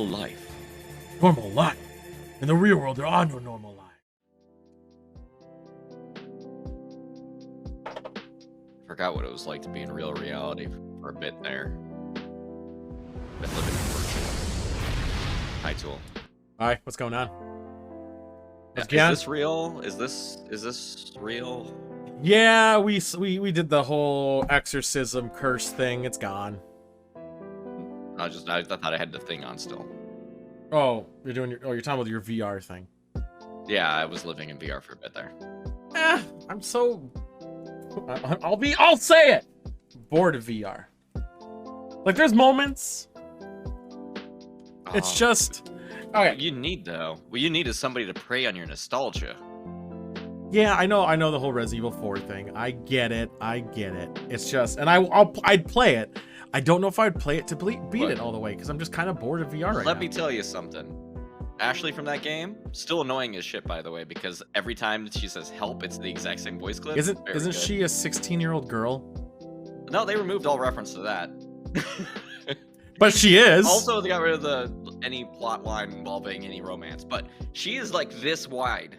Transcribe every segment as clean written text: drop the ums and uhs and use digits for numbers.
life. Normal life. In the real world, there are no normal lives. Forgot what it was like to be in real reality for a bit there. Been living in virtual. Hi, Tool. Hi, what's going on? Is this real? Is this real? Yeah, we did the whole exorcism curse thing. It's gone. I thought I had the thing on still. Oh, you're talking about your VR thing. Yeah, I was living in VR for a bit there. I'll say it. Bored of VR. Like, there's moments. It's just okay. What you need is somebody to prey on your nostalgia. Yeah, I know the whole Resident Evil 4 thing. I get it. It's just, and I'd play it. I don't know if I'd play it to beat it all the way because I'm just kind of bored of VR right now. Let me tell you something. Ashley from that game, still annoying as shit, by the way, because every time she says help, it's the exact same voice clip. Isn't she a 16-year-old girl? No, they removed all reference to that. But she is. Also, they got rid of any plot line involving any romance. But she is like this wide.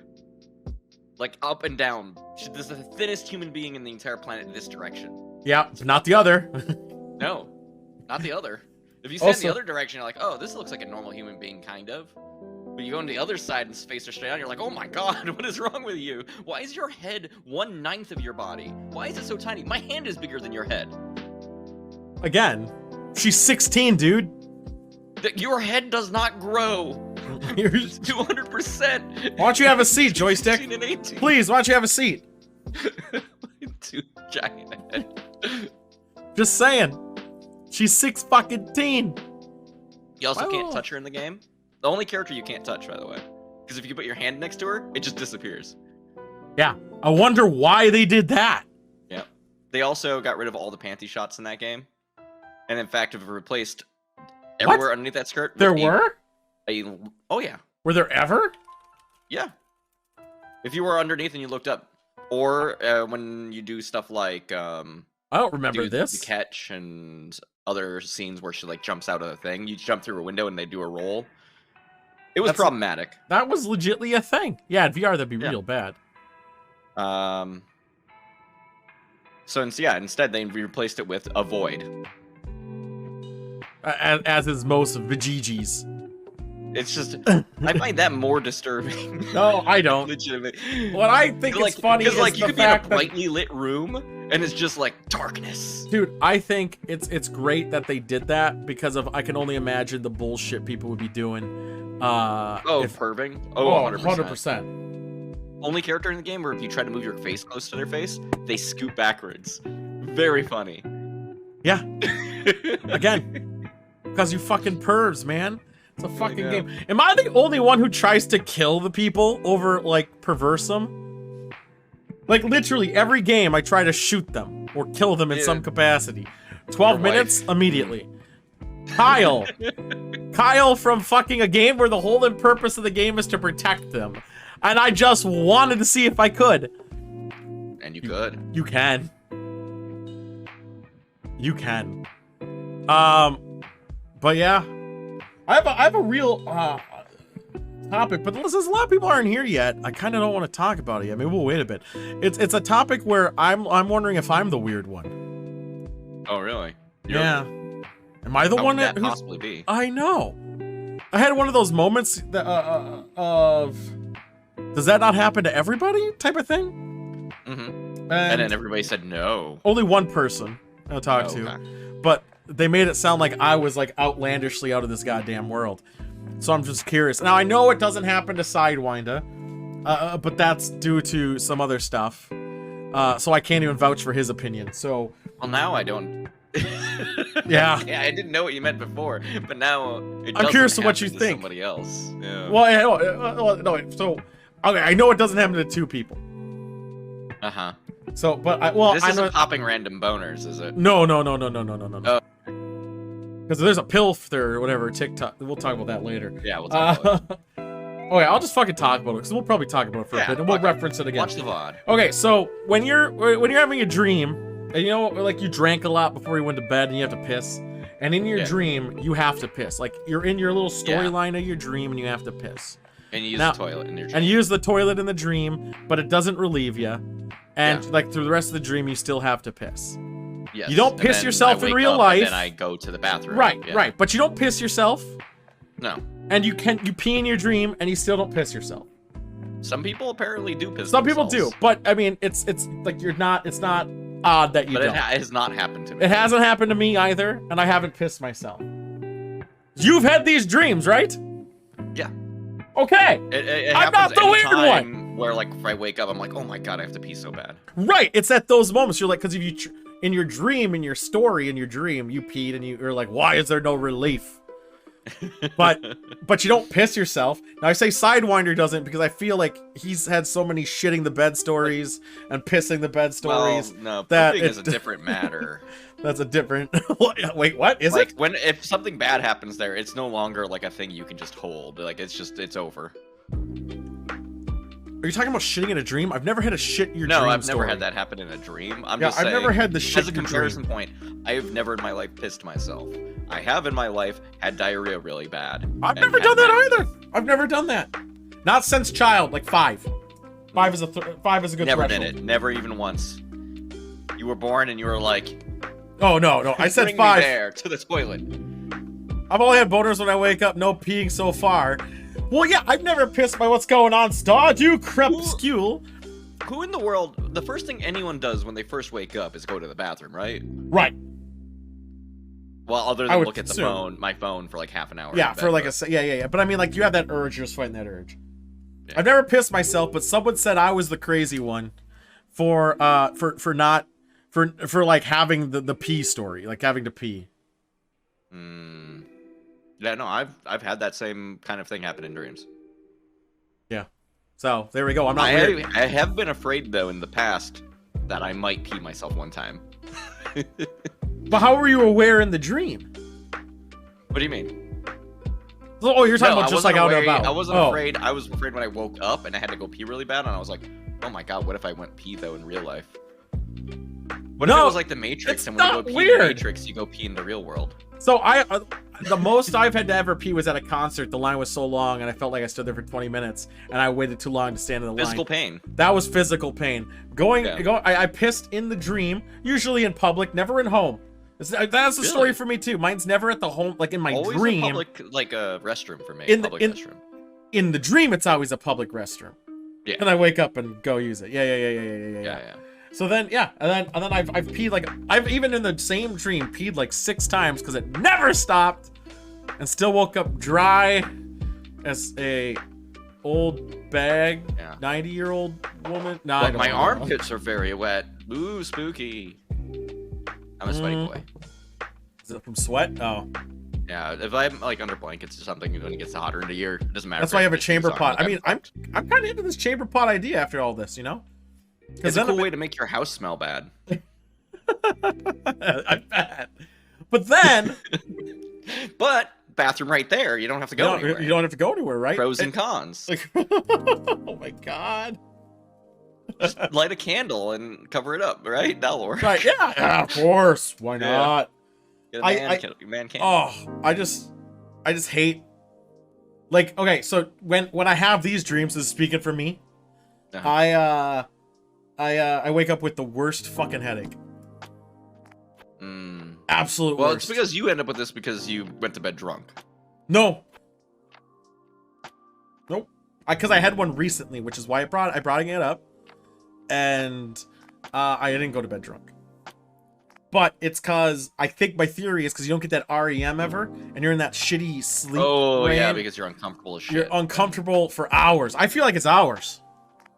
Like up and down. She's the thinnest human being in the entire planet in this direction. Yeah, not the other. No, not the other. If you stand in the other direction, you're like, oh, this looks like a normal human being, kind of. But you go on the other side and face her straight on, you're like, oh my god, what is wrong with you? Why is your head 1/9 of your body? Why is it so tiny? My hand is bigger than your head. Again, she's 16, dude. Your head does not grow. 200%. Why don't you have a seat, joystick? Please, why don't you have a seat? Too giant head. Just saying. She's 6 fucking. You also can't touch her in the game. The only character you can't touch, by the way. Because if you put your hand next to her, it just disappears. Yeah. I wonder why they did that. Yeah. They also got rid of all the panty shots in that game. And in fact, have replaced everywhere underneath that skirt. There were? Oh, yeah. Were there ever? Yeah. If you were underneath and you looked up. Or when you do stuff like... I don't remember this. The catch and other scenes where she like jumps out of the thing. You jump through a window and they do a roll. It was problematic. That was legitly a thing. Yeah, in VR that'd be real bad. So instead they replaced it with avoid. As is most of Vijijis. It's just, I find that more disturbing. No, I don't. Legitimately. What I think is funny is like you could be in a brightly lit room and it's just like darkness. Dude, I think it's great that they did that because I can only imagine the bullshit people would be doing. Perving? Oh, 100%. Only character in the game where if you try to move your face close to their face, they scoot backwards. Very funny. Yeah. Again, because you fucking pervs, man. It's a fucking game. Am I the only one who tries to kill the people over, like, perverse them? Like, literally, every game I try to shoot them or kill them in some capacity. 12 minutes, immediately. Kyle. Kyle from fucking a game where the whole purpose of the game is to protect them. And I just wanted to see if I could. And you could. You can. You can. But yeah. I have a real topic, but there's a lot of people aren't here yet. I kind of don't want to talk about it yet. Maybe we'll wait a bit. It's a topic where I'm wondering if I'm the weird one. Oh, really? Yeah. Am I the one that could possibly be? I know. I had one of those moments that, of does that not happen to everybody type of thing? Mm-hmm. And then everybody said no. Only one person I talked to, but they made it sound like I was like outlandishly out of this goddamn world. So I'm just curious. Now I know it doesn't happen to Sidewinder, but that's due to some other stuff. So I can't even vouch for his opinion. So well, now I don't. Yeah. Yeah, I didn't know what you meant before, but now I'm curious to what you think. Somebody else. Yeah. Well, no. So okay, I know it doesn't happen to two people. Uh huh. So, but this isn't popping random boners, is it? No. Because there's a pilf there or whatever TikTok. We'll talk about that later. Yeah, we'll talk about it. Okay, I'll just fucking talk about it because we'll probably talk about it for a bit and we'll reference it again. Watch the VOD. Okay, so when you're having a dream and you know, like you drank a lot before you went to bed and you have to piss, and in your Yeah. dream you have to piss. Like you're in your little storyline of your dream and you have to piss. And you use Now- the toilet in your dream. And you use the toilet in the dream, but it doesn't relieve you. And Yeah. like through the rest of the dream, you still have to piss. Yes. You don't and piss then yourself I in wake real up, life. And then I go to the bathroom. Right, Yeah. right. But you don't piss yourself, No. and you pee in your dream, and you still don't piss yourself. Some people apparently do piss Some people do, themselves. but I mean, it's like it's not odd that you But don't. it has not happened to me. It hasn't happened to me either, and I haven't pissed myself. You've had these dreams, right? Yeah. Okay. It I'm not happens the weird anytime Where like if I wake up, I'm like, oh my god, I have to pee so bad. Right. It's at those moments you're like, because if you in your dream, in your story, in your dream, you peed, and you're like, why is there no relief? But you don't piss yourself. Now I say Sidewinder doesn't because I feel like he's had so many shitting the bed stories and pissing the bed stories. Well, no, that pooping is a different matter. That's a different. Wait, what is Like it? if something bad happens there, it's no longer like a thing you can just hold. Like it's over. Are you talking about shitting in a dream? I've never had a shit in your dream. No, I've story. never had that happen in a dream. I'm Yeah, just I've saying, never had the shit as a in your comparison dream. point. I've never in my life pissed myself. I have in my life had diarrhea really bad. I've and never had done that diarrhea. either. I've never done that. Not since child, like 5. 5 is a good Never threshold. did it. Never even once. You were born and you were like, Oh no, I said bring 5. me there to the toilet. I've only had boners when I wake up. No peeing so far. Well, yeah, I've never pissed by what's going on. Stardew crepuscule. Who in the world? The first thing anyone does when they first wake up is go to the bathroom, right? Right. Well, other I than would look at the assume. my phone for like half an hour. Yeah, in bed, for like but- yeah. But I mean, like you have that urge. You're just fighting that urge. Yeah. I've never pissed myself, but someone said I was the crazy one for like having the pee story, like having to pee. Yeah, no, I've had that same kind of thing happen in dreams. Yeah. So there we go. I'm not weird. I have been afraid though in the past that I might pee myself one time. But how were you aware in the dream? What do you mean? Oh, you're talking No, about I just like wasn't out and aware- about. I wasn't Oh. afraid. I was afraid when I woke up and I had to go pee really bad, and I was like, "Oh my god, what if I went pee though in real life? What if No, it was like the Matrix, it's and when you not go pee in weird. the Matrix, you go pee in the real world?" So the most I've had to ever pee was at a concert. The line was so long, and I felt like I stood there for 20 minutes, and I waited too long to stand in the Physical line. pain. That was physical pain. I pissed in the dream, usually in public, never in home. That's the story Really? for me too. Mine's never at the home, like in my Always dream. in public, like a restroom for me. In the- Public in- restroom. In the dream, it's always a public restroom. Yeah. And I wake up and go use it. Yeah. Yeah. So then, yeah, and then I've peed like I've even in the same dream peed like 6 times because it never stopped, and still woke up dry as a old bag, Yeah. 90-year-old woman. No, I But don't my know. armpits are very wet. Ooh, spooky. I'm a sweaty boy. Is it from sweat? Oh, Yeah, if I'm like under blankets or something, when it gets hotter in the year, it doesn't matter. that's if why I have a have chamber tissues on, pot. I like, mean, I'm kind of into this chamber pot idea after all this, you know? It's a cool way to make your house smell bad. I bet. But then But bathroom right there, you don't have to go anywhere. you don't have to go anywhere, right? Pros and cons. Like, oh my god. Just light a candle and cover it up, right? That'll work. Right, yeah, of course. Why Yeah. not? Get a man candle. Oh, I just hate. Like, okay, so when I have these dreams, this is speaking for me. Uh-huh. I wake up with the worst fucking headache. Absolute Well, worst. it's because you end up with this because you went to bed drunk. No. Nope. Because I had one recently, which is why I brought it up, and I didn't go to bed drunk. But it's because I think my theory is because you don't get that REM ever, and you're in that shitty sleep. Oh, yeah, land. because you're uncomfortable as shit. You're uncomfortable for hours. I feel like it's hours.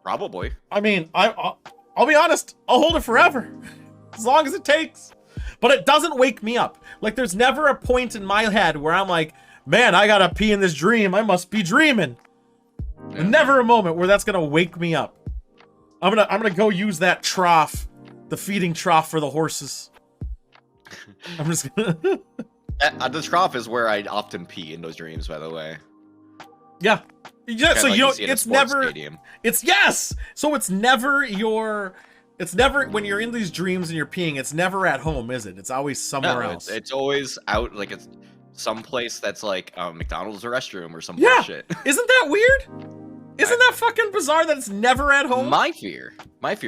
Probably. I mean, I'll be honest. I'll hold it forever, as long as it takes. But it doesn't wake me up. Like, there's never a point in my head where I'm like, man, I gotta pee in this dream. I must be dreaming. Yeah. Never a moment where that's gonna wake me up. I'm gonna go use that trough, the feeding trough for the horses. I'm just gonna. The trough is where I often pee in those dreams, by the way. Yeah. So Kinda like you don't. see in a It's sports never. stadium. It's yes. So it's never your. It's never when you're in these dreams and you're peeing. It's never at home, is it? It's always somewhere else. It's always out, like it's someplace that's like McDonald's or restroom or some yeah. bullshit. Isn't that weird? Isn't that fucking bizarre that it's never at home? My fear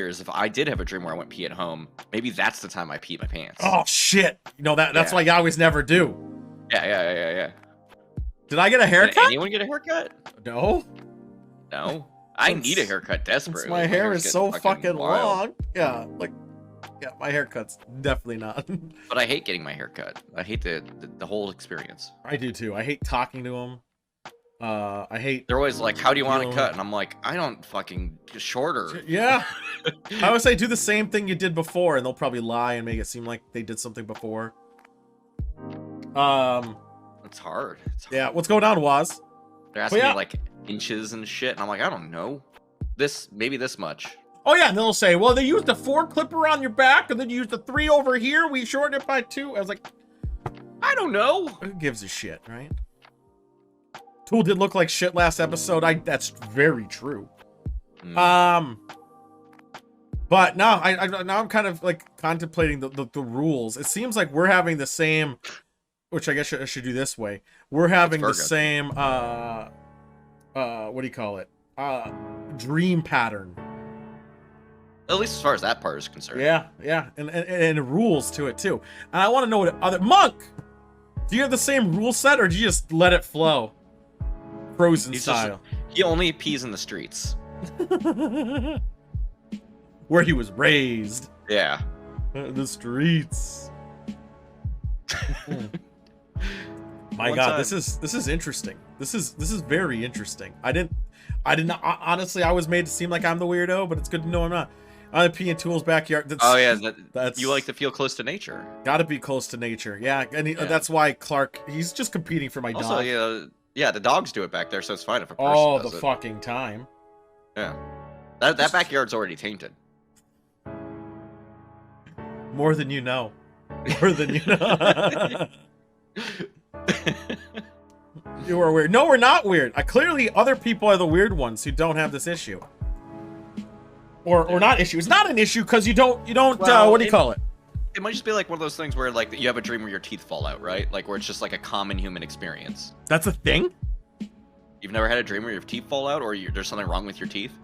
is if I did have a dream where I went pee at home, maybe that's the time I pee my pants. Oh shit! You know that's why you always never do. Yeah. Did I get a haircut? Did anyone get a haircut? No. No. I need a haircut desperately. My hair is so fucking wild. long. Yeah, my haircut's definitely not. But I hate getting my haircut. I hate the whole experience. I do too. I hate talking to them. I hate. They're always like, "How do you want it cut?" And I'm like, "I don't fucking shorter." Yeah. I would say do the same thing you did before, and they'll probably lie and make it seem like they did something before. It's hard. Yeah. What's going on, Waz? They're asking me like inches and shit, and I'm like, I don't know. Maybe this much. Oh yeah, and they'll say, well, they used a 4 clipper on your back, and then you used a 3 over here. We shortened it by 2. I was like, I don't know. Who gives a shit, right? Tool did look like shit last episode. That's very true. But now I'm kind of like contemplating the rules. It seems like we're having the same, which I guess I should do this way. We're having the same what do you call it? Dream pattern. At least as far as that part is concerned. Yeah, and rules to it too. And I want to know what other Monk. Do you have the same rule set, or do you just let it flow? Frozen style. He only pees in the streets. Where he was raised. Yeah. The streets. My God, this is interesting. This is very interesting. I didn't honestly. I was made to seem like I'm the weirdo, but it's good to know I'm not. I'm peeing in Tool's backyard. That's you like to feel close to nature. Gotta be close to nature. Yeah, and that's why Clark. He's just competing for my dog. Also, yeah, the dogs do it back there, so it's fine if a person does it. Fucking time. Yeah, that backyard's already tainted. More than you know. More than you know. You are weird. No, we're not weird. Clearly, other people are the weird ones who don't have this issue. Or not issue. It's not an issue because you don't. Well, what do you call it? It might just be like one of those things where like you have a dream where your teeth fall out, right? Like where it's just like a common human experience. That's a thing? You've never had a dream where your teeth fall out, or there's something wrong with your teeth?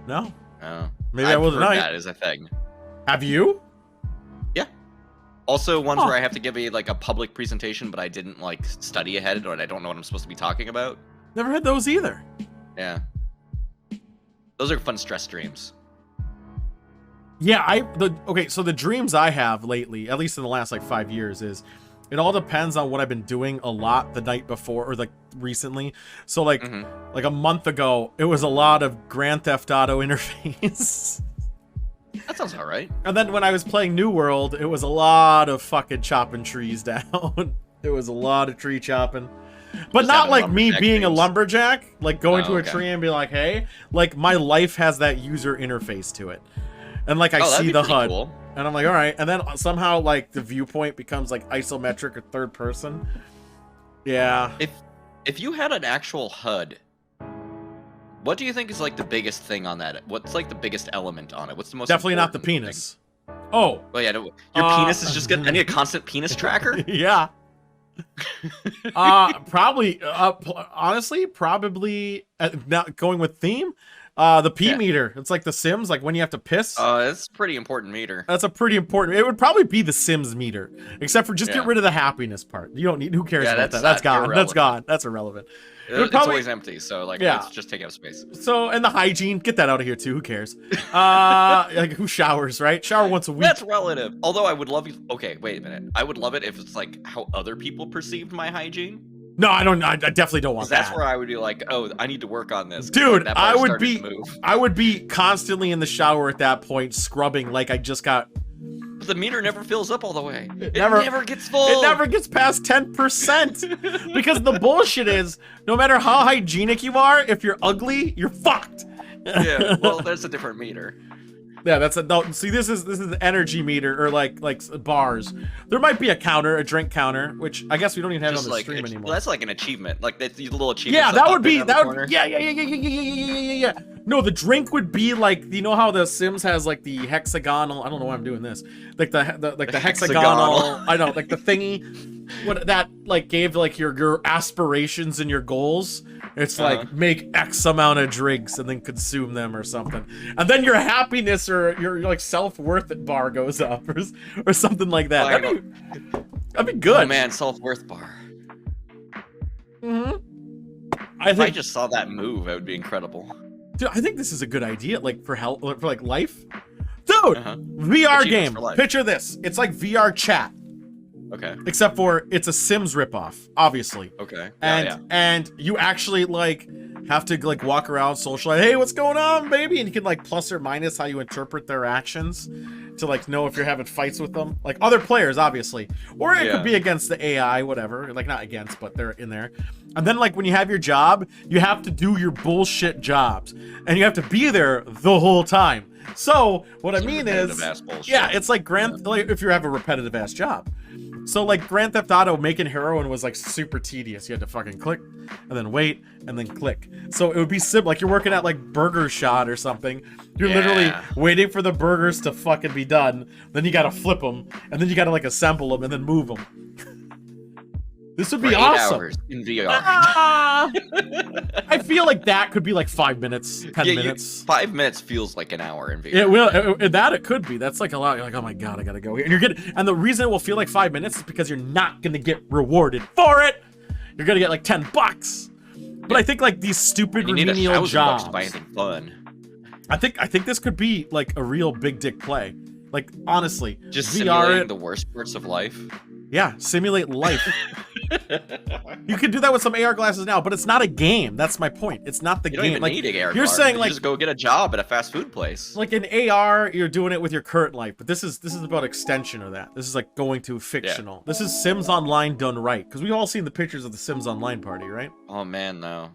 No. Oh. Maybe I wasn't right. That is a thing. Have you? Yeah. Also, ones where I have to give a public presentation, but I didn't like study ahead, or I don't know what I'm supposed to be talking about. Never had those either. Yeah. Those are fun stress dreams. Yeah, so the dreams I have lately, at least in the last like 5 years, is it all depends on what I've been doing a lot the night before or like recently. So like a month ago, it was a lot of Grand Theft Auto interface. That sounds all right. And then when I was playing New World, it was a lot of fucking chopping trees down. It was a lot of tree chopping. But not like me being a lumberjack, like going to a tree and be like, hey, like my life has that user interface to it. And like I see the HUD and I'm like, all right. And then somehow like the viewpoint becomes like isometric or third person. Yeah. If you had an actual HUD, what do you think is like the biggest thing on that? What's like the biggest element on it? What's the most definitely not the penis. Thing? Oh. Well, yeah, your penis is just getting a constant penis tracker? Yeah. Probably honestly probably not going with theme, the pee meter. It's like the Sims, like when you have to piss. It's a pretty important meter. That's a pretty important. It would probably be the Sims meter, except for just get rid of the happiness part. You don't need. Who cares about that? That's gone. Irrelevant. That's gone. That's irrelevant. It's always empty, so like it's just taking up space. So and the hygiene, get that out of here too. Who cares? Like who showers, right? Shower once a week. That's relative. Although I would love you. Okay, wait a minute. I would love it if it's like how other people perceived my hygiene. No, I don't. I definitely don't want that. That's where I would be like, oh, I need to work on this, dude. Like, I would be constantly in the shower at that point, scrubbing like I just got. But the meter never fills up all the way. It never gets full. It never gets past 10%. Because the bullshit is, no matter how hygienic you are, if you're ugly, you're fucked. Yeah, well, there's a different meter. Yeah, that's see, this is the energy meter or like bars. There might be a counter, a drink counter, which I guess we don't even have it on the stream anymore. Well, that's like an achievement, like the little achievement. Yeah, that would be yeah. No, the drink would be like, you know how the Sims has like the hexagonal. I don't know why I'm doing this. Like the hexagonal. I know, like the thingy. What that like gave like your aspirations and your goals. It's like make X amount of drinks and then consume them or something, and then your happiness or your like self-worth bar goes up or something like that. That'd be good. Oh man, self-worth bar. Mm-hmm. If I just saw that move, it would be incredible. Dude, I think this is a good idea, like for health, for like life. Dude, VR game. Picture this. It's like VR chat. Okay. Except for it's a Sims ripoff, obviously. Okay. And you actually like have to like walk around, socialize. Hey, what's going on, baby? And you can like plus or minus how you interpret their actions to like know if you're having fights with them, like other players, obviously, or it could be against the AI, whatever. Like not against, but they're in there. And then like when you have your job, you have to do your bullshit jobs, and you have to be there the whole time. So what I mean is, yeah, it's like like if you have a repetitive ass job. So like Grand Theft Auto making heroin was like super tedious. You had to fucking click and then wait and then click. So it would be simple. Like you're working at like Burger Shot or something. You're literally waiting for the burgers to fucking be done. Then you gotta flip them and then you gotta like assemble them and then move them. This would be awesome. 8 hours in VR. I feel like that could be like 5 minutes, 10 minutes. 5 minutes feels like an hour in VR. It will. It could be. That's like a lot. You're like, oh my god, I gotta go here. And you're getting. And the reason it will feel like 5 minutes is because you're not gonna get rewarded for it. You're gonna get like $10. But I think like these stupid remedial jobs. To buy anything fun. I think this could be like a real big dick play. Like honestly, just simulating the worst parts of life. Yeah, simulate life. You can do that with some AR glasses now, but it's not a game. That's my point. It's not the game. You don't even need an AR. You're saying like just go get a job at a fast food place. Like in AR, you're doing it with your current life, but this is about extension of that. This is like going to fictional. Yeah. This is Sims Online done right, because we've all seen the pictures of the Sims Online party, right? Oh man, no.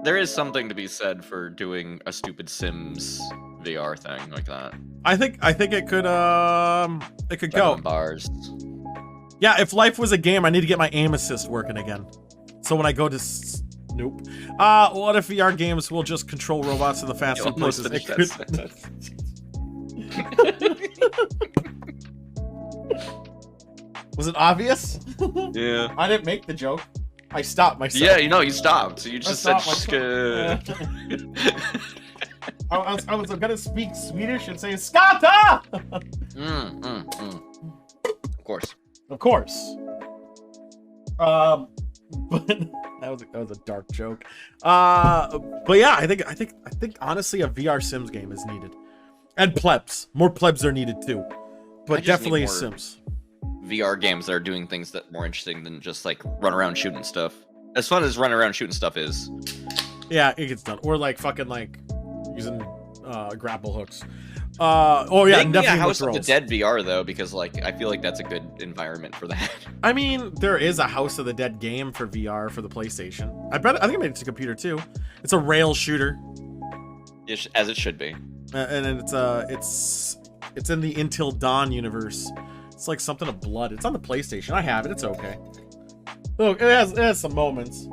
There is something to be said for doing a stupid Sims VR thing like that. I think it could go. Bars. Yeah, if life was a game, I need to get my aim assist working again. So when I go to nope. What if VR games will just control robots in the fast food places? Was it obvious? Yeah. I didn't make the joke. I stopped myself. Yeah, you stopped. So you just said I was gonna speak Swedish and say Skata! Of course. But that was a dark joke. But yeah, I think honestly a VR Sims game is needed. And plebs. More plebs are needed too. But definitely Sims. VR games that are doing things that are more interesting than just like run around shooting stuff. As fun as running around shooting stuff is. Yeah, it gets done. Or like fucking like using grapple hooks. Definitely House of the Dead VR though, because like I feel like that's a good environment for that. I mean, there is a House of the Dead game for VR for the PlayStation. I think I made it to computer too. It's a rail shooter, as it should be. And it's in the Until Dawn universe. It's like something of blood. It's on the PlayStation. I have it. It's okay. Look, it has some moments.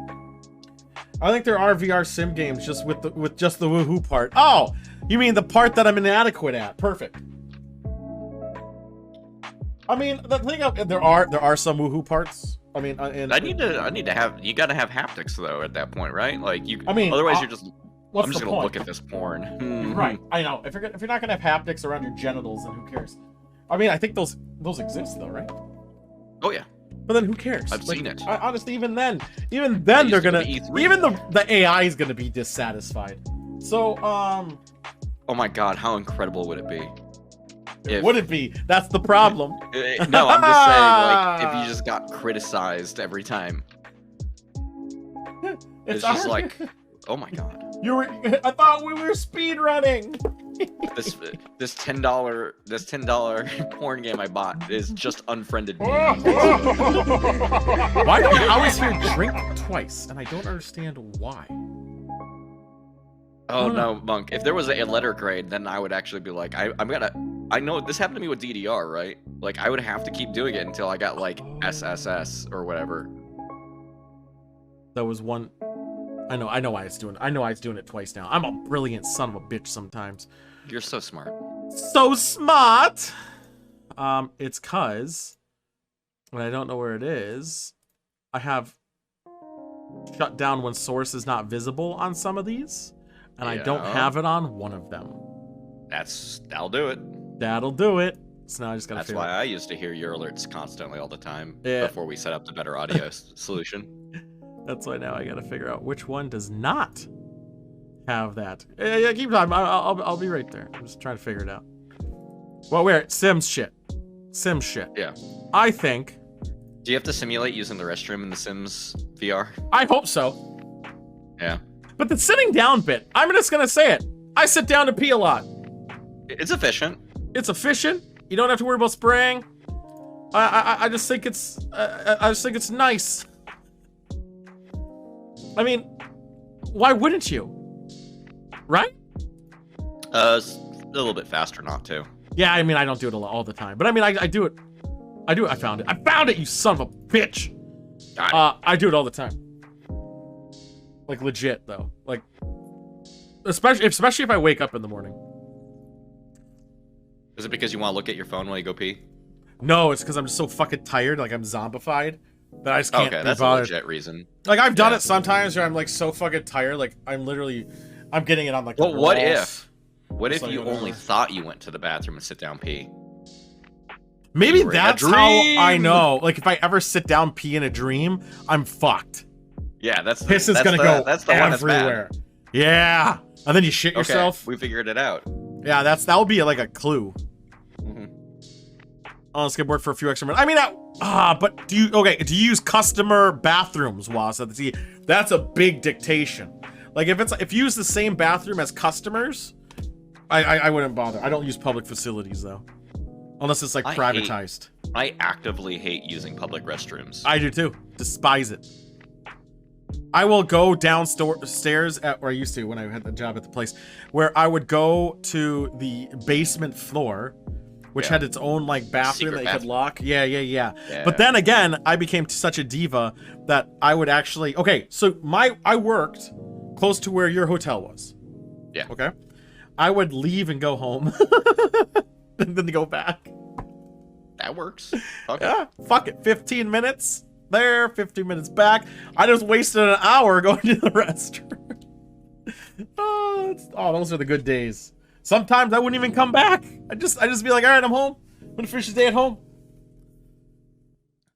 I think there are VR sim games just with just the woohoo part. Oh, you mean the part that I'm inadequate at? Perfect. I mean, the thing there are some woohoo parts. I mean, I need to have. You gotta have haptics though at that point, right? Like you. I mean, otherwise you're just. What's I'm just the gonna point? look at this porn. Right. I know. If you're not gonna have haptics around your genitals, then who cares? I mean, I think those exist though, right? Oh yeah. But then who cares? I've seen it. Honestly, even then they're gonna even the AI is gonna be dissatisfied. So oh my god, how incredible would it be? Would it be? That's the problem. No, I'm just saying, like, if you just got criticized every time. It's just like, oh my god. I thought we were speed running. This $10 porn game I bought is just unfriended me. Why do I always hear drink twice? And I don't understand why. Oh no, Monk. If there was a letter grade, then I would actually be like, I know this happened to me with DDR, right? Like I would have to keep doing it until I got like SSS or whatever. That was one. I know why it's doing. I know why it's doing it twice now. I'm a brilliant son of a bitch sometimes. You're so smart. So smart. It's cause when I don't know where it is, I have shut down when source is not visible on some of these, and I don't have it on one of them. That'll do it. That'll do it. So now I just gotta. That's why I used to hear your alerts constantly all the time Yeah. before we set up the better audio solution. That's why now I gotta figure out which one does not have that. Yeah, keep talking. I'll be right there. I'm just trying to figure it out. Well, where Sims shit. Yeah. I think. Do you have to simulate using the restroom in the Sims VR? I hope so. Yeah. But the sitting down bit, I'm just gonna say it. I sit down to pee a lot. It's efficient. It's efficient. You don't have to worry about spraying. I just think it's nice. I mean, why wouldn't you? Right? It's a little bit faster not to. Yeah, I mean, I don't do it all the time, but I mean, I do it. I do it. I found it, you son of a bitch. I do it all the time. Like legit though. Like, especially if I wake up in the morning. Is it because you want to look at your phone while you go pee? No, it's because I'm just so fucking tired. Like I'm zombified that I just can't. Okay, that's a legit reason. Like I've done it sometimes where I'm like so fucking tired. Like I'm getting it on like. Well, what if It's like, you whatever. only thought you went to the bathroom and sit down pee? Maybe You were in a that's how dream. I know. Like if I ever sit down pee in a dream, I'm fucked. Yeah, that's Piss is gonna go that's the one that's everywhere. Yeah, and then you shit bad. Okay, yourself. we figured it out. Yeah, that would be like a clue. Mhm. Oh, let's get bored for a few extra minutes. I mean, but do you use customer bathrooms, Wasa? See, that's a big dictation. Like if you use the same bathroom as customers, I wouldn't bother. I don't use public facilities though, unless it's like privatized. I actively hate using public restrooms. I do too. Despise it. I will go downstairs at where I used to when I had the job at the place, where I would go to the basement floor, which had its own like bathroom that you could lock. Yeah. But then again, I became such a diva that I would actually. Okay, so I worked close to where your hotel was. Yeah. Okay. I would leave and go home, and then go back. That works. Okay. Yeah. Fuck it. 15 minutes. There, 15 minutes back. I just wasted an hour going to the restroom. Those are the good days. Sometimes I wouldn't even come back. I just be like, all right, I'm home. I'm gonna finish the day at home.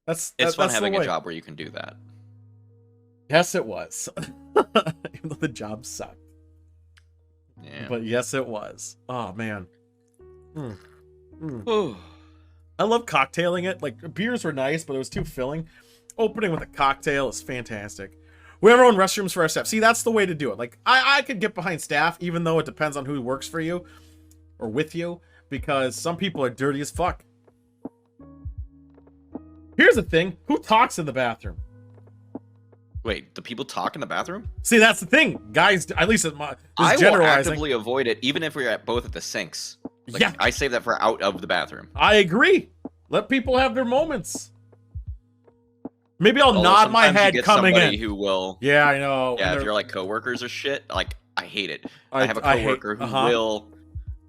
It's fun having a job where you can do that. Yes, it was. Even though the job sucked. Yeah. But yes, it was. Oh man. I love cocktailing it. Like beers were nice, but it was too filling. Opening with a cocktail is fantastic. We have our own restrooms for our staff. See, that's the way to do it. Like, I could get behind staff, even though it depends on who works for you or with you, because some people are dirty as fuck. Here's the thing. Who talks in the bathroom? Wait, do people talk in the bathroom? See, that's the thing. Guys, at least I will actively avoid it, even if we're both at the sinks. Like, yeah. I save that for out of the bathroom. I agree. Let people have their moments. Maybe I'll nod my head coming in. Who will? Yeah, I know. Yeah, if you're like coworkers or shit, like I hate it. I have a coworker who will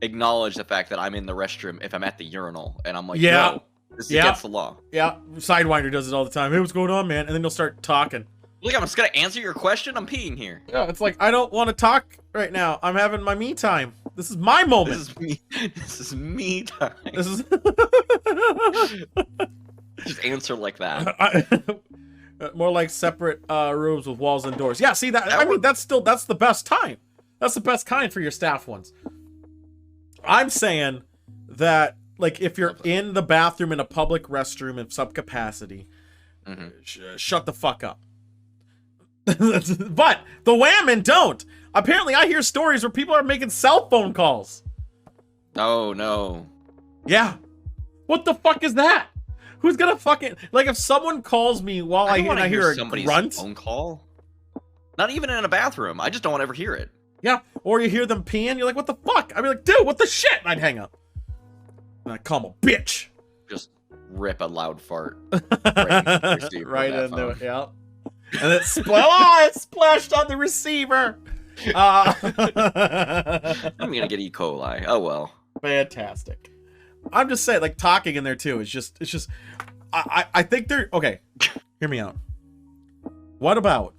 acknowledge the fact that I'm in the restroom if I'm at the urinal, and I'm like, no, this is against the law. Yeah, Sidewinder does it all the time. Hey, what's going on, man? And then he'll start talking. Look, I'm just gonna answer your question. I'm peeing here. Yeah, it's like I don't want to talk right now. I'm having my me time. This is my moment. This is me. This is me time. This is. Just answer like that. More like separate rooms with walls and doors. Yeah, see that? I mean, that's the best time. That's the best kind for your staff ones. I'm saying that, like, if you're in the bathroom in a public restroom in some capacity, shut the fuck up. But the women don't. Apparently, I hear stories where people are making cell phone calls. Oh no. Yeah. What the fuck is that? Who's gonna fucking like if someone calls me while I hear a grunt? Phone call? Not even in a bathroom. I just don't want to ever hear it. Yeah, or you hear them peeing, you're like, what the fuck? I'd be like, dude, what the shit? And I'd hang up. And I'd call him a bitch. Just rip a loud fart. Right into it, yeah. And it splashed on the receiver. I'm gonna get E. coli. Oh well. Fantastic. I'm just saying, like, talking in there too. It's just. I think they're okay. Hear me out. What about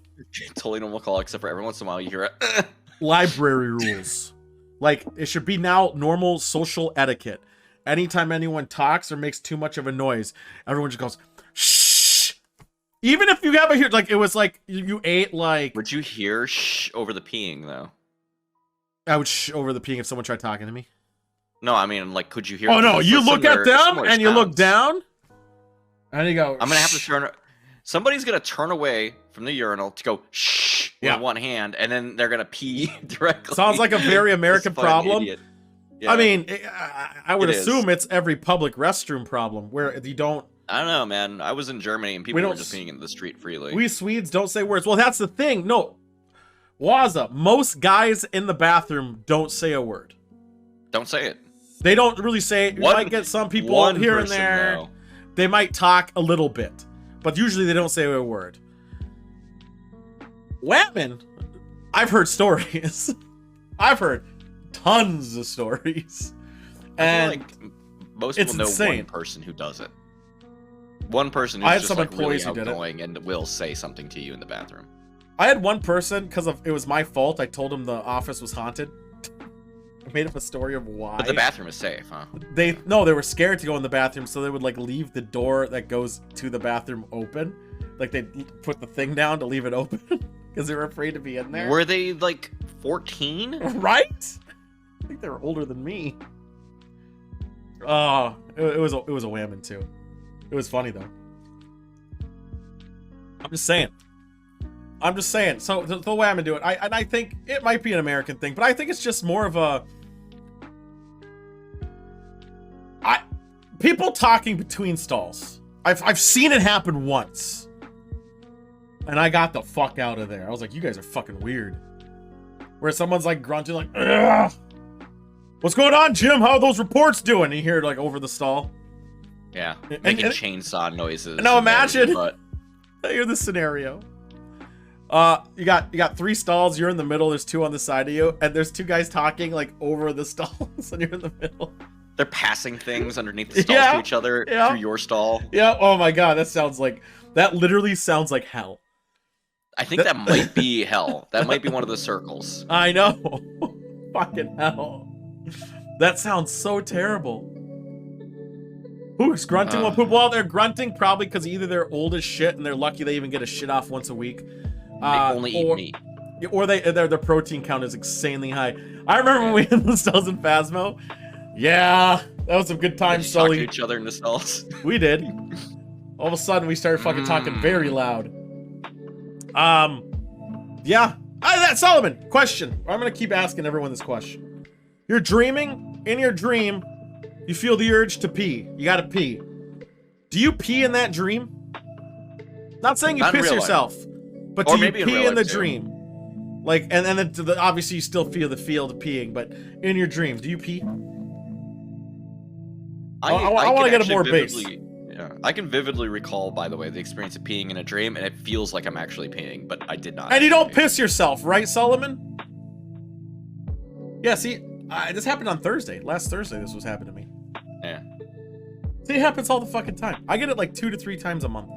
Totally normal call, except for every once in a while you hear it. library rules? Like, it should be now normal social etiquette. Anytime anyone talks or makes too much of a noise, everyone just goes, shh. Even if you have a here, like, it was like you ate like. Would you hear shh over the peeing though? I would shh over the peeing if someone tried talking to me. No, I mean, like, could you hear? Oh no, you look at them and you look down, and you go. I'm gonna have to turn. Somebody's gonna turn away from the urinal to go shh with one hand, and then they're gonna pee directly. Sounds like a very American problem. Yeah. I mean, I would assume it's every public restroom problem where you don't. I don't know, man. I was in Germany and people were just peeing in the street freely. We Swedes don't say words. Well, that's the thing. No, Waza, most guys in the bathroom don't say a word. Don't say it. They don't really say it. You might get some people here and there. Though. They might talk a little bit, but usually they don't say a word. Whammon, I've heard stories. I've heard tons of stories. And I feel like most people know one person who does it. One person who's just like really outgoing and will say something to you in the bathroom. I had one person, because it was my fault, I told him the office was haunted. I made up a story of why. But the bathroom is safe, huh? They were scared to go in the bathroom, so they would like leave the door that goes to the bathroom open. Like they'd put the thing down to leave it open because they were afraid to be in there. Were they like 14? Right? I think they were older than me. Oh, it was a whammon too. It was funny though. I'm just saying. So the whammon do it. I think it might be an American thing, but I think it's just more of a people talking between stalls. I've seen it happen once, and I got the fuck out of there. I was like, you guys are fucking weird. Where someone's like grunting like, ugh. What's going on, Jim? How are those reports doing? And you hear it like over the stall. Yeah, making chainsaw noises. Now imagine. I hear this scenario. You got 3 stalls. You're in the middle. There's 2 on the side of you, and there's 2 guys talking like over the stalls, and you're in the middle. They're passing things underneath the stalls to each other through your stall. Yeah. Oh my god, that literally sounds like hell. I think that might be hell. That might be one of the circles. I know. Fucking hell. That sounds so terrible. Who's grunting while poop? Well, they're grunting probably because either they're old as shit and they're lucky they even get a shit off once a week. They only eat meat. Or their protein count is insanely high. I remember when we had the stalls in Phasmo. Yeah, that was some good times, Sully. Talk to each other in the stalls. We did. All of a sudden, we started fucking talking very loud. Yeah. Solomon, question. I'm gonna keep asking everyone this question. You're dreaming. In your dream, you feel the urge to pee. You gotta pee. Do you pee in that dream? Not saying you piss yourself, but do you pee in the dream? Like, and then obviously you still feel the peeing, but in your dreams, do you pee? I want to get a more base. Yeah, I can vividly recall, by the way, the experience of peeing in a dream, and it feels like I'm actually peeing, but I did not. And you don't piss yourself, right, Solomon? Yeah, see, this happened on Thursday. Last Thursday, this was happening to me. Yeah. See, it happens all the fucking time. I get it like 2 to 3 times a month.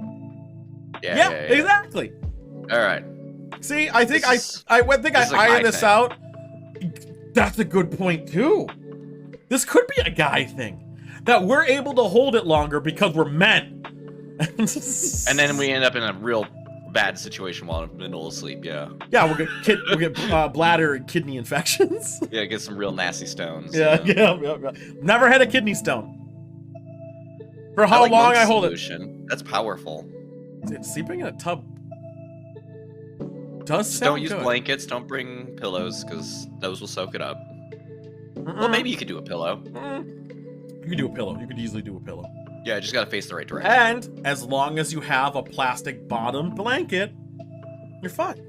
Yeah, exactly. All right. See, I think I ironed this out. That's a good point too. This could be a guy thing. That we're able to hold it longer because we're men. And then we end up in a real bad situation while in the middle of sleep, yeah. Yeah, we'll get bladder and kidney infections. Yeah, get some real nasty stones. Yeah. Never had a kidney stone. For how long I hold it. That's powerful. Sleeping in a tub does Just sound don't use good. blankets, don't bring pillows, because those will soak it up. Well, maybe you could do a pillow. You could do a pillow. You could easily do a pillow. Yeah, you just gotta face the right direction. And as long as you have a plastic bottom blanket, you're fine.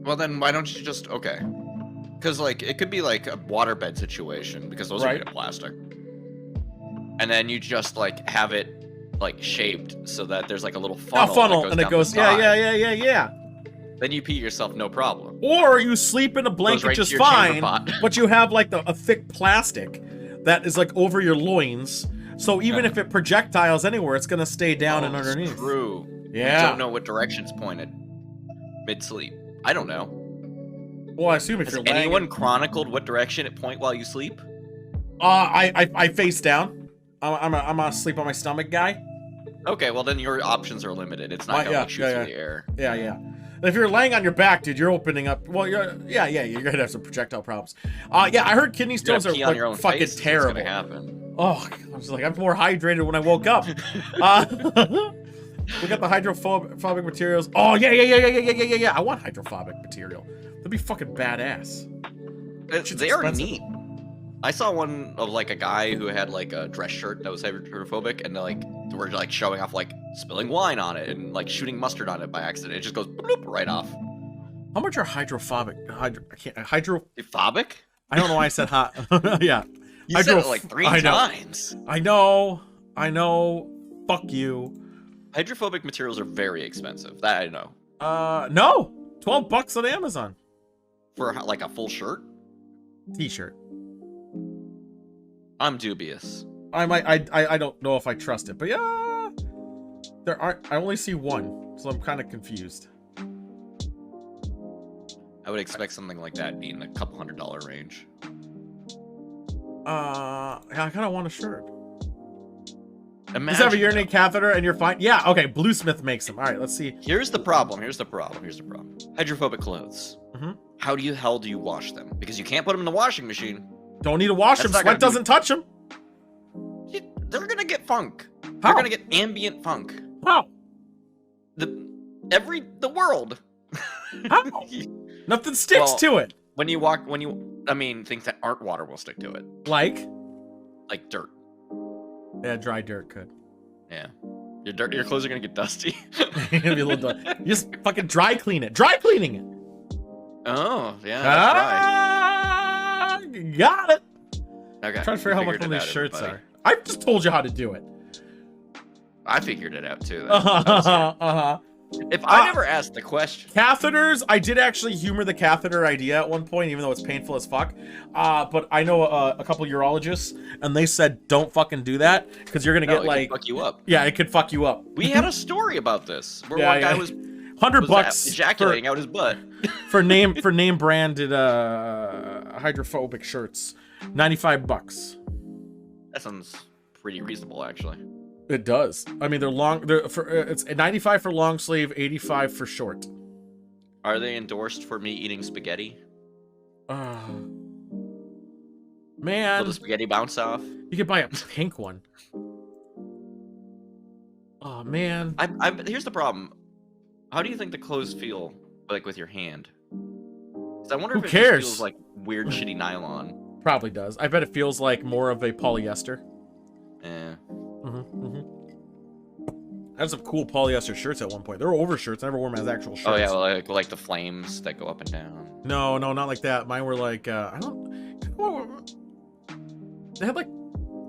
Well, then why don't you just... Okay. Because, like, it could be, like, a waterbed situation, because those are made of plastic. And then you just, like, have it like shaped so that there's like a little A funnel, and it goes, yeah. Then you pee yourself, no problem. Or you sleep in a blanket right just to your chamber fine, pot. but you have like a thick plastic that is like over your loins. So even if it projectiles anywhere, it's gonna stay down and underneath. True. Yeah. You don't know what direction's pointed mid-sleep. I don't know. Well, I assume if Has you're laying anyone chronicled what direction it point while you sleep? I face down. I'm a sleep on my stomach guy. Okay, well then your options are limited. It's not gonna shoot through the air. Yeah. If you're laying on your back, dude, you're opening up. Well, you're gonna have some projectile problems. Yeah, I heard kidney stones are like, fucking terrible. It's gonna happen. Oh, I was like, I'm more hydrated when I woke up. We got the hydrophobic materials. Oh yeah. I want hydrophobic material. That'd be fucking badass. They are neat. I saw one of like a guy who had like a dress shirt that was hydrophobic, and they were like showing off like spilling wine on it and like shooting mustard on it by accident. It just goes bloop, right off. How much are hydrophobic? Hydrophobic? I don't know why I said hot. Yeah. You said it like 3 times. I know. Fuck you. Hydrophobic materials are very expensive. That I know. No. $12 on Amazon. For like a full shirt? T-shirt. I'm dubious. I don't know if I trust it, but yeah. There aren't. I only see one, so I'm kind of confused. I would expect something like that be in the couple $100 range. I kind of want a shirt. Imagine, just have a urinary catheter and you're fine. Yeah, okay. Bluesmith makes them. All right, let's see. Here's the problem. Hydrophobic clothes. Mm-hmm. How the hell do you wash them? Because you can't put them in the washing machine. Don't need to wash them. Sweat doesn't touch them. They're gonna get funk. How? They're gonna get ambient funk. How? The world. How? Nothing sticks to it. When you things that aren't water will stick to it. Like dirt. Yeah, dry dirt could. Yeah. Your clothes are gonna get dusty. You're gonna be a little dry. You just fucking dry clean it. Dry cleaning it. Oh, yeah, that's right. Got it. Okay. I'm trying to figure out how much one of these shirts are. I just told you how to do it. I figured it out too. If I never asked the question. Catheters, I did actually humor the catheter idea at one point, even though it's painful as fuck. But I know a couple urologists, and they said don't fucking do that because you're gonna get like fuck you up. Yeah, it could fuck you up. We had a story about this where one guy was $100 ejaculating out his butt for name branded hydrophobic shirts. $95. That sounds pretty reasonable, actually. It does. I mean, they're long. It's 95 for long sleeve, 85 for short. Are they endorsed for me eating spaghetti? Man, will the spaghetti bounce off? You could buy a pink one. Oh man. Here's the problem. How do you think the clothes feel like with your hand? Because I wonder if it just feels like weird, shitty nylon. Probably does. I bet it feels like more of a polyester. Yeah. I had some cool polyester shirts at one point. They were overshirts. I never wore them as actual shirts. Oh yeah, like the flames that go up and down. No, not like that. Mine were like they had like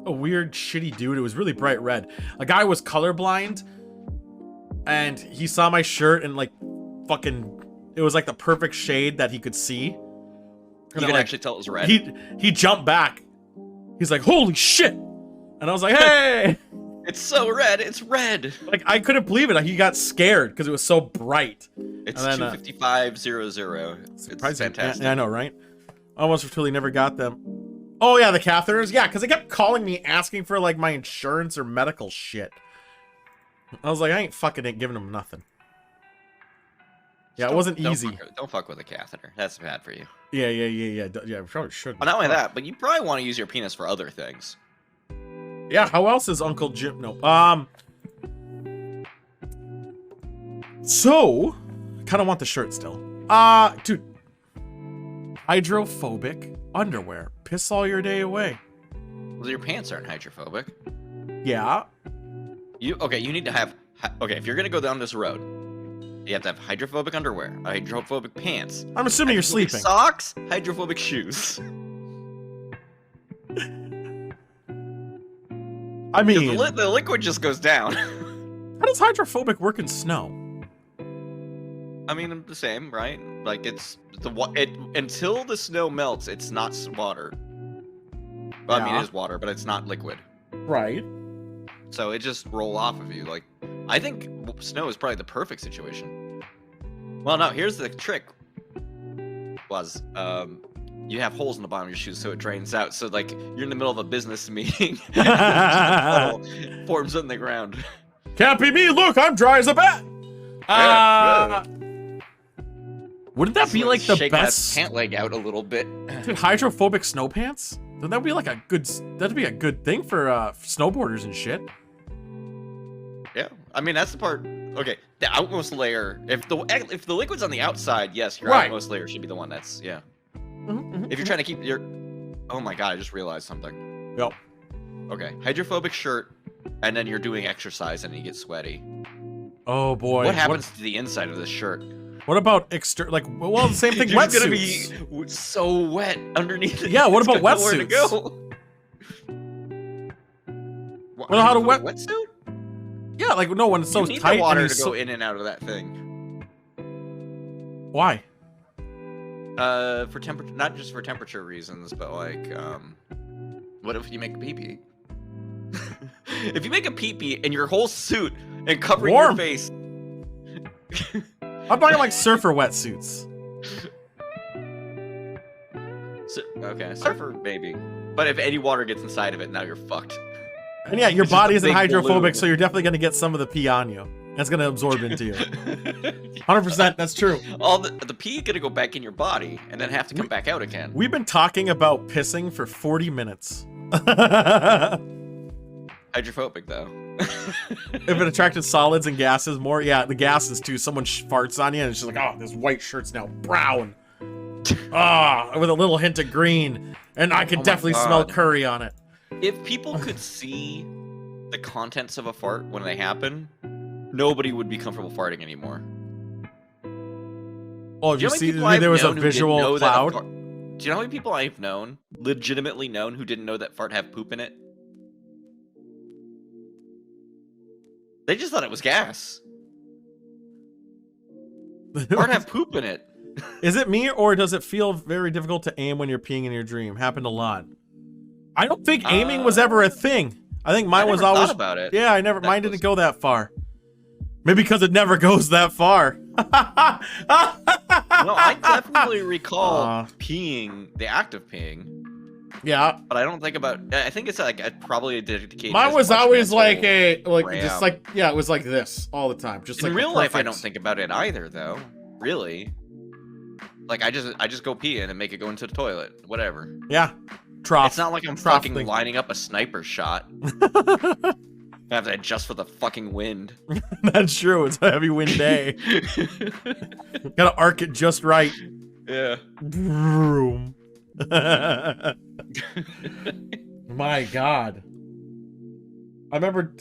a weird, shitty dude. It was really bright red. A guy was colorblind, and he saw my shirt and like fucking. It was like the perfect shade that he could see. You could actually tell it was red. He jumped back. He's like, "Holy shit!" And I was like, "Hey!" It's so red. It's red. Like I couldn't believe it. He got scared because it was so bright. It's 25500. It's fantastic. Yeah, I know, right? Almost totally never got them. Oh yeah, the catheters. Yeah, because they kept calling me asking for like my insurance or medical shit. I was like, I ain't fucking giving them nothing. Yeah, it wasn't easy. Don't fuck with a catheter. That's bad for you. Yeah. I probably should. Well, not only that, but you probably want to use your penis for other things. Yeah, how else is Uncle Jim? No. So, kind of want the shirt still. Dude. Hydrophobic underwear. Piss all your day away. Well, your pants aren't hydrophobic. Yeah. You need to have. Okay, if you're gonna go down this road, you have to have hydrophobic underwear, hydrophobic pants. I'm assuming you're sleeping. Socks, hydrophobic shoes. I mean, the liquid just goes down. How does hydrophobic work in snow? I mean, the same, right? Like until the snow melts, it's not water. Well, I mean, it is water, but it's not liquid. Right. So it just roll off of you. Like, I think snow is probably the perfect situation. Well, no, here's the trick. You have holes in the bottom of your shoes, so it drains out. So like, you're in the middle of a business meeting, and forms on the ground. Can't be me. Look, I'm dry as a bat. Wouldn't that be like the Shake best? That pant leg out a little bit. Dude, hydrophobic snow pants? Then that'd be like a good. That'd be a good thing for snowboarders and shit. Yeah, I mean that's the part. Okay, the outmost layer. If the liquid's on the outside, yes, your outmost layer should be the one that's If you're trying to keep your. Oh my god! I just realized something. Yep. Okay, hydrophobic shirt, and then you're doing exercise and you get sweaty. Oh boy. What happens to the inside of this shirt? What about well, the same thing. You're gonna wetsuits. be so wet underneath it. Yeah. What about wetsuits? To wetsuits? go. Well, how to wetsuit? Yeah, like no, when it's so you need tight. The water and to go in and out of that thing. Why? For temperature, not just for temperature reasons, but like, what if you make a pee-pee? If you make a pee-pee in your whole suit and covering your face. I'm talking like surfer wetsuits. Okay, surfer maybe. But if any water gets inside of it, now you're fucked. And yeah, your body isn't hydrophobic, balloon. so you're definitely gonna get some of the pee on you. That's gonna absorb into you. 100%, that's true. All the pee gonna go back in your body and then have to come back out again. We've been talking about pissing for 40 minutes. Hydrophobic though. If it attracted solids and gases more, yeah, the gases too. Someone farts on you and it's just like, oh, this white shirt's now brown. With a little hint of green, and I can definitely smell curry on it. If people could see the contents of a fart when they happen, nobody would be comfortable farting anymore. Well, if you see there was a visual cloud. Do you know how many people I've known, legitimately known, who didn't know that fart have poop in it? They just thought it was gas. Fart have poop in it. Is it me, or does it feel very difficult to aim when you're peeing in your dream? Happened a lot. I don't think aiming was ever a thing. I think mine was always. Thought about it. Yeah, mine didn't go that far. Maybe because it never goes that far. No, I definitely recall peeing, the act of peeing. Yeah, but I don't think about. I think it's like probably a dedicated. Mine was always like it was like this all the time. Just in like real life, I don't think about it either, though. Really, like I just go pee in and make it go into the toilet, whatever. Yeah, trough. It's not like I'm fucking lining up a sniper shot. I have to adjust for the fucking wind. That's true. It's a heavy wind day. Gotta arc it just right. Yeah. Vroom. My God. I remember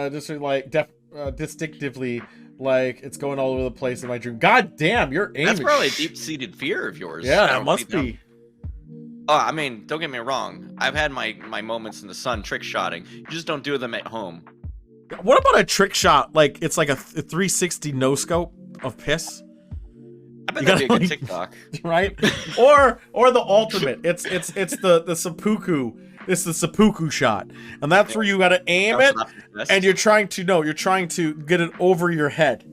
just like distinctively, like it's going all over the place in my dream. God damn, your aim. That's probably a deep-seated fear of yours. Yeah, that must be. Oh, I mean, don't get me wrong. I've had my moments in the sun trick shotting. You just don't do them at home. What about a trick shot? Like it's like a 360 no scope of piss. I bet that'd be a good TikTok, right? or the ultimate. It's the seppuku. It's the seppuku shot, and that's where you gotta aim it, and you're trying to get it over your head.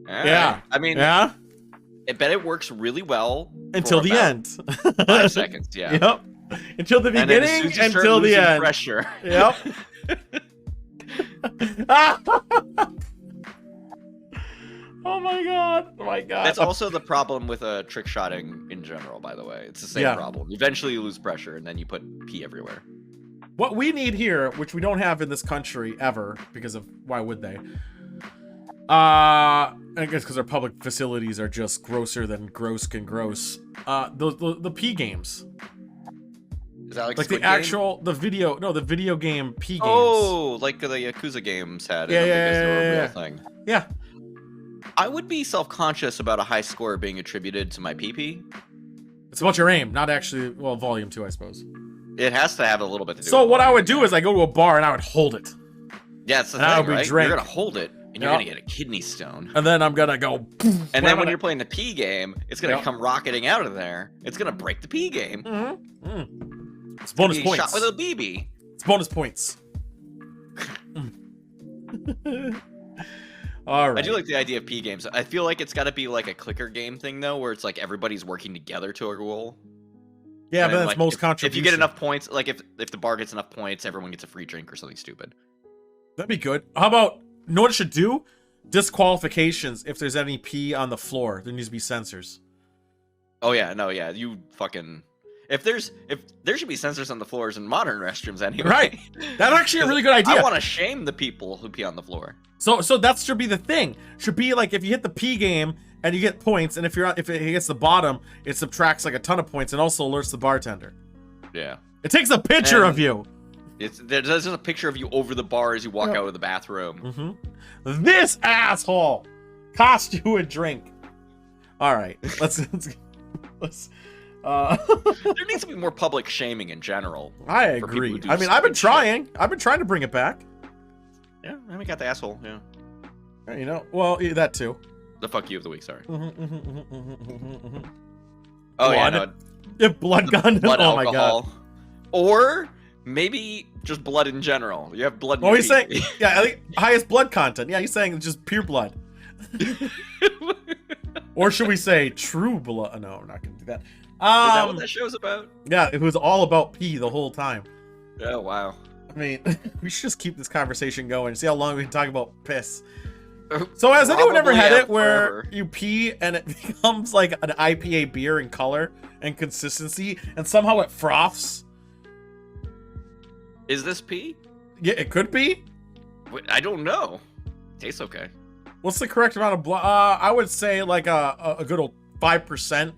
Yeah, I mean, yeah. I bet it works really well until the end. 5 seconds, yeah. Yep. Until the beginning, until the end. Pressure. Yep. Oh my god! Oh my god! That's also the problem with trick shotting in general. By the way, it's the same problem. Eventually, you lose pressure, and then you put pee everywhere. What we need here, which we don't have in this country ever, because of why would they? I guess because our public facilities are just grosser than gross can gross. The pee games. Is that like the actual the video game pee games? Oh, like the Yakuza games had. Yeah. Thing. Yeah. I would be self-conscious about a high score being attributed to my pee-pee. It's about your aim, not actually, well, volume too, I suppose. It has to have a little bit to do So with what I volume, would do is I go to a bar and I would hold it. Yeah, it's the and I thing, would right? drink. You're gonna hold it, and you're gonna get a kidney stone. And then I'm gonna go. And then when you're playing the P game, it's gonna come rocketing out of there. It's gonna break the P game. It's bonus Be points. Shot with a BB. It's bonus points. All right. I do like the idea of P games. I feel like it's got to be like a clicker game thing though, where it's like everybody's working together to a goal. Yeah, And but then, that's like, most if contribution. you get enough points, like if the bar gets enough points, everyone gets a free drink or something stupid. That'd be good. How about, you know what it should do? Disqualifications if there's any pee on the floor. There needs to be sensors. Oh yeah, no, yeah, you fucking. If there should be sensors on the floors in modern restrooms anyway. Right. That's actually a really good idea. I want to shame the people who pee on the floor. So that should be the thing. Should be like if you hit the P game and you get points, and if it hits the bottom, it subtracts like a ton of points and also alerts the bartender. Yeah. It takes a picture of you. There's just a picture of you over the bar as you walk out of the bathroom. This asshole cost you a drink. All right, let's There needs to be more public shaming in general. I agree. I mean, I've been trying. I've been trying to bring it back. Yeah, I mean, got the asshole. Yeah. You know, well, that too. The fuck you of the week. Sorry. Oh yeah, no, if blood gun. blood Oh my alcohol. god. Or maybe just blood in general. You have blood. In Oh, your he's saying, pee. yeah, I think highest blood content. Yeah, he's saying just pure blood. Or should we say true blood? No, we're not gonna do that. Is that what that show's about? Yeah, it was all about pee the whole time. Oh wow. I mean, we should just keep this conversation going. See how long we can talk about piss. So has anyone ever had it where you pee and it becomes like an IPA beer in color and consistency, and somehow it froths? Is this pee? Yeah, it could be. I don't know. Tastes okay. What's the correct amount of blood? I would say like a good old 5%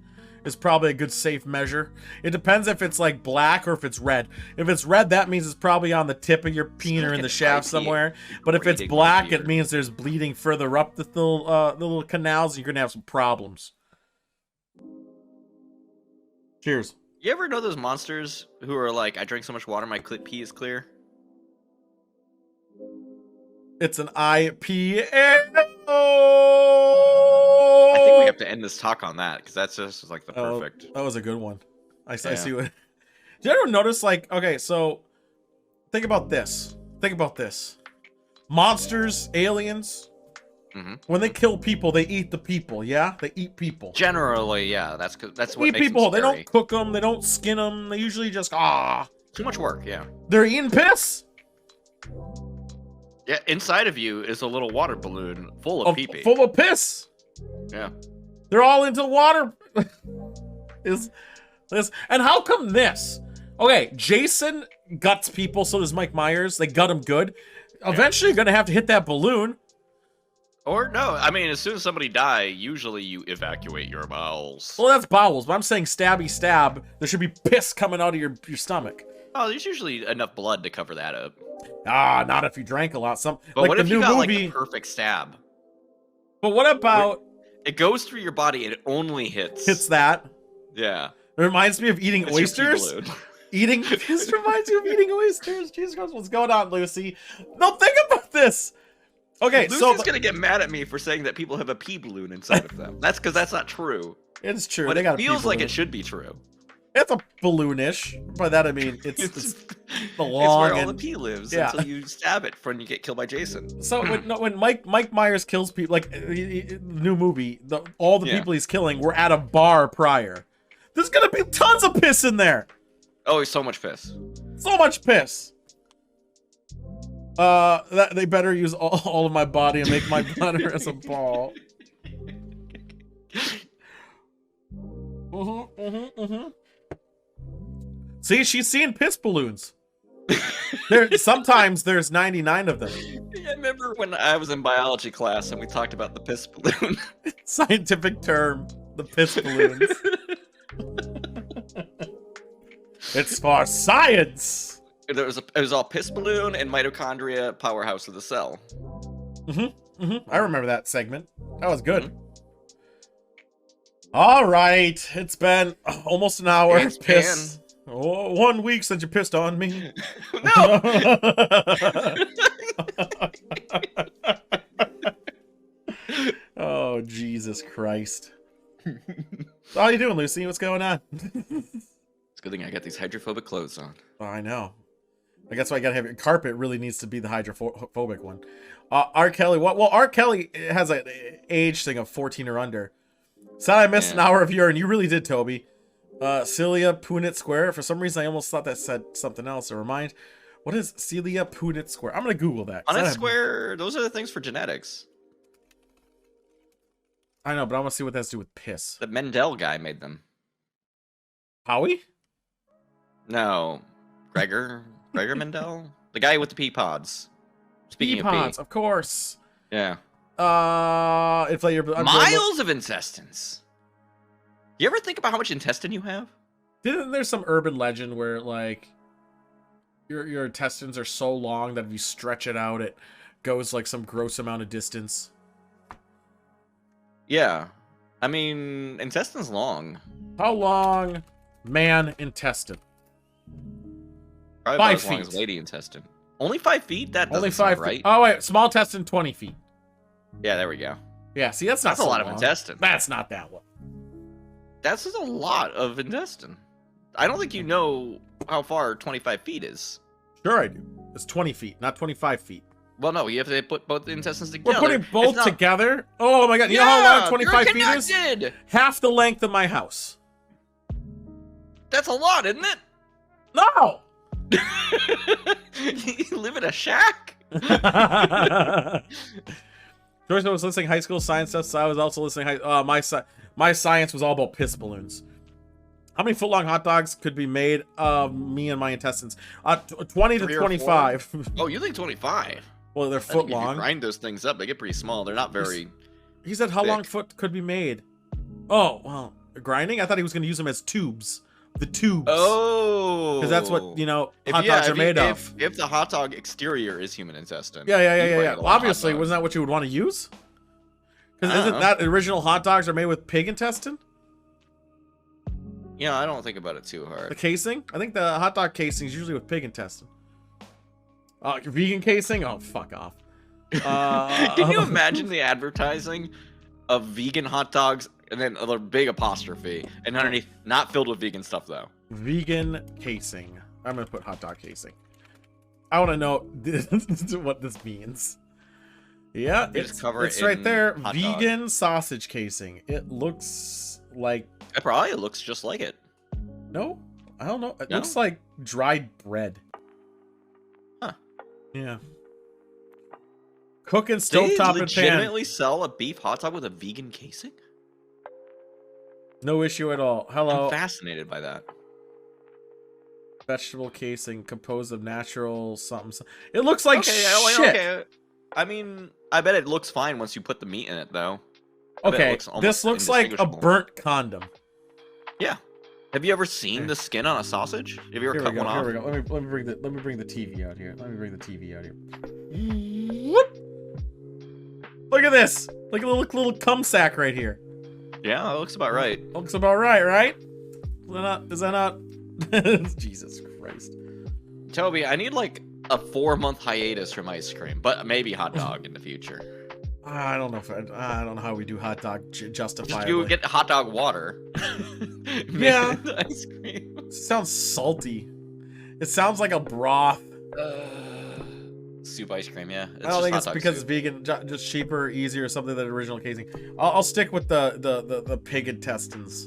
is probably a good safe measure. It depends if it's like black or if it's red. If it's red, that means it's probably on the tip of your peen or in the shaft somewhere. But if it's black, it means there's bleeding further up the little canals. You're gonna have some problems. Cheers. You ever know those monsters who are like, I drank so much water, my pee is clear? It's an IPA. I think we have to end this talk on that because that's just like the perfect. That was a good one. I see what. Did you ever notice, like, okay, so think about this. Think about this. Monsters, aliens. When they kill people, they eat the people. Yeah, they eat people. Generally, yeah. That's what eat makes people. them They scary. don't cook them. They don't skin them. They usually just Too much work. Yeah. They're eating piss. Yeah. Inside of you is a little water balloon full of pee-pee. Full of piss. Yeah. They're all into water. Is this and how come this? Okay, Jason guts people, so does Mike Myers. They gut him good. Eventually, you're gonna have to hit that balloon. Or no, I mean, as soon as somebody die, usually you evacuate your bowels. Well, that's bowels, but I'm saying stabby stab. There should be piss coming out of your stomach. Oh, there's usually enough blood to cover that up. Not if you drank a lot. But like what if you got like the perfect stab? But what about it goes through your body and it only hits that? Yeah. It reminds me of eating oysters. Eating this reminds you of eating oysters. Jesus Christ, what's going on, Lucy? No, think about this. Okay, Lucy's gonna get mad at me for saying that people have a pee balloon inside of them. That's because that's not true. It's true. But they got it feels like it should be true. It's a balloonish. By that I mean it's the long. It's where all the pee lives until you stab it when you get killed by Jason. So when Mike Myers kills people, like new movie, all the people he's killing were at a bar prior. There's gonna be tons of piss in there. Oh, so much piss. So much piss. They better use all of my body and make my bladder as a ball. See, she's seeing piss balloons. Sometimes there's 99 of them. I remember when I was in biology class and we talked about the piss balloon. Scientific term, the piss balloons. It's for science. It was all piss balloon and mitochondria powerhouse of the cell. I remember that segment. That was good. All right, it's been almost an hour. Piss. Oh, 1 week since you pissed on me. No. Oh, Jesus Christ. How you doing, Lucy? What's going on? It's a good thing I got these hydrophobic clothes on. Oh, I know. I guess why I gotta have it. Carpet really needs to be the hydrophobic one. R. Kelly. What? Well, R. Kelly has an age thing of 14 or under. Said I missed an hour of urine. You really did, Toby. Celia Punnett Square. For some reason, I almost thought that said something else. A remind. What is Celia Punnett Square? I'm gonna Google that. Punnett Square. Those are the things for genetics. I know, but I want to see what that has to do with piss. The Mendel guy made them. Howie? No, Gregor Mendel, the guy with the pea pods. Speaking pea pods, of of course. Yeah. Inflate your miles of intestines. You ever think about how much intestine you have? Didn't there some urban legend where like your intestines are so long that if you stretch it out, it goes like some gross amount of distance? Yeah, I mean, intestine's long. How long, man intestine? Probably 5 as long feet. as lady intestine. Only 5 feet? That doesn't Only sound 5 right. feet. Oh wait, small intestine 20 feet. Yeah, there we go. Yeah, see that's not That's a so lot long. of intestine. That's not that long. That's just a lot of intestine. I don't think you know how far 25 feet is. Sure I do. It's 20 feet, not 25 feet. Well, no, you have to put both the intestines together. We're putting both not... together? Oh my god, you know how long 25 feet is? Half the length of my house. That's a lot, isn't it? No! You live in a shack? George was listening high school science stuff, so I was also listening my science was all about piss balloons. How many foot-long hot dogs could be made of me and my intestines? 20 to 25. Oh, you think 25? Well, they're foot long. If you grind those things up, they get pretty small. They're not very. He said how long foot could be made. Oh, well, grinding? I thought he was going to use them as tubes. The tubes. Oh. Because that's what, you know, hot dogs are made of. If the hot dog exterior is human intestine. Yeah. Well, obviously, wasn't that what you would want to use? Because isn't that original hot dogs are made with pig intestine? Yeah, I don't think about it too hard. The casing? I think the hot dog casing is usually with pig intestine. Vegan casing? Oh, fuck off. Can you imagine the advertising of vegan hot dogs and then a big apostrophe and underneath, not filled with vegan stuff though? Vegan casing. I'm gonna put hot dog casing. I want to know what this means. Yeah, it's right there. Vegan sausage casing. It looks like. It probably looks just like it. No, I don't know. It looks like dried bread. Huh. Yeah. Cooking stovetop and pan. Legitimately sell a beef hot dog with a vegan casing? No issue at all. Hello. I'm fascinated by that. Vegetable casing composed of natural something. It looks like shit. Okay. I mean, I bet it looks fine once you put the meat in it, though. Okay, this looks like a burnt condom. Yeah. Have you ever seen the skin on a sausage? Have you ever cut one off? Here we go. Let me bring the TV out here. Look at this. Look at the little cum sack right here. Yeah, that looks about right. Looks about right? Is that not? Jesus Christ. Toby, I need like a 4-month hiatus from ice cream, but maybe hot dog in the future. I don't know I don't know how we do hot dog justifiably. Just you get hot dog water. Yeah. Ice cream. It sounds salty. It sounds like a broth. Soup ice cream, yeah. I don't think it's because it's vegan, just cheaper, easier, something than original casing. I'll stick with the pig intestines.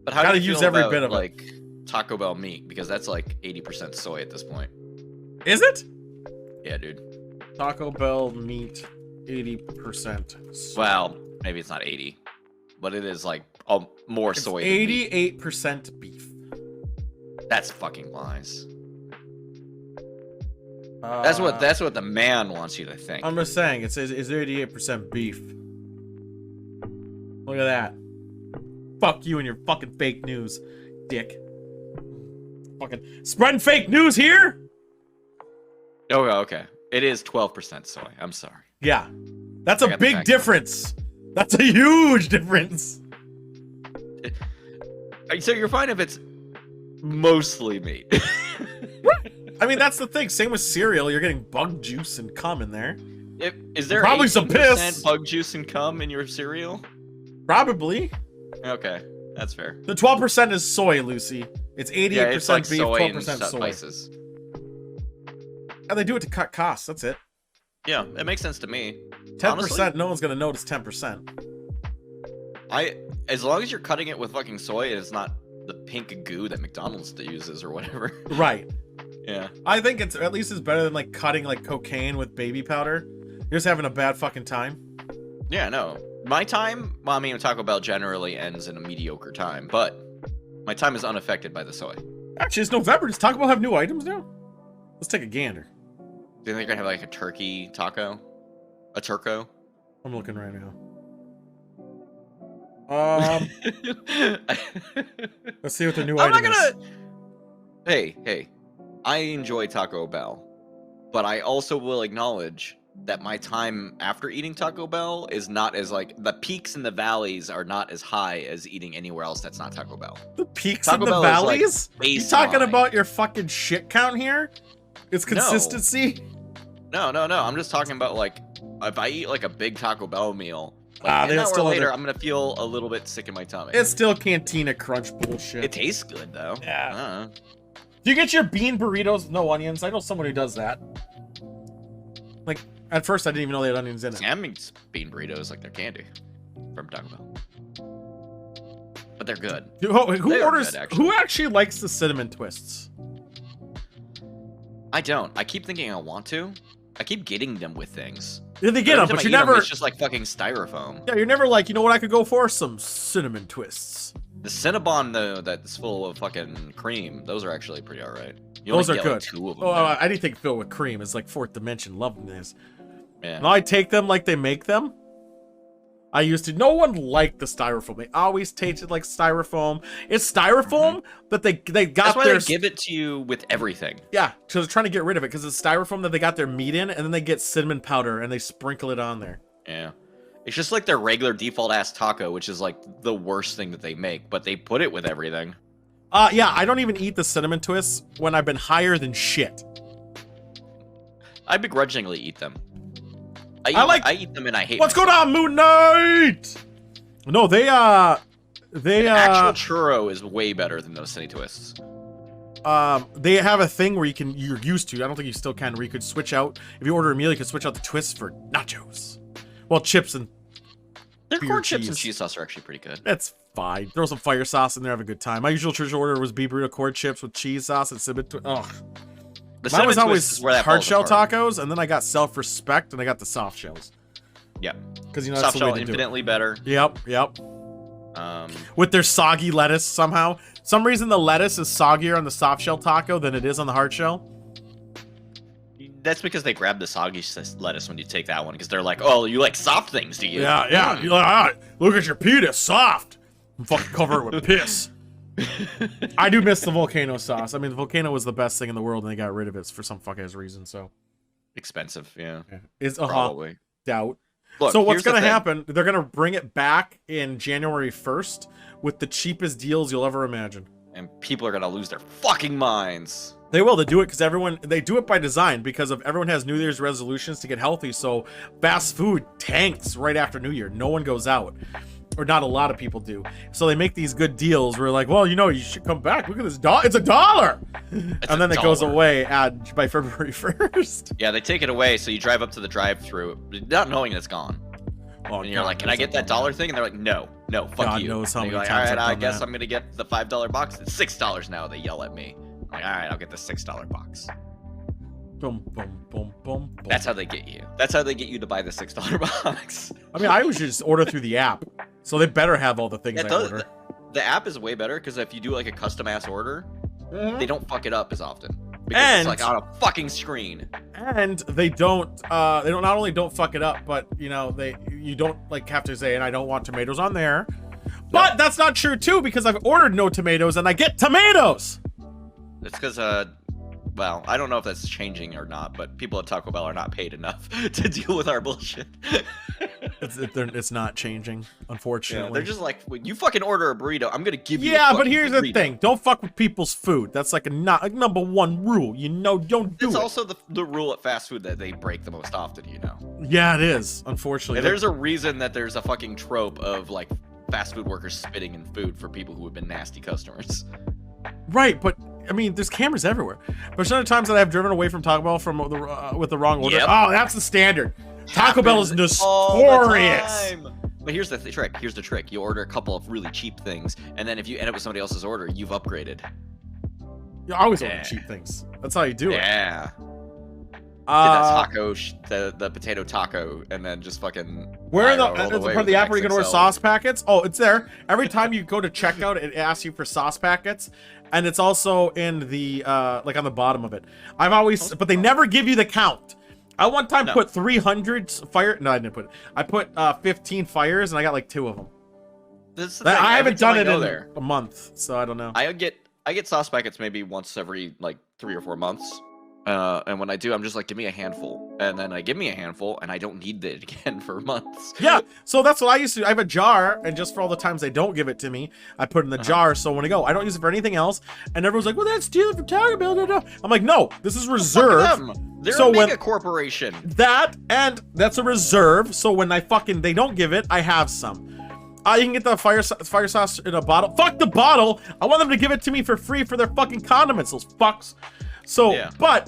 But how gotta do you use feel every about, bit of like Taco Bell meat? Because that's like 80% soy at this point. Is it? Yeah, dude. Taco Bell meat, 80% soy. Well, maybe it's not 80, but it is like more soy. 88% beef. That's fucking lies. That's what the man wants you to think. I'm just saying, it says it's 88% beef. Look at that. Fuck you and your fucking fake news, dick. Fucking spreading fake news here? Oh, okay. It is 12% soy. I'm sorry. Yeah. That's a big difference. That's a huge difference. So you're fine if it's mostly meat. I mean, that's the thing. Same with cereal. You're getting bug juice and cum in there. Is there probably some 18% piss bug juice and cum in your cereal? Probably. Okay, that's fair. The 12% is soy, Lucy. It's 88% beef, 12% soy. Spices. And they do it to cut costs. That's it. Yeah, it makes sense to me. 10%, Honestly, no one's gonna notice 10%. as long as you're cutting it with fucking soy, and it's not the pink goo that McDonald's uses or whatever. Right. Yeah. I think it's at least it's better than like cutting like cocaine with baby powder. You're just having a bad fucking time. Yeah, no. My time, well, I mean, Taco Bell generally ends in a mediocre time, but my time is unaffected by the soy. Actually, it's November. Does Taco Bell have new items now? Let's take a gander. Do you think they're gonna have like a turkey taco? A turco? I'm looking right now. Let's see what the new item is. Hey, I enjoy Taco Bell, but I also will acknowledge that my time after eating Taco Bell is not as like the peaks and the valleys are not as high as eating anywhere else that's not Taco Bell. The peaks Taco and the Bell valleys? is, like, You talking baseline. about your fucking shit count here? It's consistency? No. I'm just talking about like if I eat like a big Taco Bell meal, like, they an hour still later, have I'm gonna feel a little bit sick in my tummy. It's still Cantina Crunch bullshit. It tastes good though. Yeah. Do you get your bean burritos with no onions? I know someone who does that. Like, at first I didn't even know they had onions in it. Sam eats bean burritos like they're candy from Taco Bell, but they're good. Who They are orders? good, actually. Who actually likes the cinnamon twists? I don't. I keep thinking I want to. I keep getting them with things. Yeah, they get Every them, time but I you eat 'em, never. It's just like fucking styrofoam. Yeah, you're never like, you know what I could go for? Some cinnamon twists. The Cinnabon though, that's full of fucking cream. Those are actually pretty alright. Those are get, good. Like, 2 of them. Oh, now. anything filled with cream is like fourth dimension. Love this. Yeah. And I take them like they make them. I used to. No one liked the styrofoam. They always tasted like styrofoam. It's styrofoam, but they got That's why their. they give it to you with everything. Yeah, because they're trying to get rid of it because it's styrofoam that they got their meat in, and then they get cinnamon powder and they sprinkle it on there. Yeah. It's just like their regular default ass taco, which is like the worst thing that they make, but they put it with everything. Yeah, I don't even eat the cinnamon twists when I've been higher than shit. I begrudgingly eat them. I eat them and I hate. What's going on, Moon Knight? No, they Actual churro is way better than those Cine Twists. they have a thing where you're used to. I don't think you still can. Where you could switch out if you order a meal, you could switch out the twists for nachos. Well, chips and Their beer corn chips cheese. and cheese sauce are actually pretty good. That's fine. Throw some fire sauce in there, have a good time. My usual church order was beef burrito corn chips with cheese sauce and cinnamon. Ugh. The Mine was cinnamon twist always is where that hard falls shell apart. tacos, and then I got self-respect, and I got the soft shells. Yep. Because you know that's Soft the way shell to do it. infinitely better. Yep. Um, With their soggy lettuce somehow. Some reason the lettuce is soggier on the soft shell taco than it is on the hard shell. that's because they grab the soggy lettuce when you take that one, because they're like, oh, you like soft things, do you? Yeah. You're like, all right, look at your pita, soft. I'm fucking cover it with piss. I do miss the volcano sauce. I mean, the volcano was the best thing in the world, and they got rid of it for some fucking ass reason. So Expensive, yeah. it's Probably. doubt. Look, So what's here's the gonna thing. happen? They're gonna bring it back in January 1st with the cheapest deals you'll ever imagine. And people are gonna lose their fucking minds. They will. They do it because they do it by design because everyone has New Year's resolutions to get healthy. So fast food tanks right after New Year. No one goes out, or not a lot of people do. So they make these good deals. Where like, well, you should come back. Look at this dollar. It's $1. And then it goes away by February 1st. Yeah, they take it away, so you drive up to the drive-thru, not knowing it's gone. Oh, And you're like, can I get that dollar thing? And they're like, no, fuck God you. knows how And many you're like, times all right, I've I done guess that. I'm gonna get the $5 box. It's $6 now. They yell at me. I'm like, all right, I'll get the $6 box. Boom, boom, boom, boom, boom. That's how they get you. That's how they get you to buy the $6 box. I mean, I usually just order through the app, so they better have all the things Yeah, I order. the app is way better because if you do like a custom ass order, they don't fuck it up as often because And- it's like on a fucking screen. And they don't not only don't fuck it up, but you don't like have to say, and I don't want tomatoes on there. But that's not true too, because I've ordered no tomatoes and I get tomatoes. It's because well, I don't know if that's changing or not, but people at Taco Bell are not paid enough to deal with our bullshit. It's not changing, unfortunately. Yeah, they're just like, when you fucking order a burrito, I'm gonna give you. Yeah, a but here's the burrito. thing: don't fuck with people's food. That's like a number one rule. You know, don't do It's it. also the rule at fast food that they break the most often. You know. Yeah, it is. Unfortunately, And there's a reason that there's a fucking trope of like fast food workers spitting in food for people who have been nasty customers. right, but. I mean, there's cameras everywhere. But some of the times that I've driven away from Taco Bell with the wrong order. Yep. Oh, that's the standard. Taco Bell is Happens all the notorious. time. But here's the trick. Here's the trick. You order a couple of really cheap things, and then if you end up with somebody else's order, you've upgraded. You always order cheap things. That's how you do it. Yeah. Get that taco, the potato taco, and then just fucking. Where in the part of the app where you can order XXL. sauce packets? Oh, it's there. Every time you go to checkout, it asks you for sauce packets, and it's also in the like on the bottom of it. I've always, but they never give you the count. I one time put 300 fire. No, I didn't put it. I put 15 fires, and I got like 2 of them. I haven't done it in a month, so I don't know. I get sauce packets maybe once every like 3 or 4 months. And when I do, I'm just like, give me a handful. And then I give me a handful, and I don't need it again for months. Yeah, so that's what I used to do. I have a jar, and just for all the times they don't give it to me, I put it in the jar, so when I go, I don't use it for anything else. And everyone's like, well, that's stealing from Taco Bell. I'm like, no, this is reserved. They're so a mega corporation. And that's a reserve, so when they don't give it, I have some. You can get the fire sauce in a bottle. Fuck the bottle! I want them to give it to me for free for their fucking condiments, those fucks. So, yeah. But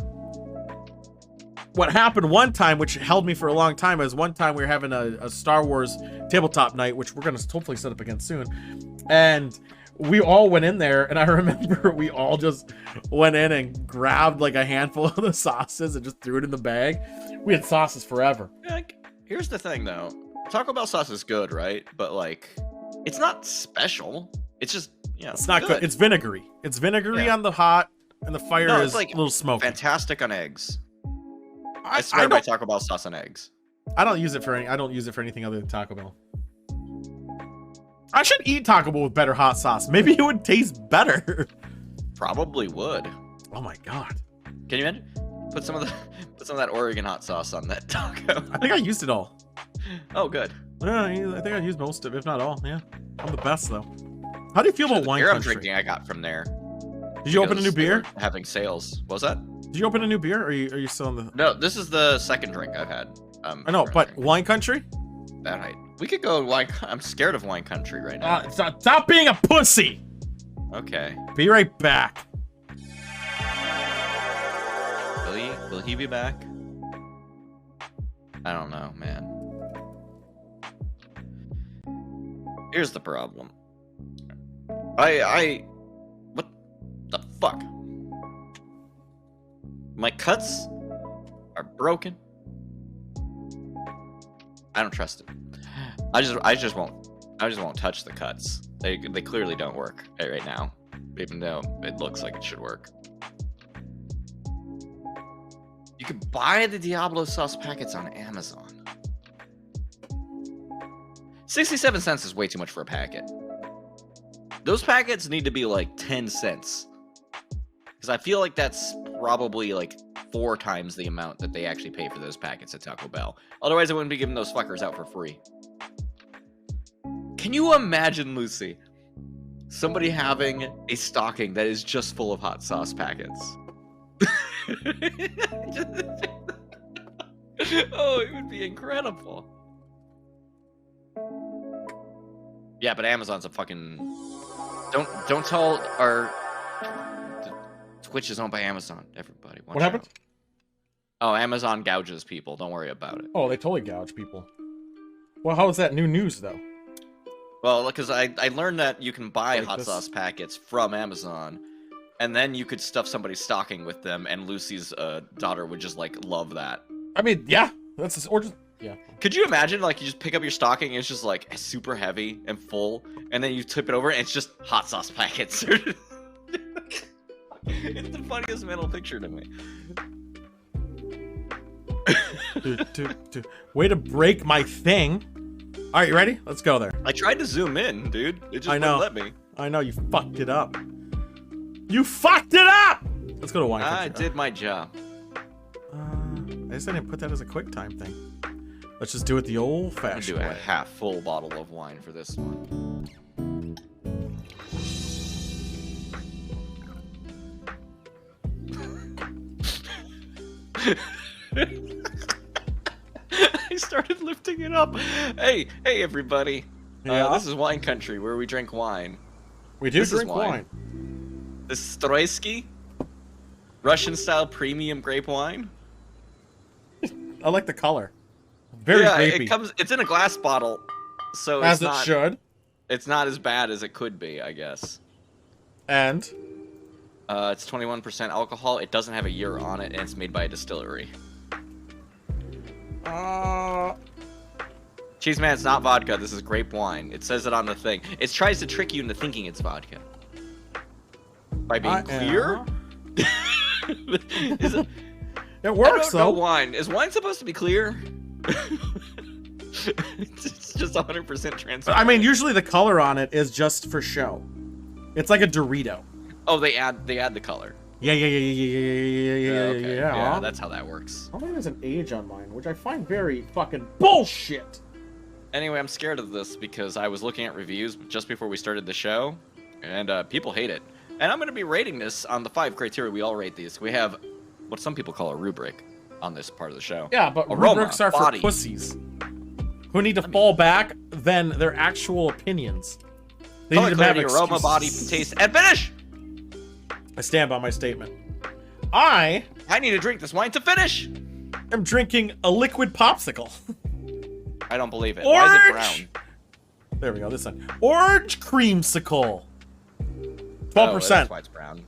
what happened one time, which held me for a long time, is one time we were having a Star Wars tabletop night, which we're gonna hopefully set up again soon, and we all went in there, and I remember we all just went in and grabbed like a handful of the sauces and just threw it in the bag. We had sauces forever. Here's the thing, though. Taco Bell sauce is good, right? But like, it's not special. It's just, it's not good. It's vinegary. It's vinegary on the hot. And the fire is like a little smoky. Fantastic on eggs. I swear by Taco Bell sauce on eggs. I don't use it for anything other than Taco Bell. I should eat Taco Bell with better hot sauce. Maybe it would taste better. Probably would. Oh my god. Can you imagine? Put some of that Oregon hot sauce on that taco. I think I used it all. Oh, good. Yeah, I think I used most of it, if not all. Yeah. I'm the best though. How do you feel about wine beer country? I'm drinking I got from there. Did you open a new beer? Having sales. What was that? Did you open a new beer, or are you still in the? No, this is the second drink I've had. I know, but wine country? That height. We could go wine. I'm scared of wine country right now. Stop being a pussy. Okay. Be right back. Will he be back? I don't know, man. Here's the problem. What the fuck? My cuts are broken. I don't trust it. I just won't touch the cuts. They clearly don't work right now, even though it looks like it should work. You can buy the Diablo sauce packets on Amazon. 67 cents is way too much for a packet. Those packets need to be like 10 cents. Because I feel like that's probably like 4 times the amount that they actually pay for those packets at Taco Bell. Otherwise, I wouldn't be giving those fuckers out for free. Can you imagine, Lucy, somebody having a stocking that is just full of hot sauce packets? Oh, it would be incredible. Yeah, but Amazon's a fucking... Don't tell our... Twitch is owned by Amazon, everybody. What happened? Oh, Amazon gouges people. Don't worry about it. Oh, they totally gouge people. Well, how is that new news, though? Well, because I learned that you can buy hot sauce packets from Amazon, and then you could stuff somebody's stocking with them, and Lucy's daughter would just, like, love that. I mean, yeah. Or just... Yeah. Could you imagine, like, you just pick up your stocking, and it's just, like, super heavy and full, and then you tip it over, and it's just hot sauce packets. It's the funniest mental picture to me. Way to break my thing. All right, you ready? Let's go there. I tried to zoom in, dude. It just wouldn't let me. I know, you fucked it up. You fucked it up! Let's go to wine country. I did my job. I guess I didn't put that as a quick time thing. Let's just do it the I'm old-fashioned gonna do way. a half full bottle of wine for this one. I started lifting it up. Hey, everybody. Yeah? This is Wine Country, where we drink wine. We do This is drink wine. This is Stroyski, Russian-style premium grape wine. I like the color. Very yeah, grapey. it's in a glass bottle, so As it's it not, should. It's not as bad as it could be, I guess. And? It's 21% alcohol. It doesn't have a year on it, and it's made by a distillery. Cheese man, it's not vodka. This is grape wine. It says it on the thing. It tries to trick you into thinking it's vodka. By being clear? Is it? It works, though. Wine. Is wine supposed to be clear? It's just 100% transparent. I mean, usually the color on it is just for show. It's like a Dorito. Oh, they add the color. Yeah. Okay. Yeah, that's how that works. I don't think there's an age on mine, which I find very fucking bullshit. Anyway, I'm scared of this because I was looking at reviews just before we started the show, and people hate it. And I'm going to be rating this on the 5 criteria we all rate these. We have what some people call a rubric on this part of the show. Yeah, but Aroma, rubrics are body. for pussies who need to fall back than their actual opinions. They Color need to have clarity, aroma, body, excuses. taste, and finish! I stand by my statement. I need to drink this wine to finish! am drinking a liquid popsicle. I don't believe it. Why is it Orange! brown? There we go, this one. Orange creamsicle. 12%. That's why it's brown.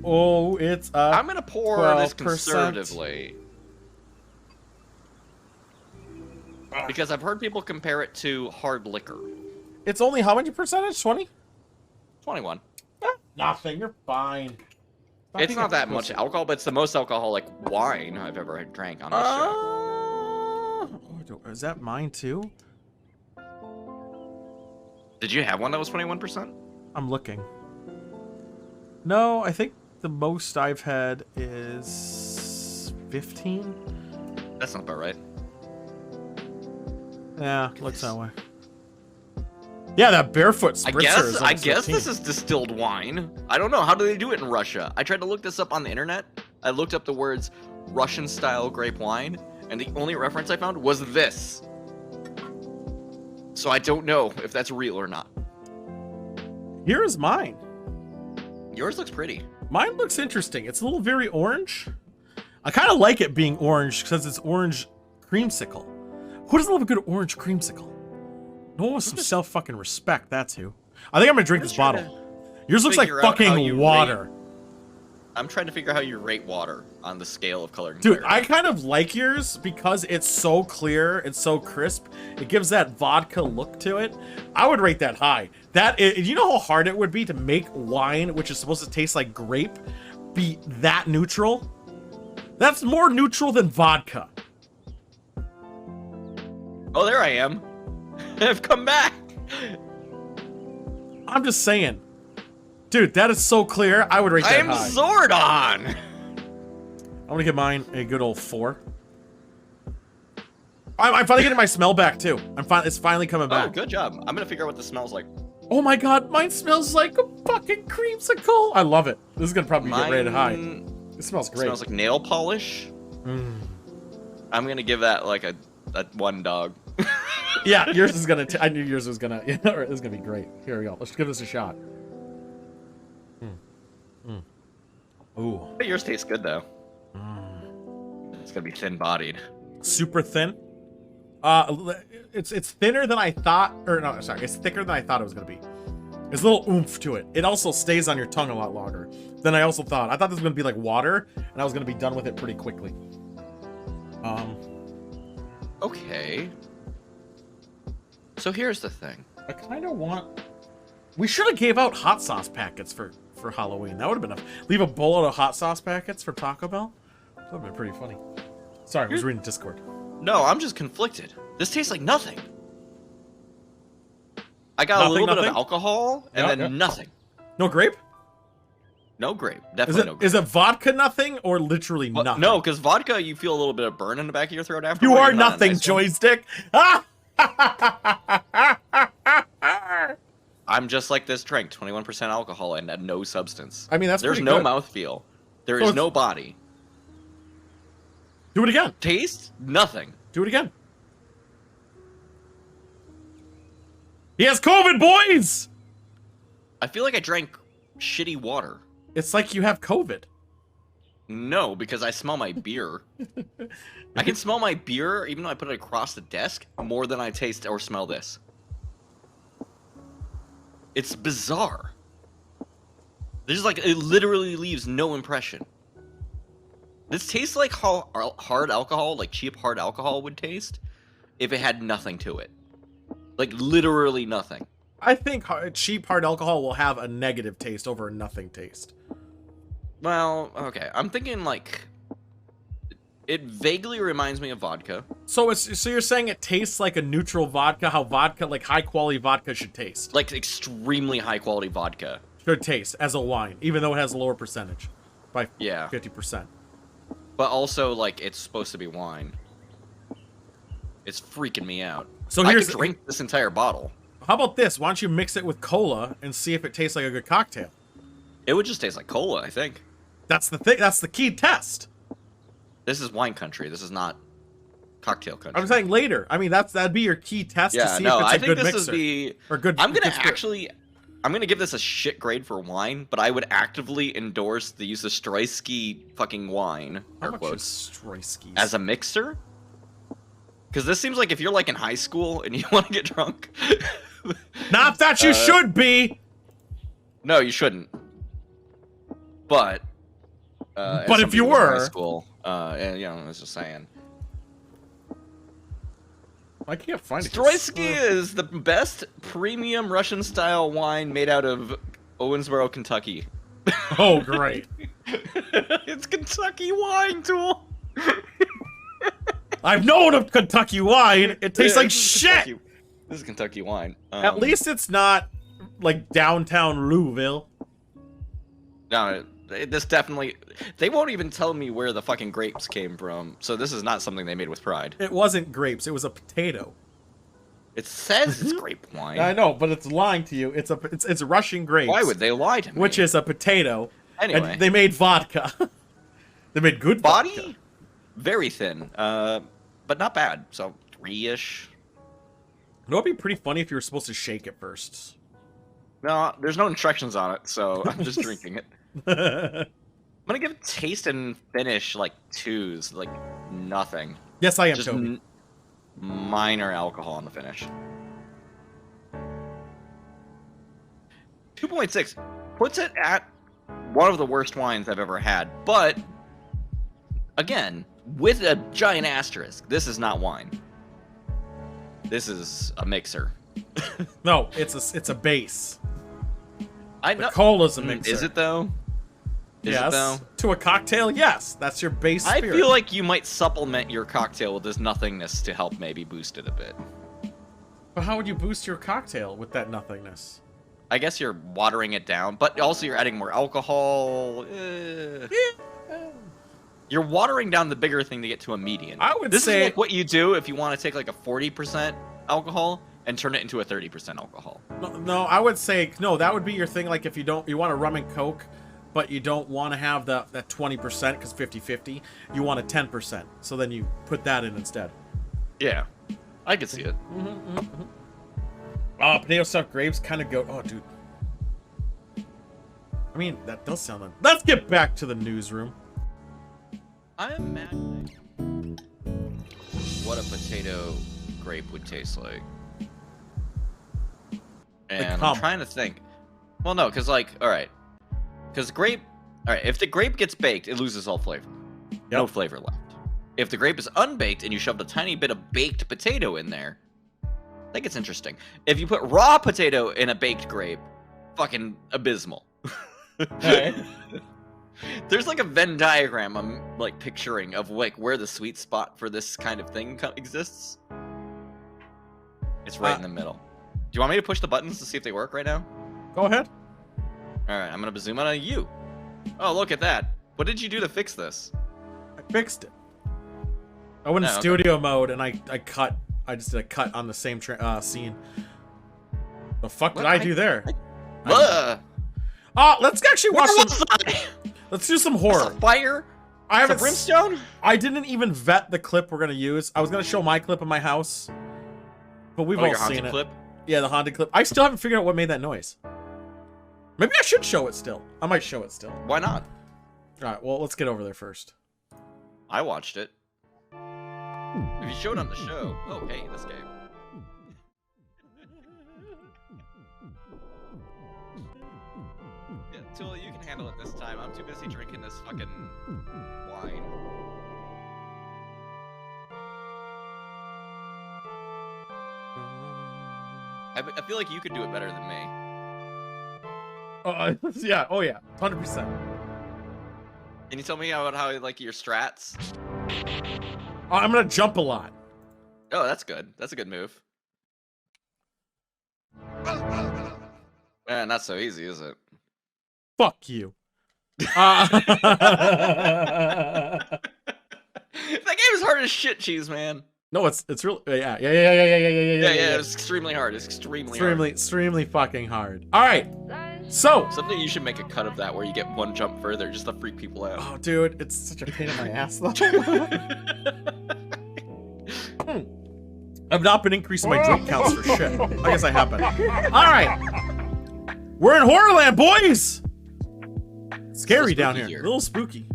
Oh, it's I'm gonna pour this 12%. conservatively. Because I've heard people compare it to hard liquor. It's only how many percentage? 20? 21. Nothing, you're fine. It's not that much alcohol, but it's the most alcoholic wine I've ever drank on this show. Is that mine too? Did you have one that was 21%? I'm looking. No, I think the most I've had is 15. That's not about right. Yeah, looks that way. Yeah, that barefoot spritzer is I almost guess 15. this is distilled wine. I don't know. How do they do it in Russia? I tried to look this up on the internet. I looked up the words Russian-style grape wine, and the only reference I found was this. So I don't know if that's real or not. Here is mine. Yours looks pretty. Mine looks interesting. It's a little very orange. I kind of like it being orange because it's orange creamsicle. Who doesn't love a good orange creamsicle? No one with some self-fucking respect, that's who. I think I'm gonna drink this bottle. Yours looks like fucking water. I'm trying to figure out how you rate water on the scale of color. Dude, I kind of like yours because it's so clear, it's so crisp. It gives that vodka look to it. I would rate that high. You know how hard it would be to make wine, which is supposed to taste like grape, be that neutral? That's more neutral than vodka. Oh, there I am. I've come back. I'm just saying. Dude, that is so clear. I would rate that high. I am Zordon. I'm gonna give mine a good old 4. I'm finally getting my smell back too. It's finally coming back. Oh, good job. I'm gonna figure out what this smells like. Oh my god, mine smells like a fucking creamsicle. I love it. This is gonna probably get rated high. It smells great. It smells like nail polish. I'm gonna give that like a 1 dog. Yeah, yours is gonna. I knew yours was gonna. It was gonna be great. Here we go. Let's give this a shot. Ooh. But yours tastes good though. It's gonna be thin-bodied. Super thin. It's thinner than I thought. Or no, sorry, it's thicker than I thought it was gonna be. There's a little oomph to it. It also stays on your tongue a lot longer than I also thought. I thought this was gonna be like water, and I was gonna be done with it pretty quickly. Okay. So here's the thing. I kind of want. We should have gave out hot sauce packets for Halloween. That would have been leave a bowl of hot sauce packets for Taco Bell. That would have been pretty funny. Sorry, I was reading Discord. No, I'm just conflicted. This tastes like nothing. I got a little bit of alcohol and then nothing. No grape? No grape. Definitely no grape. Is it vodka nothing or literally nothing? No, because vodka, you feel a little bit of burn in the back of your throat after. You are nothing, joystick. I'm just like this drink, 21% alcohol and no substance. I mean, there's no mouthfeel. There is no body. Do it again. Taste? Nothing. Do it again. He has COVID, boys! I feel like I drank shitty water. It's like you have COVID. No, because I smell my beer. I can smell my beer, even though I put it across the desk, more than I taste or smell this. It's bizarre. There's like, it literally leaves no impression. This tastes like how hard alcohol, like cheap hard alcohol would taste if it had nothing to it. Like, literally nothing. I think cheap hard alcohol will have a negative taste over a nothing taste. Well, okay. I'm thinking, like, it vaguely reminds me of vodka. So you're saying it tastes like a neutral vodka, how vodka, like high-quality vodka should taste? Like, extremely high-quality vodka. Should taste as a wine, even though it has a lower percentage. By 50%. But also, like, it's supposed to be wine. It's freaking me out. So I could drink this entire bottle. How about this? Why don't you mix it with cola and see if it tastes like a good cocktail? It would just taste like cola, I think. That's the thing. That's the key test. This is wine country. This is not cocktail country. I'm saying later. I mean, that'd be your key test to see if it's a good mixer. Or good. I'm gonna give this a shit grade for wine, but I would actively endorse the use of Stroysky fucking wine. How much is Stroysky? As a mixer? Because this seems like if you're like in high school and you want to get drunk. Not that you should be. No, you shouldn't. But. But if you were. In high school, and you know, I was just saying. I can't find it. Stroysky is the best premium Russian-style wine made out of Owensboro, Kentucky. Oh, great. It's Kentucky wine, Tool. I've known of Kentucky wine. It tastes like shit. This is Kentucky wine. At least it's not like downtown Louisville. No, this definitely... They won't even tell me where the fucking grapes came from, so this is not something they made with pride. It wasn't grapes. It was a potato. It says it's grape wine. I know, but it's lying to you. It's Russian grapes. Why would they lie to me? Which is a potato. Anyway. And they made vodka. They made good body? Vodka. Very thin, but not bad. So 3-ish. It would be pretty funny if you were supposed to shake it first. No, there's no instructions on it, so I'm just drinking it. I'm gonna give taste and finish like 2s, like nothing. Yes, I am, just Toby. Minor alcohol on the finish. 2.6 puts it at one of the worst wines I've ever had, but again, with a giant asterisk, this is not wine. This is a mixer. No, it's a base. I know. Cola's a mixer. Is it though? Yes. To a cocktail, yes. That's your base spirit. I feel like you might supplement your cocktail with this nothingness to help maybe boost it a bit. But how would you boost your cocktail with that nothingness? I guess you're watering it down, but also you're adding more alcohol. You're watering down the bigger thing to get to a median. I would this say... is like what you do if you want to take like a 40% alcohol and turn it into a 30% alcohol. No, I would say, no, that would be your thing. Like if you want a rum and Coke, but you don't want to have that 20% because 50-50. You want a 10%. So then you put that in instead. Yeah, I could see it. Oh, potato stuffed grapes kind of go... Oh, dude. I mean, that does sound... Let's get back to the newsroom. I'm imagining what a potato grape would taste like. And I'm trying to think. Well, no, because like, all right. Because grape... All right, if the grape gets baked, it loses all flavor. Yep. No flavor left. If the grape is unbaked and you shoved a tiny bit of baked potato in there, I think it's interesting. If you put raw potato in a baked grape, fucking abysmal. Right. There's like a Venn diagram I'm like picturing of like where the sweet spot for this kind of thing exists. It's right in the middle. Do you want me to push the buttons to see if they work right now? Go ahead. All right, I'm gonna zoom in on you. Oh, look at that. What did you do to fix this? I fixed it. I went in studio mode and I cut. I just did a cut on the same scene. The fuck did I do there? Let's actually watch some. Let's do some horror. Fire. I haven't. Brimstone. I didn't even vet the clip we're gonna use. I was gonna show my clip in my house, but we've all seen it. Clip? Yeah, the haunted clip. I still haven't figured out what made that noise. Maybe I should show it still. I might show it still. Why not? All right. Well, let's get over there first. I watched it. If you showed on the show. Oh, hey, this game. Yeah, Tula, you can handle it this time. I'm too busy drinking this fucking wine. I feel like you could do it better than me. Yeah. Oh, yeah. 100%. Can you tell me about how like your strats? I'm gonna jump a lot. Oh, that's good. That's a good move. Man, not so easy, is it? Fuck you. That game is hard as shit, cheese man. No, it's really yeah. It's extremely hard. It's extremely fucking hard. All right. So someday you should make a cut of that where you get one jump further just to freak people out. Oh, dude, it's such a pain in my ass though. I've not been increasing my drink counts for shit. I guess I have been. All right, we're in Horrorland, boys. Scary down here. A little spooky.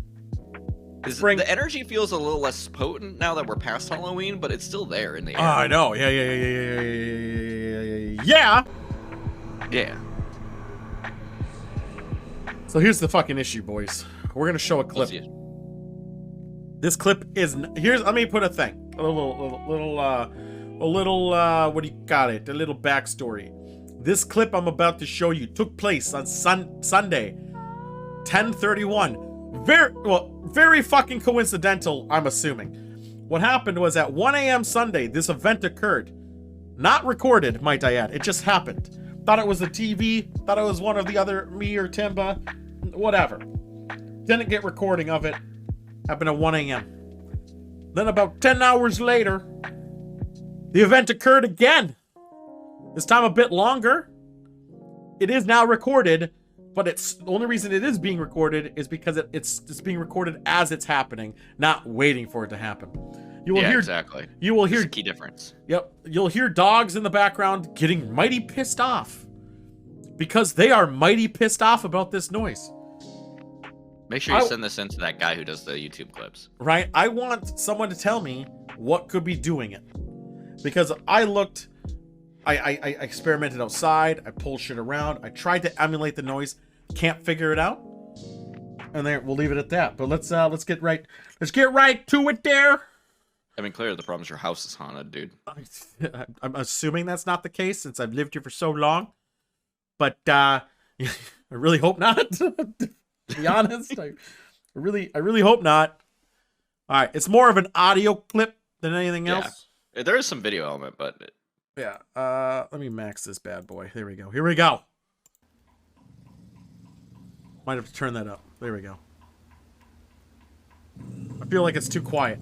The energy feels a little less potent now that we're past Halloween, but it's still there in the air. I know. Yeah. So here's the fucking issue, boys. We're gonna show a clip. This clip is let me put a thing. A little what do you got it? A little backstory. This clip I'm about to show you took place on Sunday, 10/31. Very fucking coincidental, I'm assuming. What happened was at 1 a.m. Sunday, this event occurred. Not recorded, might I add. It just happened. Thought it was the TV, thought it was one of the other, me or Timba, whatever. Didn't get recording of it. Happened at 1 a.m. Then about 10 hours later, the event occurred again. This time a bit longer. It is now recorded, but it's the only reason it is being recorded is because it's being recorded as it's happening, not waiting for it to happen. You will hear exactly. You will There's hear a key difference. Yep, you'll hear dogs in the background getting mighty pissed off because they are mighty pissed off about this noise. Make sure you send this in to that guy who does the YouTube clips. Right? I want someone to tell me what could be doing it. Because I looked, I experimented outside, I pulled shit around, I tried to emulate the noise, can't figure it out. And there, we'll leave it at that. But let's get right to it there. I mean, clearly the problem is your house is haunted, dude. I'm assuming that's not the case since I've lived here for so long. But I really hope not. To be honest, I really hope not. All right, it's more of an audio clip than anything else. Yeah. There is some video element, but yeah. Let me max this bad boy. There we go. Here we go. Might have to turn that up. There we go. I feel like it's too quiet.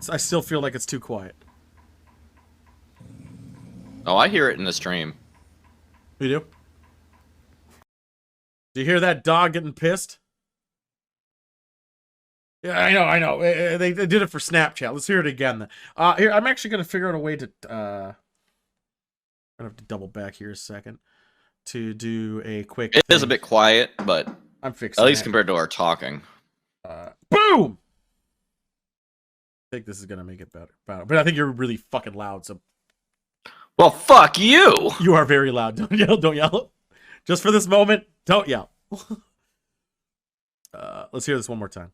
I still feel like it's too quiet. Oh, I hear it in the stream. You do? Do you hear that dog getting pissed? Yeah, I know. They did it for Snapchat. Let's hear it again. Here, I'm actually going to figure out a way to... I'm going to have to double back here a second to do a quick... It is a bit quiet, but I'm fixing at least compared to our talking. Boom! I think this is going to make it better. But I think you're really fucking loud, so... Well, fuck you! You are very loud. Don't yell. Just for this moment, don't yell. Let's hear this one more time.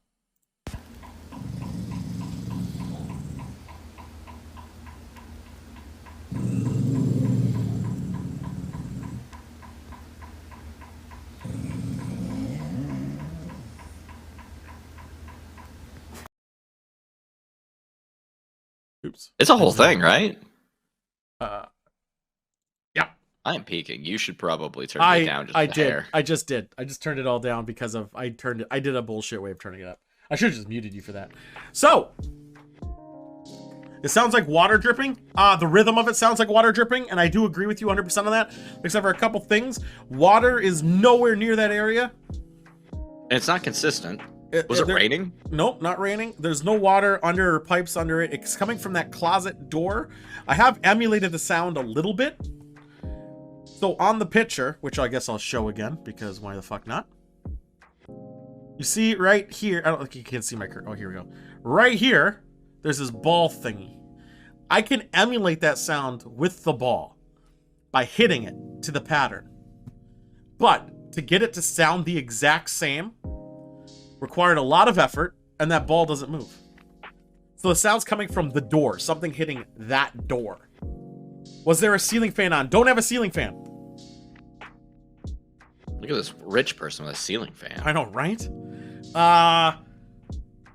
Oops. It's a whole thing, right? Yeah. I'm peeking. You should probably turn it down just a hair. I just did. I just turned it all down because of I did a bullshit way of turning it up. I should have just muted you for that. So it sounds like water dripping. The rhythm of it sounds like water dripping, and I do agree with you 100% on that, except for a couple things. Water is nowhere near that area. And it's not consistent. Was it raining? Nope, not raining. There's no water under or pipes under it. It's coming from that closet door. I have emulated the sound a little bit. So on the picture, which I guess I'll show again, because why the fuck not? You see right here, I don't think you can see my curtain. Oh, here we go. Right here, there's this ball thingy. I can emulate that sound with the ball by hitting it to the pattern. But to get it to sound the exact same required a lot of effort, and that ball doesn't move. So the sound's coming from the door, something hitting that door. Was there a ceiling fan on? Don't have a ceiling fan. Look at this rich person with a ceiling fan. I know, right?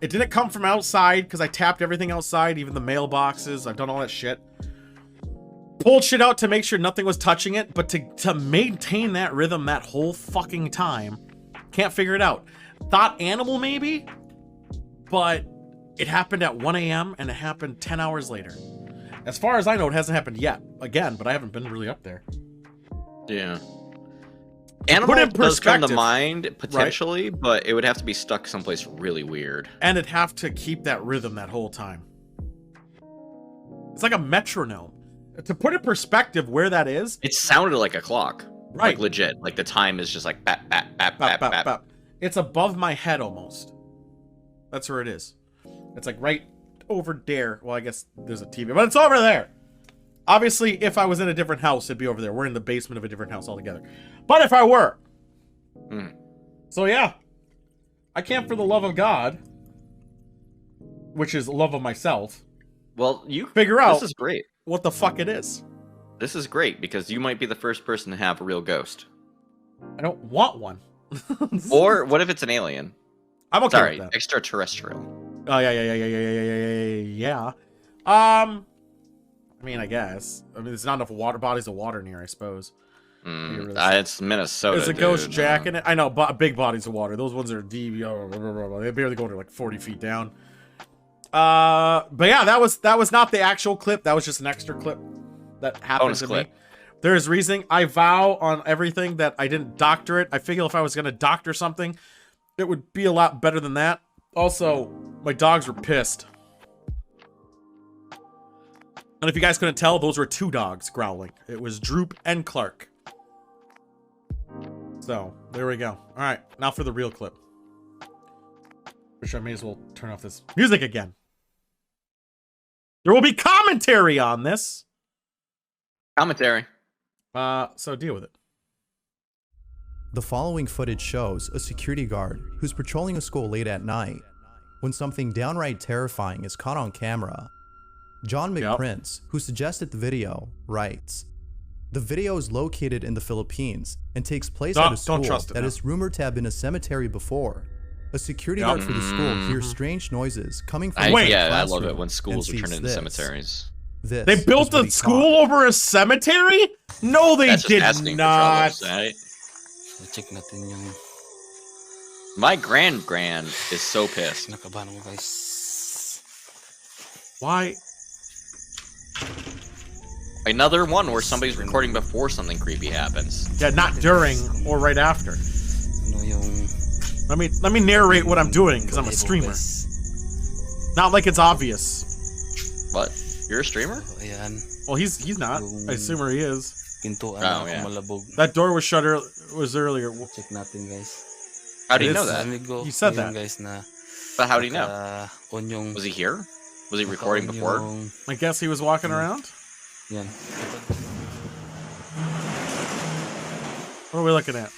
It didn't come from outside because I tapped everything outside, even the mailboxes. I've done all that shit. Pulled shit out to make sure nothing was touching it, but to maintain that rhythm that whole fucking time, can't figure it out. Thought animal maybe, but it happened at 1 a.m. and it happened 10 hours later. As far as I know, it hasn't happened yet. Again, but I haven't been really up there. Yeah. Animal does come to mind, potentially, right? But it would have to be stuck someplace really weird. And it'd have to keep that rhythm that whole time. It's like a metronome. To put in perspective where that is... It sounded like a clock. Right. Like legit. Like the time is just like bap, bap, bap, bap, bap, bap. Bap. It's above my head almost. That's where it is. It's like right over there. Well, I guess there's a TV, but it's over there. Obviously, if I was in a different house, it'd be over there. We're in the basement of a different house altogether. But if I were. So yeah. I can't for the love of God, which is love of myself. Well, you figure out this is great. What the fuck it is. This is great because you might be the first person to have a real ghost. I don't want one. Or what if it's an alien? I'm okay Sorry, with that. Extraterrestrial. Oh yeah. I mean, I guess. I mean, there's not enough water bodies of water near, I suppose. It's Minnesota. There's a ghost jack in it. I know, big bodies of water. Those ones are deep. They barely go to like 40 feet down. But yeah, that was not the actual clip. That was just an extra clip that happened to me. There's reasoning. I vow on everything that I didn't doctor it. I figure if I was gonna doctor something, it would be a lot better than that. Also, my dogs were pissed. And if you guys couldn't tell, those were 2 dogs growling. It was Droop and Clark. So, there we go. Alright, now for the real clip. Which I may as well turn off this music again. There will be commentary on this. Commentary. So deal with it. The following footage shows a security guard who's patrolling a school late at night when something downright terrifying is caught on camera. John McPrince, who suggested the video, writes, "The video is located in the Philippines and takes place at a school that is rumored to have been a cemetery before. A security guard for the school hears strange noises coming from the classroom. Yeah, I love it when schools are turned into cemeteries. They built a school over a cemetery? No, they did not. My grand is so pissed. Why? Another one where somebody's recording before something creepy happens. Yeah, not during or right after. Let me narrate what I'm doing because I'm a streamer. Not like it's obvious. What? You're a streamer? Well, he's not. I assume he is. Oh, yeah. That door was shut earlier. How do you know that? He said that. But how do you know? Was he here? Was he recording before? I guess he was walking around. What are we looking at?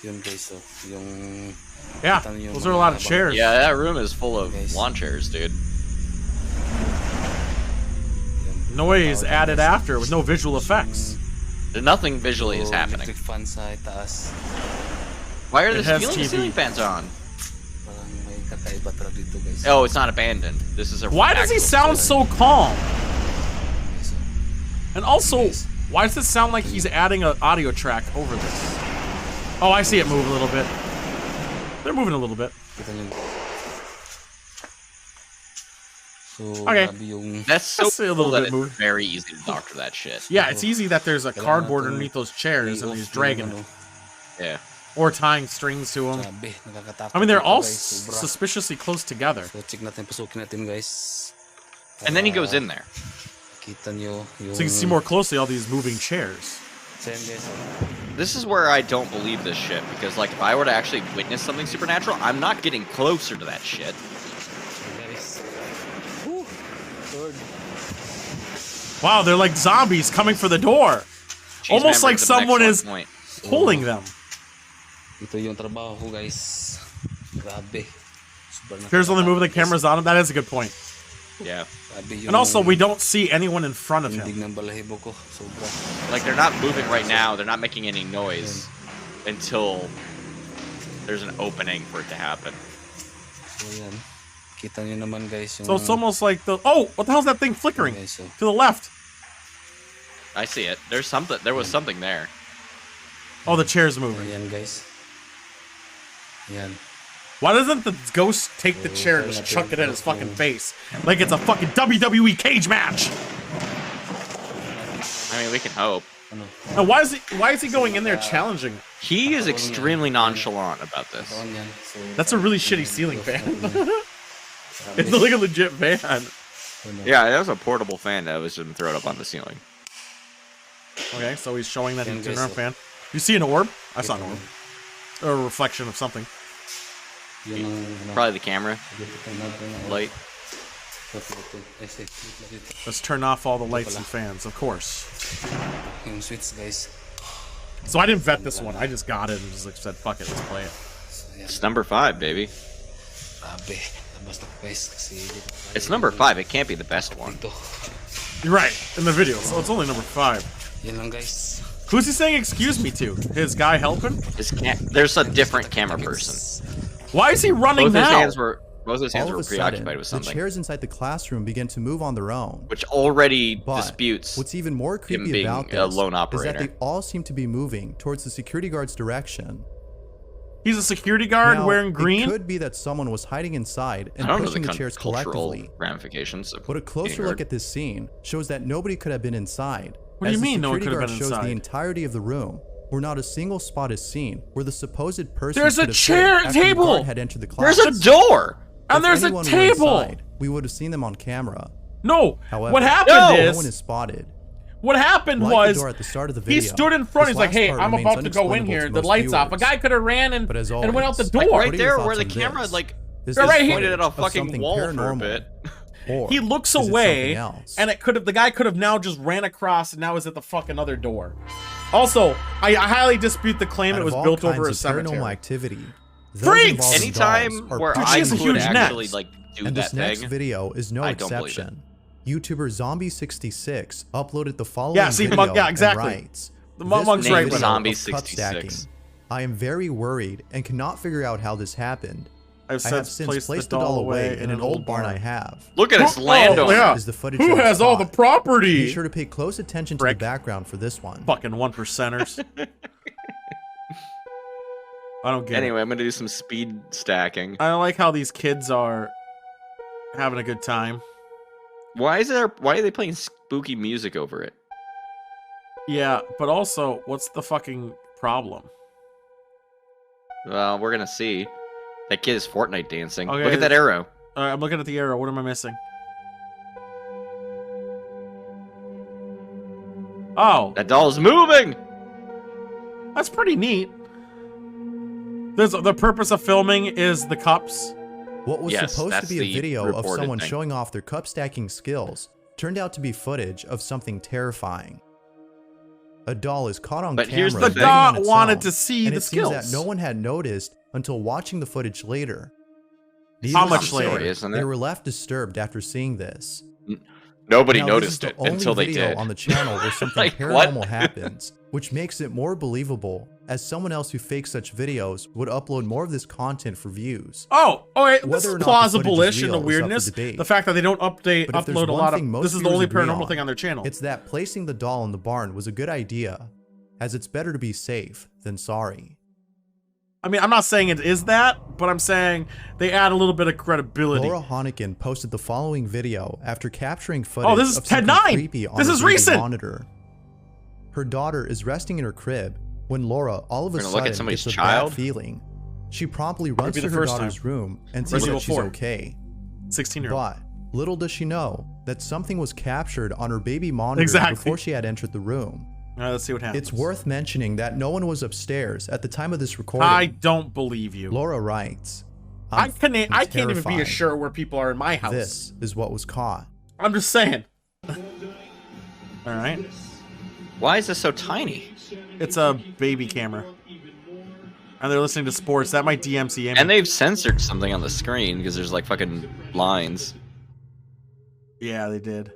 Yeah, those are a lot of chairs. Yeah, that room is full of lawn chairs, dude. Noise added after with no visual effects. Nothing visually is happening. Why are the ceiling fans on? Oh, it's not abandoned. This is a. Why does he sound so calm? And also, Why does it sound like he's adding an audio track over this? Oh, I see it move a little bit. They're moving a little bit. Okay. That's so a little cool that bit it's moved. very easy to doctor that shit. Yeah, it's easy that there's a cardboard underneath those chairs and he's dragging it. Yeah. Or tying strings to them. I mean, they're all suspiciously close together. And then he goes in there. So you can see more closely all these moving chairs. This is where I don't believe this shit, because like if I were to actually witness something supernatural, I'm not getting closer to that shit. Wow, they're like zombies coming for the door. Jeez, Almost man, like someone is point. pulling them. Here's only moving the cameras on him. That is a good point. Yeah. And also, we don't see anyone in front of him. Like, they're not moving right now. They're not making any noise until there's an opening for it to happen. So it's almost like the... Oh, what the hell's that thing flickering? To the left. I see it. There's something. There was something there. Oh, the chair's moving. Why doesn't the ghost take the chair and just chuck it in his fucking face? Like it's a fucking WWE cage match! I mean, we can hope. Now, why is he going in there challenging? He is extremely nonchalant about this. That's a really shitty ceiling fan. It's like a legit fan. Yeah, that was a portable fan that was just thrown up on the ceiling. Okay, so he's showing that he's a fan. You see an orb? I saw an orb. Or a reflection of something. Probably the camera light. Let's turn off all the lights and fans, of course. So I didn't vet this one. I just got it and just like said, fuck it, let's play it. It's number 5, baby. It's number 5. It can't be the best one. You're right. In the video, so it's only number 5. Who's he saying excuse me to? His guy helping? There's a different camera person. Why is he running now? Both his hands were preoccupied with something. The chairs inside the classroom begin to move on their own. Which already But disputes what's even more him creepy being about a this lone is operator. that they all seem to be moving towards the security guard's direction. He's a security guard Now, wearing green? It could be that someone was hiding inside and I don't know pushing the the chairs cultural collectively. ramifications of But a closer being look heard. at this scene shows that nobody could have been inside. What do you as the mean no one security could have guard been shows inside? the entirety of the room, where not a single spot is seen, where the supposed person There's a could have chair been after the table! guard had entered the There's classroom. a door! And If there's a anyone were table! inside, we would have seen them on camera. No! However, What happened no one is... is spotted. What happened Like was... the door at the start of the video, he stood in front, this he's like, last hey, part I'm remains about to go in unexplainable here, to the most lights off. A viewers. guy could have ran and, But as and went out the always, door. Like What right are your there thoughts where the on camera this? like This They're is right here. pointed at a of fucking something wall for a paranormal. bit. Or He looks is it away, something else? and the guy could have now just ran across and now is at the fucking other door. Also, I highly dispute the claim Out it of was all built over a kinds of cemetery. paranormal activity. those Freaks! involving Anytime dolls are where Dude, I she has a could huge actually neck. like do And that this next thing. video is no I don't believe it. exception. YouTuber Zombie66 uploaded the following Yeah, see, video yeah, exactly. and writes, The "This monk's was a right video with of Zombie cup 66. stacking. I am very worried and cannot figure out how this happened. I have since placed the doll away in an old barn I have." Look at his Oh, landowner. yeah. Is the footage Who of the has all the spot. property? Be sure to pay close attention to Frick. the background for this one. Fucking 1%ers. I don't get Anyway, it. I'm gonna do some speed stacking. I like how these kids are having a good time. Why are they playing spooky music over it? Yeah, but also, what's the fucking problem? Well, we're gonna see. That kid is Fortnite dancing. Okay. Look at that arrow. I'm looking at the arrow. What am I missing? Oh, That doll is moving. that's pretty neat. The purpose of filming is the cups. What was Yes, supposed to that's be a the video of reported someone thing. showing off their cup stacking skills turned out to be footage of something terrifying. A doll is caught on But camera. here's the The thing. dog on its wanted own, to see and the it seems skills. that no one had noticed until watching the footage later. How Needless much to later? say, Isn't They it? were left disturbed after seeing this. Nobody Now, noticed this it is the until only they video did. on the channel where something Like, what? paranormal happens, which makes it more believable, as someone else who fakes such videos would upload more of this content for views. Oh, okay, this Whether is or not the plausible-ish footage in is the real is up for weirdness. debate. The fact that they don't But if there's upload a one lot thing of. most This is the viewers only agree paranormal on, thing on their channel. It's that placing the doll in the barn was a good idea, as it's better to be safe than sorry. I mean, I'm not saying it is that, but I'm saying they add a little bit of credibility. Laura Honiken posted the following video after capturing footage this is of something 10/9. creepy on This her is baby recent. monitor. Her daughter is resting in her crib when Laura all of a We're gonna look at sudden somebody's gets a child? bad feeling. She promptly runs be to the her first daughter's time. room and sees Resident that she's Evil 4. okay. 16-year-old. But little does she know that something was captured on her baby monitor Exactly. before she had entered the room. All right, let's see what happens. It's worth mentioning that no one was upstairs at the time of this recording. I don't believe you. Laura writes, I can't even be terrified. assured where people are in my house. This is what was caught. I'm just saying. All right. Why is this so tiny? It's a baby camera. And they're listening to sports. That might DMCA me. And they've censored something on the screen because there's like fucking lines. Yeah, they did.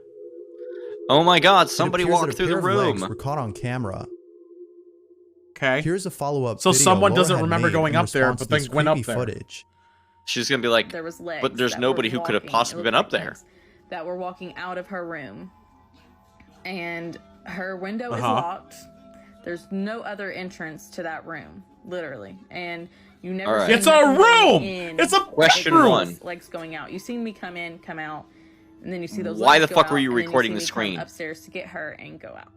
Oh my god, It somebody appears that walked a through the pair of legs room. were caught on camera. Okay. Here's a follow-up So video someone Laura doesn't had remember made going in up there, response but to then this went up creepy there. footage. She's gonna be like, There was legs but there's that nobody were who could have walking- possibly it been looked up like there. legs that were walking out of her room, and her window is Uh-huh. locked. There's no other entrance to that room, literally, and you never. All right. see It's a nothing going room! in, It's a Question room! one. Legs going out. You seen me come in, come out, and then you see those. Why legs the go fuck were out, you and then recording see the me come screen? upstairs to get her and go out.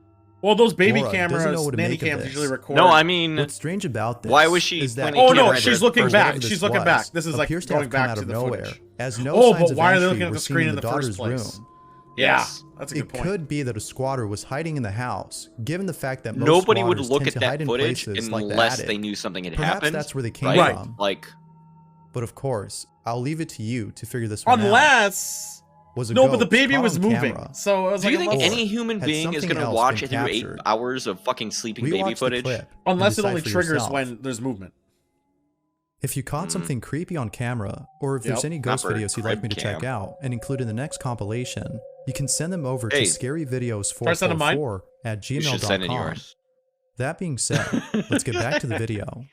Well, those baby Laura doesn't know cameras, what to nanny make of cams this. usually record. no, I mean, What's strange about this Why was she is that pointing Oh the no, camera she's at looking first back. whatever She's this looking was back. This is like appears to have going come back out to of the nowhere, footage. as no Oh, signs but of why are they entry looking at were the seen screen in in the the first daughter's place? room. yes. Yeah, that's a It good point. could be that a squatter was hiding in the house, given the fact that most Nobody would squatters look tend at to that hide in footage places like the unless attic. they knew something had Perhaps happened. that's where they came right? from. Like, But of course, I'll leave it to you to figure this one out. Unless Was a no, but the ghost baby caught was on moving, camera? so I was do you like, think unless, any human Had being is something gonna else watch been it through 8 captured? hours of fucking sleeping baby Rewatch the footage? clip and unless it decide only for triggers yourself. when there's movement. If you caught something creepy on camera, or if there's Yep. any ghost Not for videos you'd like me to crib check cam. out and include in the next compilation, you can send them over Hey, to scaryvideos try sending mine? 444 at You should send in gmail.com. yours. That being said, let's get back to the video.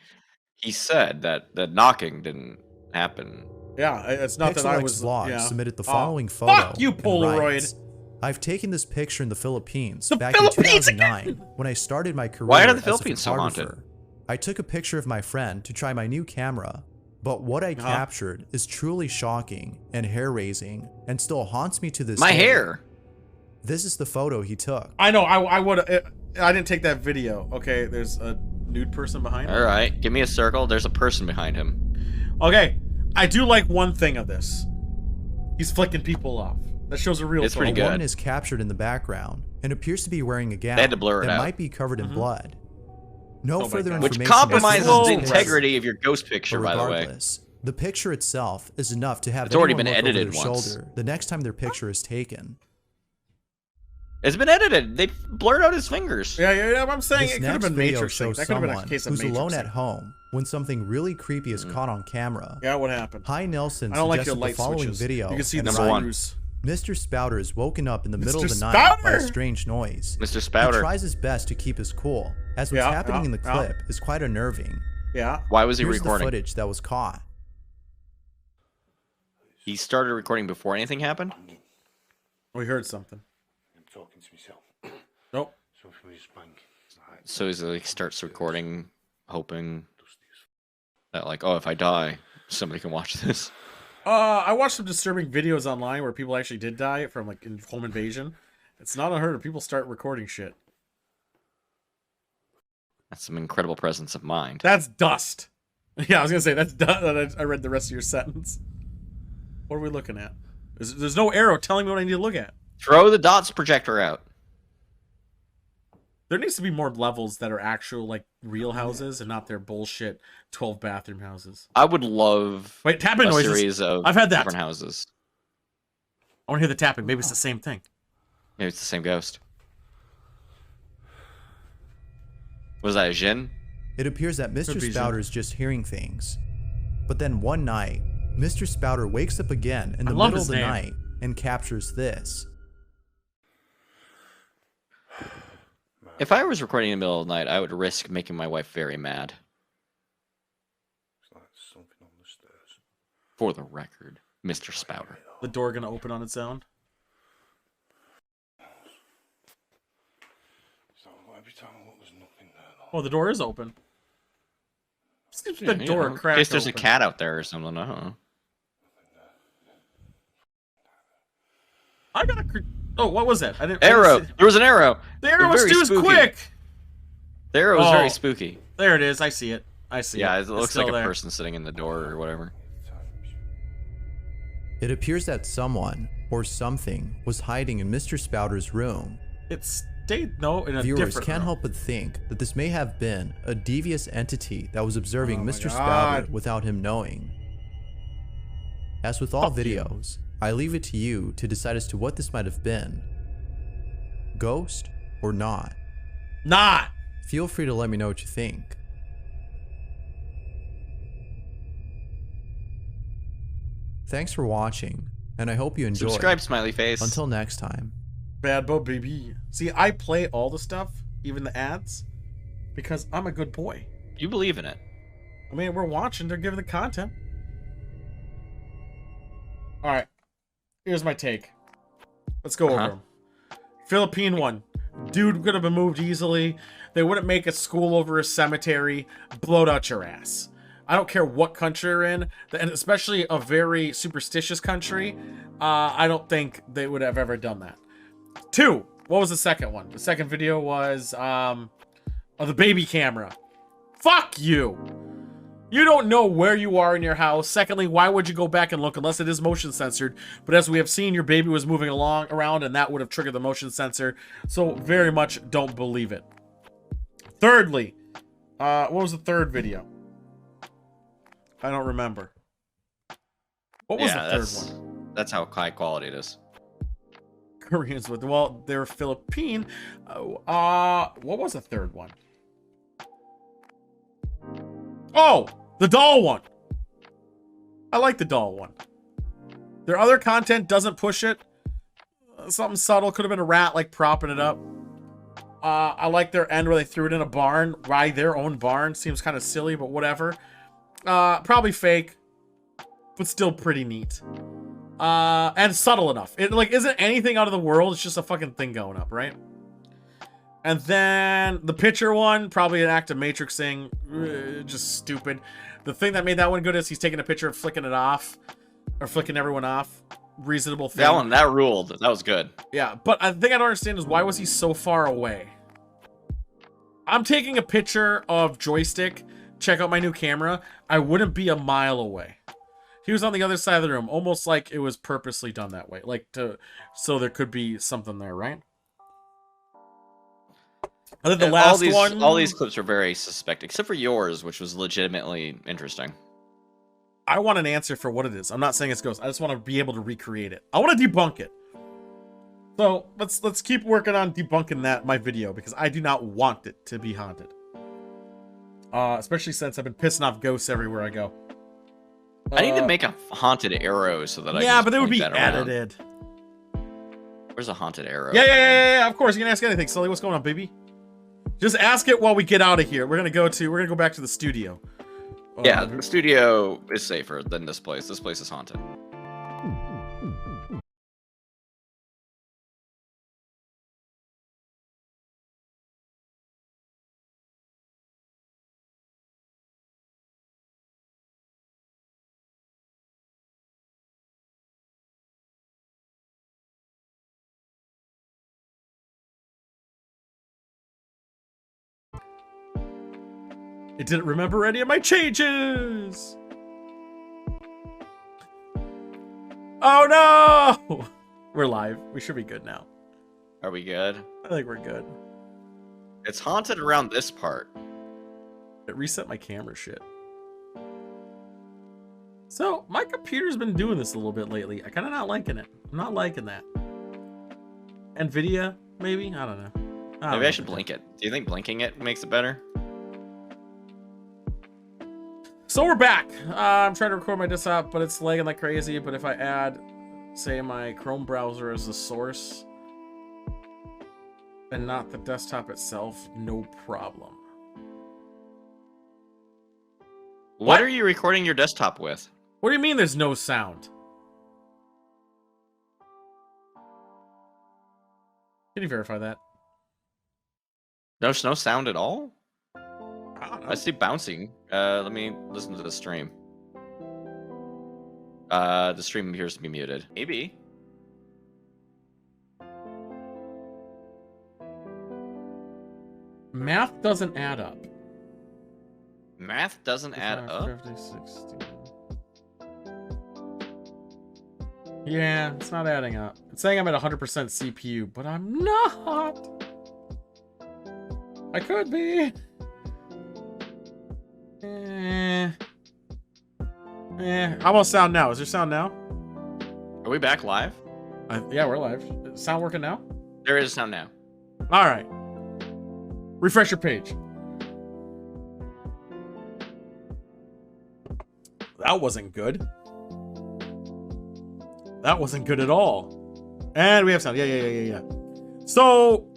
He said that the knocking didn't happen. Yeah, it's not that I PixelX was. Vlog Yeah. submitted the Oh, following photo. fuck you, and Polaroid. writes, I've taken this picture in the Philippines The back Philippines in 2009 when I started my career Why are the as a Philippines so haunted? photographer. I took a picture of my friend to try my new camera, but what I captured is truly shocking and hair-raising and still haunts me to this My day. hair. This is the photo he took. I know. I would. I didn't take that video. Okay, there's a nude person behind. All right, give me a circle. There's a person behind him. Okay, I do like one thing of this. He's flicking people off. That shows a real. It's pretty A good. woman is captured in the background and appears to be wearing a gown They had to blur it that out. might be covered in blood. No Oh my further God. Which information. compromises It's the slow. integrity of your ghost picture, But by the way. regardless, the picture itself is enough to have It's already anyone been look over edited their once. shoulder the next time their picture is taken. It's been edited. They blurred out his fingers. Yeah. I'm saying This it could have next been video Matrix. shows That could have been a someone case of who's Matrix. alone at home when something really creepy is caught on camera. Yeah, what happened? Hi Nelson I don't like your suggested light the following switches. video. You can see the and Number one. screws. Mr. Spouter is woken up in the middle of Mr. the night by a Spouter! strange noise. Mr. He Spouter. tries his best to keep his cool, as what's Yeah, happening in the yeah. clip is quite unnerving. Yeah. Why was he Here's recording? the footage that was caught. He started recording before anything happened? We heard something. I'm talking to myself. Nope. So if we just bang, it's like, So he like starts recording, hoping that like, oh, if I die, somebody can watch this. I watched some disturbing videos online where people actually did die from like home invasion. It's not unheard of. People start recording shit. That's some incredible presence of mind. That's dust. Yeah, I was gonna say that's dust. I read the rest of your sentence. What are we looking at? There's no arrow telling me what I need to look at. Throw the dots projector out. There needs to be more levels that are actual like real houses and not their bullshit 12 bathroom houses. I would love Wait, tapping a noises. series of I've had that. different houses. I want to hear the tapping. Maybe it's the same thing. Maybe it's the same ghost. Was that a Jin? It appears that Mr. Could be Spouter is just hearing things. But then one night, Mr. Spouter wakes up again in I the love middle his of the name. night and captures this. If I was recording in the middle of the night, I would risk making my wife very mad. It's like something on the stairs. For the record, Mr. Spouter. The door gonna open on its own? So every time I look, there's nothing there. Oh, the door is open. Seems Yeah, the door in cracked case there's open. a cat out there or something. I don't know. I got a... Oh, what was that? I didn't... Arrow! There was an arrow! The arrow was Very too spooky. quick! The arrow was Oh. very spooky. There it is. I see it. I see Yeah, it. it It's looks still like a there. person sitting in the door or whatever. It appears that someone or something was hiding in Mr. Spouter's room. It stayed, no, in a Viewers different can't room. help but think that this may have been a devious entity that was observing Oh my Mr. God. Spouter without him knowing. As with all Fuck you. videos, I leave it to you to decide as to what this might have been. Ghost or not. Not! Feel free to let me know what you think. Thanks for watching, and I hope you enjoyed. Subscribe, smiley face. Until next time. Bad boy, baby. See, I play all the stuff, even the ads, because I'm a good boy. You believe in it. I mean, we're watching, they're giving the content. Alright. Here's my take. Let's go over them. Philippine one. Dude could have been moved easily. They wouldn't make a school over a cemetery. Blowed out your ass. I don't care what country you're in, and especially a very superstitious country. I don't think they would have ever done that. 2. What was the second one? The second video was the baby camera. Fuck you. You don't know where you are in your house. Secondly, why would you go back and look unless it is motion censored? But as we have seen, your baby was moving around and that would have triggered the motion sensor. So very much don't believe it. Thirdly, what was the third video? I don't remember. What was the third one? That's how high quality it is. Koreans with, well, they're Philippine. What was the third one? Oh, the doll one. I like the doll one. Their other content doesn't push it. Something subtle. Could have been a rat, like, propping it up. I like their end where they threw it in a barn. Why their own barn? Seems kind of silly, but whatever. Probably fake, but still pretty neat. And subtle enough. It, like, isn't anything out of the world. It's just a fucking thing going up, right? And then the picture one, probably an act of matrixing. Just stupid. The thing that made that one good is he's taking a picture and flicking it off. Or flicking everyone off. Reasonable thing. That ruled. That was good. Yeah, but the thing I don't understand is why was he so far away? I'm taking a picture of Joystick. Check out my new camera. I wouldn't be a mile away. He was on the other side of the room. Almost like it was purposely done that way. Like, so there could be something there, right? I think the last one... All these clips are very suspect, except for yours, which was legitimately interesting. I want an answer for what it is. I'm not saying it's ghost. I just want to be able to recreate it. I want to debunk it. So let's keep working on debunking my video, because I do not want it to be haunted. Especially since I've been pissing off ghosts everywhere I go. I need to make a haunted arrow so that I can yeah, just but it would point be that around. edited. Where's a haunted arrow? Yeah. Of course, you can ask anything. Sully, what's going on, baby? Just ask it while we get out of here. We're gonna go back to the studio. Yeah, the studio is safer than this place. This place is haunted. It didn't remember any of my changes. Oh no! We're live. We should be good now. Are we good? I think we're good. It's haunted around this part. It reset my camera shit. So, my computer's been doing this a little bit lately. I kind of not liking it. I'm not liking that. NVIDIA, maybe? I don't know. Maybe I should blink it. Do you think blinking it makes it better? So we're back. I'm trying to record my desktop, but it's lagging like crazy. But if I add, say, my Chrome browser as the source, then and not the desktop itself, no problem. What are you recording your desktop with? What do you mean there's no sound? Can you verify that? There's no sound at all? I don't know. I see bouncing. Let me listen to the stream. The stream appears to be muted. Maybe. Math doesn't add up. Math doesn't add up? 50, 60. Yeah, it's not adding up. It's saying I'm at 100% CPU, but I'm not. I could be. How about sound now? Is there sound now? Are we back live? Yeah, we're live. Is sound working now? There is sound now. All right. Refresh your page. That wasn't good. That wasn't good at all. And we have sound. Yeah. So,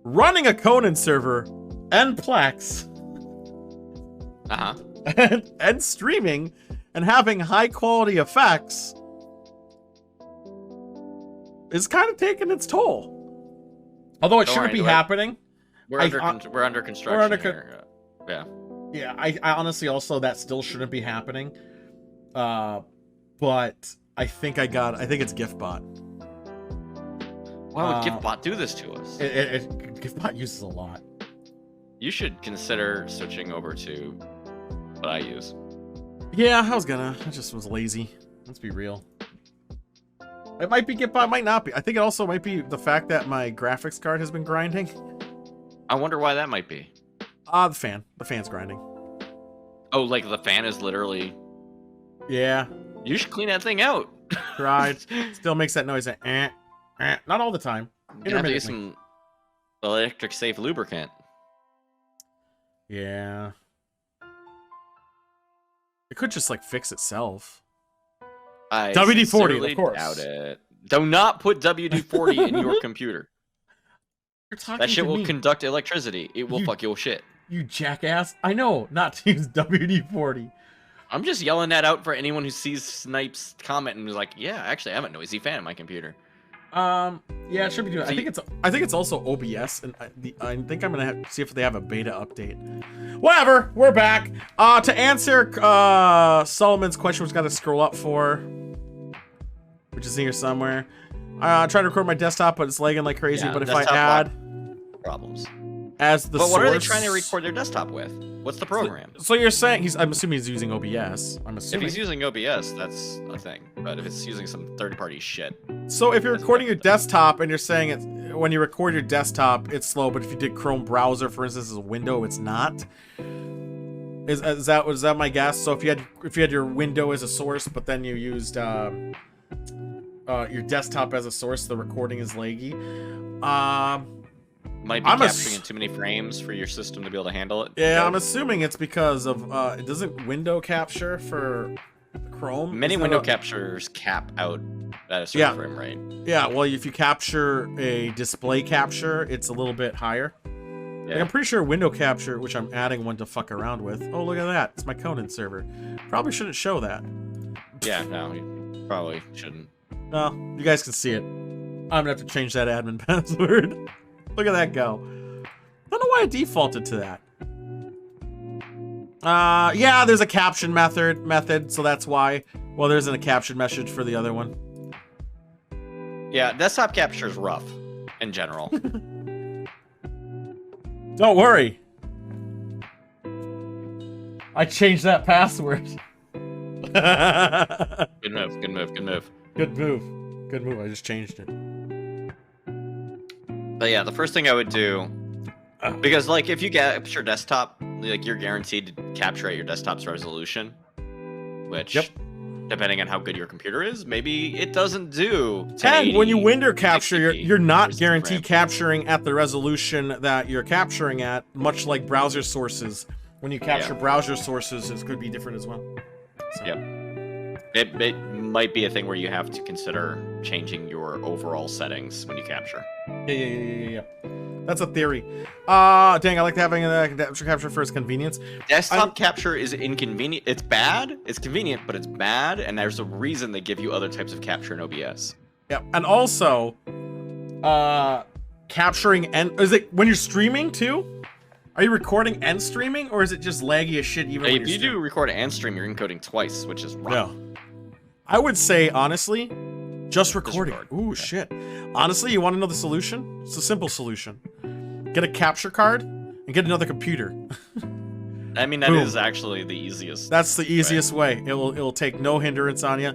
running a Conan server and Plex and streaming and having high quality effects is kind of taking its toll. Although it shouldn't be happening. We're under construction here. Yeah, I honestly also that still shouldn't be happening. But I think it's GIFBot. Why would GIFBot do this to us? GIFBot uses a lot. You should consider switching over to what I use. Yeah, I just was lazy. Let's be real. It might be GIFBot, it might not be. I think it also might be the fact that my graphics card has been grinding. I wonder why that might be. The fan. The fan's grinding. Oh, like the fan is literally... Yeah. You should clean that thing out. Tried. Still makes that noise. Not all the time. You have to use some electric safe lubricant. Yeah. It could just like fix itself. I WD-40, of course. Doubt it. Do not put WD-40 in your computer. That shit will conduct electricity. It will fuck your shit. You jackass. I know not to use WD-40. I'm just yelling that out for anyone who sees Snipe's comment and is like, yeah, actually I have a noisy fan in my computer. Yeah, it should be doing. I think it's also OBS, and I think I'm gonna have to see if they have a beta update. Whatever, we're back. To answer Solomon's question, which got to scroll up for, which is here somewhere. I tried to record my desktop, but it's lagging like crazy. Yeah, but if I add problems as the but what source, are they trying to record their desktop with? What's the program? So you're saying I'm assuming he's using OBS. If he's using OBS, that's a thing. But if it's using some third-party shit. So if you're recording your desktop and you're saying when you record your desktop, it's slow, but if you did Chrome browser, for instance, as a window, it's not. Is that my guess? So if you had your window as a source, but then you used your desktop as a source, the recording is laggy. Might be capturing in too many frames for your system to be able to handle it. Yeah, I'm assuming it's because of it doesn't window capture for Chrome. Many window captures cap out at a certain frame rate. Yeah, well, if you capture a display capture, it's a little bit higher. Yeah. Like, I'm pretty sure window capture, which I'm adding one to fuck around with. Oh, look at that. It's my Conan server. Probably shouldn't show that. Yeah, no, you probably shouldn't. No, you guys can see it. I'm gonna have to change that admin password. Look at that go. I don't know why I defaulted to that. Yeah, there's a caption method, so that's why. Well, there isn't a caption message for the other one. Yeah, desktop capture is rough in general. Don't worry. I changed that password. Good move, good move, good move. Good move. Good move, I just changed it. But yeah, the first thing I would do, because like if you capture desktop, like you're guaranteed to capture at your desktop's resolution, which, depending on how good your computer is, maybe it doesn't do. And when you window capture, you're not guaranteed capturing at the resolution that you're capturing at, much like browser sources. When you capture browser sources, it could be different as well. So. Yep. It might be a thing where you have to consider changing your overall settings when you capture. Yeah. That's a theory. Dang, I like having a capture for its convenience. Desktop capture is inconvenient. It's bad. It's convenient, but it's bad. And there's a reason they give you other types of capture in OBS. Yeah, and also, capturing and is it when you're streaming too? Are you recording and streaming, or is it just laggy as shit? Even If you do record and stream, you're encoding twice, which is rough. No. I would say honestly, just recording. Ooh, shit. Honestly, you want to know the solution? It's a simple solution. Get a capture card and get another computer. I mean, that Boom. is actually the easiest. That's the easiest way. It'll take no hindrance on you.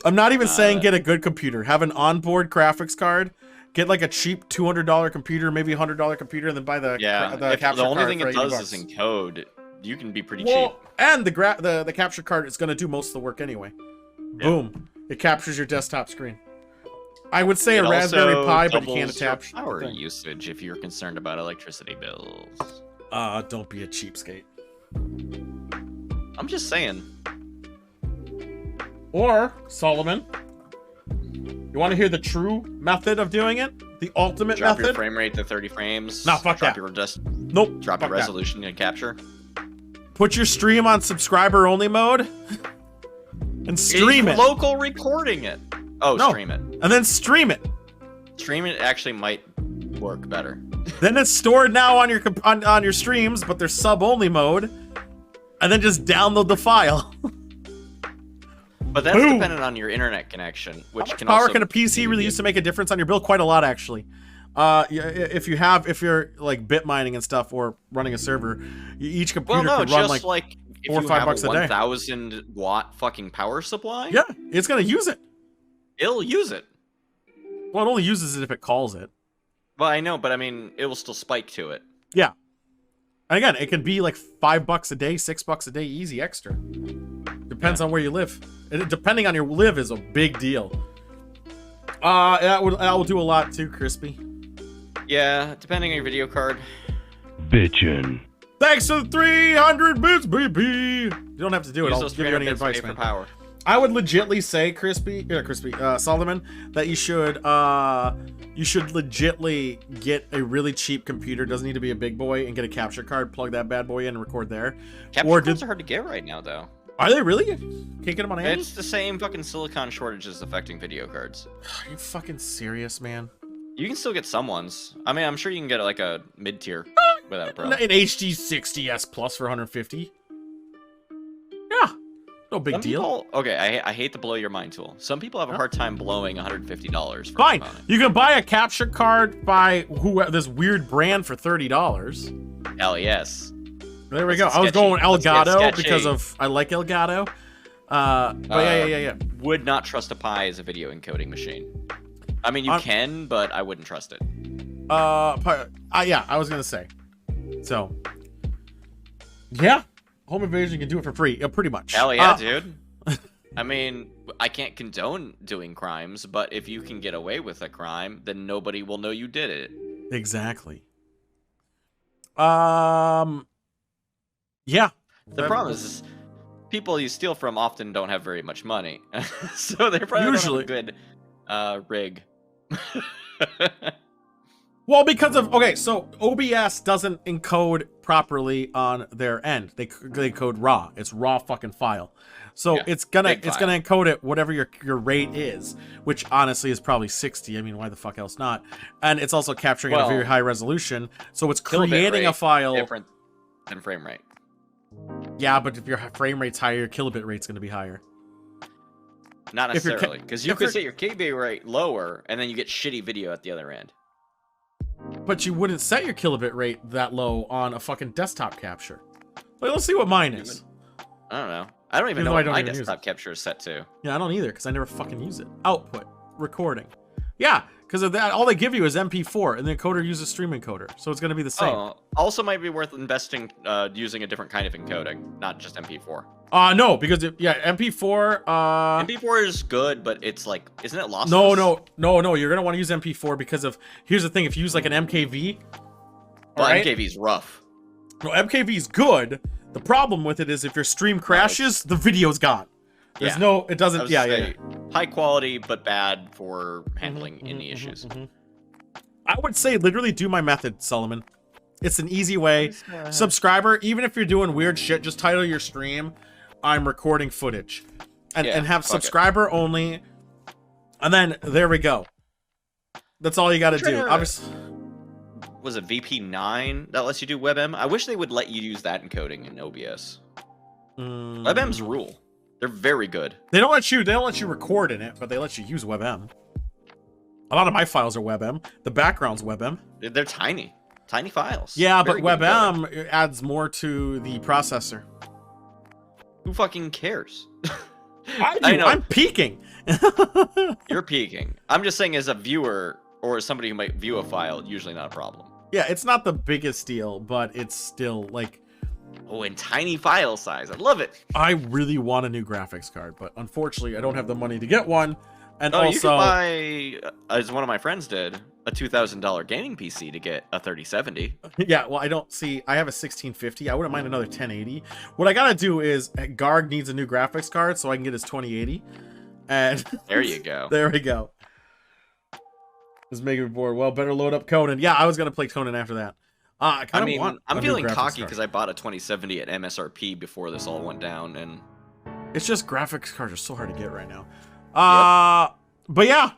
I'm not even saying get a good computer. Have an onboard graphics card. Get like a cheap $200 computer, maybe $100 computer, and then buy the capture card. The only thing for it $80. does is encode. You can be pretty cheap. And the capture card is going to do most of the work anyway. Yeah. Boom. It captures your desktop screen. I would say It a Raspberry also Pi, but you can't doubles your attach power the thing. usage if you're concerned about electricity bills. Don't be a cheapskate. I'm just saying. Or, Solomon, you want to hear the true method of doing it? The ultimate Drop your method? frame rate to 30 frames. Nah, fuck drop that. Your just Nope. drop your fuck that. resolution and capture. Put your stream on subscriber only mode and stream it. Local recording it. Oh, No. stream it. And then stream it. Stream it actually might work better. Then it's stored now on your on your streams, but they're sub only mode. And then just download the file. But that's Boom. dependent on your internet connection, which can Power also can a PC really used to make a difference on your bill? Quite a lot, actually. If you're like bit mining and stuff or running a server, each computer Well, no, could run just like if $4 or you $5 have a a day. 1,000 watt fucking power supply, yeah, it's gonna use it. it'll use it. Well, it only uses it if it calls it. Well, I know, but I mean, it will still spike to it. Yeah. And again, it can be like $5 a day, $6 a day, easy extra. Depends on where you live. Depending on your live is a big deal. That will do a lot too, Crispy. Yeah, depending on your video card. Bitchin'. Thanks for the 300 bits, baby. You don't have to do it. Use I'll those give you 300 any bits to advice, pay man. for power. I would legitly say, Solomon, that you should legitly get a really cheap computer. Doesn't need to be a big boy, and get a capture card. Plug that bad boy in and record there. Capture cards are hard to get right now, though. Are they really? Can't get them on Amazon? It's the same fucking silicon shortages affecting video cards. Are you fucking serious, man? You can still get some ones. I mean, I'm sure you can get like a mid-tier without a problem. An HD 60s Plus for 150. Yeah, no big Some deal. people, okay, I hate the blow your mind tool. Some people have a hard time blowing $150 for Fine, a component. you can buy a capture card by this weird brand for $30. Hell yes. There we go. That's I was going sketchy. Let's get Elgato sketchy. because of I like Elgato. But yeah. Would not trust a Pi as a video encoding machine. I mean, you can, but I wouldn't trust it. Yeah, I was gonna say. So, yeah, Home Invasion can do it for free, pretty much. Hell yeah, dude. I mean, I can't condone doing crimes, but if you can get away with a crime, then nobody will know you did it. Exactly. Yeah. The problem is people you steal from often don't have very much money, so they probably Usually. don't have a good rig. Well, because of so OBS doesn't encode properly on their end. They code raw. It's raw fucking file. So Yeah, it's gonna big file. encode it whatever your rate is, which honestly is probably 60. I mean, why the fuck else not? And it's also capturing at a very high resolution, so it's Kilobit creating a rate file. different than frame rate. Yeah, but if your frame rate's higher, your kilobit rate's gonna be higher. Not If you're ca- necessarily, because you if could you're- set your KB rate lower, and then you get shitty video at the other end. But you wouldn't set your kilobit rate that low on a fucking desktop capture. Like, let's see what mine is. I don't know. I don't even Even know though I what don't my even use desktop capture is set to. Yeah, I don't either, because I never fucking use it. Output, recording. Yeah, because of that, all they give you is MP4, and the encoder uses stream encoder, so it's going to be the same. Oh, also might be worth investing using a different kind of encoding, not just MP4. No, because MP4. MP4 is good, but it's like, isn't it lossless? No. You're gonna want to use MP4 because of here's the thing: if you use like an MKV, Well, alright? MKV's rough. No, MKV is good. The problem with it is if your stream crashes, the video's gone. There's Yeah. no, it I doesn't, was yeah. say, high quality, but bad for handling any issues. I would say literally do my method, Solomon. It's an easy way. What is, Subscriber, even if you're doing weird shit, just title your stream, I'm recording footage. And have fuck it. subscriber only. And then, there we go. That's all you gotta do. to- Obviously, Was it VP9 that lets you do WebM? I wish they would let you use that encoding in OBS. WebM's rule. They're very good. They don't let you record in it, but they let you use WebM. A lot of my files are WebM. The background's WebM. They're tiny. Tiny files. Yeah, Very but good encoding. WebM adds more to the processor. Who fucking cares? I do. I know. I'm peeking. You're peeking. I'm just saying as a viewer or as somebody who might view a file, usually not a problem. Yeah, it's not the biggest deal, but it's still like, Oh, and tiny file size. I love it. I really want a new graphics card, but unfortunately I don't have the money to get one. And Oh, you also, could buy, as one of my friends did, a $2,000 gaming PC to get a 3070. yeah, well, I don't see, I have a 1650. I wouldn't mind another 1080. What I gotta do is, Garg needs a new graphics card so I can get his 2080. And There you go. there we go. Just making me bored. Well, better load up Conan. Yeah, I was gonna play Conan after that. I I kind of mean, want. I'm a new feeling graphics cocky card. because I bought a 2070 at MSRP before this all went down, and It's just graphics cards are so hard to get right now. But yeah.